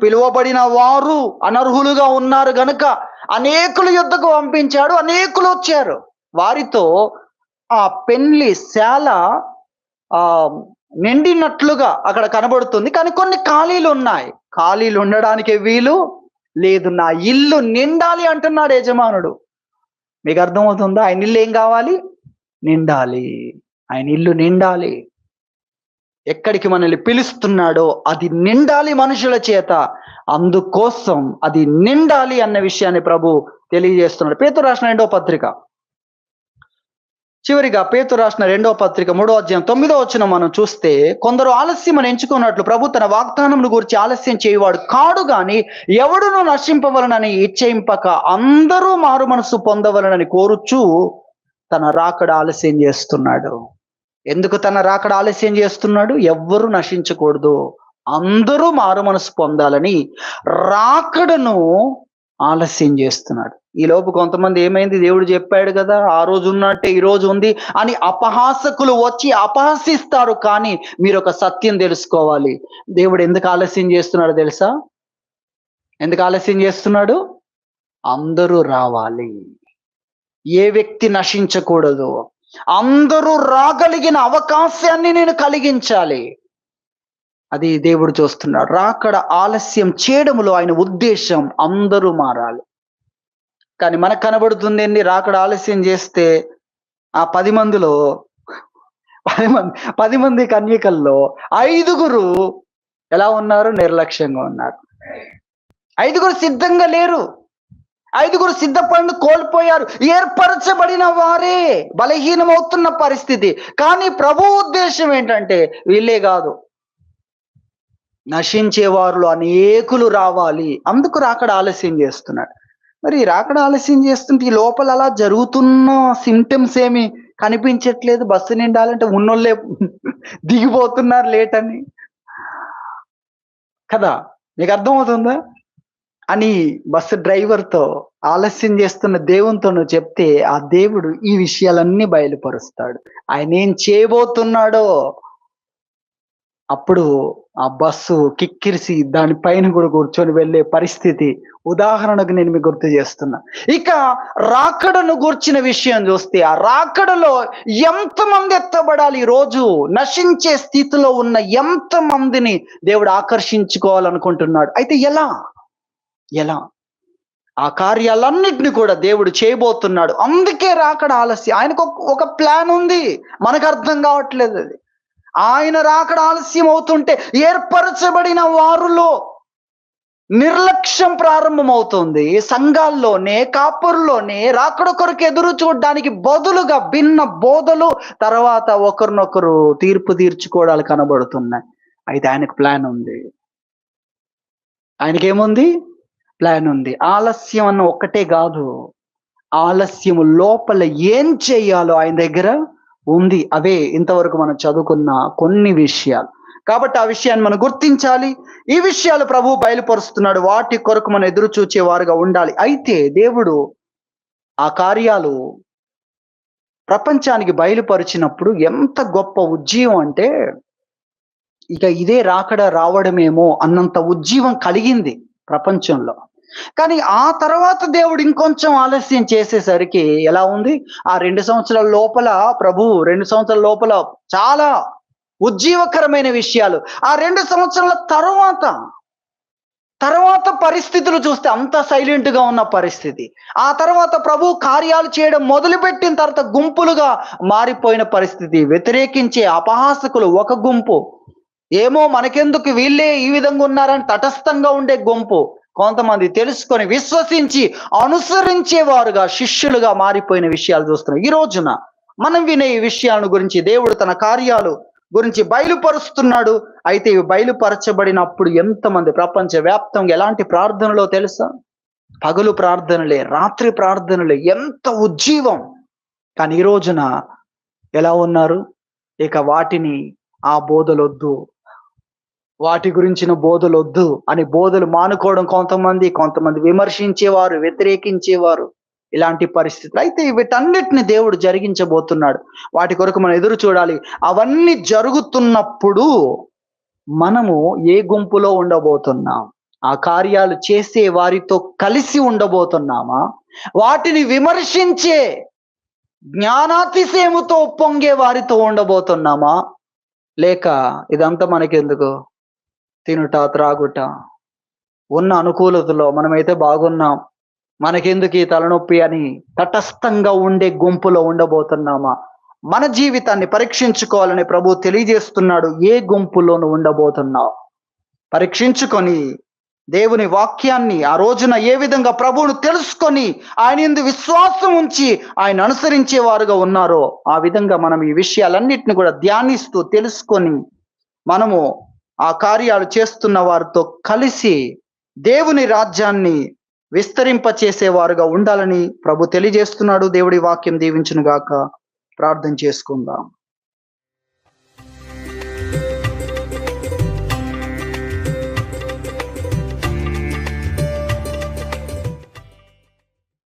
పిలువబడిన వారు అనర్హులుగా ఉన్నారు గనుక అనేకుల యుద్ధకు పంపించాడు. అనేకులు వచ్చారు. వారితో ఆ పెళ్లి శాల నిండినట్లుగా అక్కడ కనబడుతుంది. కానీ కొన్ని ఖాళీలు ఉన్నాయి. ఖాళీలు ఉండడానికి వీలు లేదు. నా ఇల్లు నిండాలి అంటున్నాడు యజమానుడు. మీకు అర్థమవుతుందా? ఆయన ఇల్లు ఏం కావాలి? నిండాలి. ఆయన ఇల్లు నిండాలి. ఎక్కడికి మనల్ని పిలుస్తున్నాడో అది నిండాలి మనుషుల చేత. అందుకోసం అది నిండాలి అన్న విషయాన్ని ప్రభు తెలియజేస్తున్నాడు. పేతురు రాసిన 2వ పత్రిక, చివరిగా పేతురు రాసిన 2వ పత్రిక 3వ అధ్యాయం 9వ వచనం మనం చూస్తే, కొందరు ఆలస్యం ఎంచుకున్నట్లు ప్రభు తన వాగ్దానమును గురించి ఆలస్యం చేయవాడు కాడు గాని ఎవడును నశింపవలనని ఇచ్చేయింపక అందరూ మారు మనసు పొందవలనని కోరుచు తన రాకడ ఆలస్యం చేస్తున్నాడు. ఎందుకు తన రాకడ ఆలస్యం చేస్తున్నాడు? ఎవ్వరూ నశించకూడదు, అందరూ మారు మనసు పొందాలని రాకడను ఆలస్యం చేస్తున్నాడు. ఈ లోపు కొంతమంది ఏమైంది? దేవుడు చెప్పాడు కదా, ఆ రోజు ఉన్నట్టే ఈ రోజు ఉంది అని అపహాసకులు వచ్చి అపహసిస్తారు. కానీ మీరు ఒక సత్యం తెలుసుకోవాలి. దేవుడు ఎందుకు ఆలస్యం చేస్తున్నాడు తెలుసా? ఎందుకు ఆలస్యం చేస్తున్నాడు? అందరూ రావాలి. ఏ వ్యక్తి నశించకూడదు. అందరూ రాగలిగిన అవకాశాన్ని నేను కలిగించాలి. అది దేవుడు చూస్తున్నాడు. రాకడ ఆలస్యం చేయడంలో ఆయన ఉద్దేశం అందరూ మారాలి. కానీ మనకు కనబడుతుంది ఏంటి? రాకడ ఆలస్యం చేస్తే ఆ 10 మందిలో 10 మంది కన్యకల్లో 5గురు ఎలా ఉన్నారు? నిర్లక్ష్యంగా ఉన్నారు. 5గురు సిద్ధంగా లేరు. 5గురు సిద్ధపడిన కోల్పోయారు. ఏర్పరచబడిన వారే బలహీనమవుతున్న పరిస్థితి. కానీ ప్రభు ఉద్దేశం ఏంటంటే వీళ్ళే కాదు, నశించే వారిలో అనేకులు రావాలి. అందుకు రాకడ ఆలస్యం చేస్తున్నాడు. మరి రాకడ ఆలస్యం చేస్తుంటే ఈ లోపల అలా జరుగుతున్న సింప్టమ్స్ ఏమి కనిపించట్లేదు. బస్సు నిండాలంటే ఉన్నోళ్ళే దిగిపోతున్నారు లేట్ అని కదా. మీకు అర్థమవుతుందా? అని బస్సు డ్రైవర్తో, ఆలస్యం చేస్తున్న దేవునితో నువ్వు చెప్తే ఆ దేవుడు ఈ విషయాలన్నీ బయలుపరుస్తాడు. ఆయన ఏం చేయబోతున్నాడో అప్పుడు ఆ బస్సు కిక్కిరిసి దానిపైన కూడా కూర్చొని వెళ్ళే పరిస్థితి. ఉదాహరణకు నేను మీకు గుర్తు చేస్తున్నా. ఇక రాకడను గూర్చిన విషయం చూస్తే ఆ రాకడలో ఎంతమంది ఎత్తబడాలి? ఈ రోజు నశించే స్థితిలో ఉన్న ఎంతమందిని దేవుడు ఆకర్షించుకోవాలనుకుంటున్నాడు? అయితే ఎలా? ఆ కార్యాలన్నిటిని కూడా దేవుడు చేయబోతున్నాడు. అందుకే రాకడ ఆలస్యం. ఆయనకు ఒక ప్లాన్ ఉంది, మనకు అర్థం కావట్లేదు అది. ఆయన రాకడ ఆలస్యం అవుతుంటే ఏర్పరచబడిన వారిలో నిర్లక్ష్యం ప్రారంభమవుతుంది. సంఘాల్లోనే, కాపుర్లోనే రాకడ కొరకు ఎదురు చూడడానికి బదులుగా భిన్న బోధలు, తర్వాత ఒకరినొకరు తీర్పు తీర్చుకోవడాలు కనబడుతున్నాయి. అయితే ఆయనకు ప్లాన్ ఉంది. ఆయనకేముంది? ప్లాన్ ఉంది. ఆలస్యం అన్న ఒక్కటే కాదు, ఆలస్యము లోపల ఏం చేయాలో ఆయన దగ్గర ఉంది. అవే ఇంతవరకు మనం చదువుకున్న కొన్ని విషయాలు. కాబట్టి ఆ విషయాన్ని మనం గుర్తించాలి. ఈ విషయాలు ప్రభువు బయలుపరుస్తున్నాడు. వాటి కొరకు మనం ఎదురు చూచేవారుగా ఉండాలి. అయితే దేవుడు ఆ కార్యాలు ప్రపంచానికి బయలుపరిచినప్పుడు ఎంత గొప్ప ఉజ్జీవం అంటే, ఇక ఇదే రాకడ రావడమేమో అన్నంత ఉజ్జీవం కలిగింది ప్రపంచంలో. కానీ ఆ తర్వాత దేవుడు ఇంకొంచెం ఆలస్యం చేసేసరికి ఎలా ఉంది? ఆ 2 సంవత్సరాల లోపల ప్రభువు 2 సంవత్సరాల లోపల చాలా ఉజ్జీవకరమైన విషయాలు. ఆ 2 సంవత్సరాల తర్వాత పరిస్థితులు చూస్తే అంత సైలెంట్ గా ఉన్న పరిస్థితి. ఆ తర్వాత ప్రభు కార్యాలు చేయడం మొదలుపెట్టిన తర్వాత గుంపులుగా మారిపోయిన పరిస్థితి. వ్యతిరేకించే అపహాసకులు ఒక గుంపు, ఏమో మనకెందుకు వీళ్ళే ఈ విధంగా ఉన్నారని తటస్థంగా ఉండే గుంపు, కొంతమంది తెలుసుకొని విశ్వసించి అనుసరించేవారుగా, శిష్యులుగా మారిపోయిన విషయాలు చూస్తున్నాం. ఈ రోజున మనం వినే ఈ విషయాలను గురించి దేవుడు తన కార్యాలు గురించి బయలుపరుస్తున్నాడు. అయితే ఇవి బయలుపరచబడినప్పుడు ఎంతమంది ప్రపంచ వ్యాప్తంగా ఎలాంటి ప్రార్థనలో తెలుసా? పగలు ప్రార్థనలే, రాత్రి ప్రార్థనలే, ఎంత ఉజ్జీవం. కానీ ఈ రోజున ఎలా ఉన్నారు? ఇక వాటిని, ఆ బోధలొద్దు, వాటి గురించిన బోధలొద్దు అని బోధలు మానుకోవడం కొంతమంది విమర్శించేవారు, వ్యతిరేకించేవారు, ఇలాంటి పరిస్థితులు. అయితే వీటన్నిటిని దేవుడు జరిగించబోతున్నాడు. వాటి కొరకు మనం ఎదురు చూడాలి. అవన్నీ జరుగుతున్నప్పుడు మనము ఏ గుంపులో ఉండబోతున్నాం? ఆ కార్యాలు చేసే వారితో కలిసి ఉండబోతున్నామా? వాటిని విమర్శించే జ్ఞానాతిశయముతో ఉప్పొంగే వారితో ఉండబోతున్నామా? లేక ఇదంతా మనకెందుకు, తినుట, త్రాగుట, ఉన్న అనుకూలతలో మనమైతే బాగున్నాం, మనకెందుకు ఈ తలనొప్పి అని తటస్థంగా ఉండే గుంపులో ఉండబోతున్నామా? మన జీవితాన్ని పరీక్షించుకోవాలని ప్రభు తెలియజేస్తున్నాడు. ఏ గుంపులోను ఉండబోతున్నావు? పరీక్షించుకొని దేవుని వాక్యాన్ని ఆ రోజున ఏ విధంగా ప్రభువును తెలుసుకొని ఆయన యందు విశ్వాసం ఉంచి ఆయన అనుసరించే వారుగా ఉన్నారో ఆ విధంగా మనం ఈ విషయాలన్నిటిని కూడా ధ్యానిస్తూ తెలుసుకొని మనము ఆ కార్యాలు చేస్తున్న వారితో కలిసి దేవుని రాజ్యాన్ని విస్తరింపచేసేవారుగా ఉండాలని ప్రభు తెలియజేస్తున్నాడు. దేవుడి వాక్యం దీవించును గాక. ప్రార్థన చేసుకుందాం.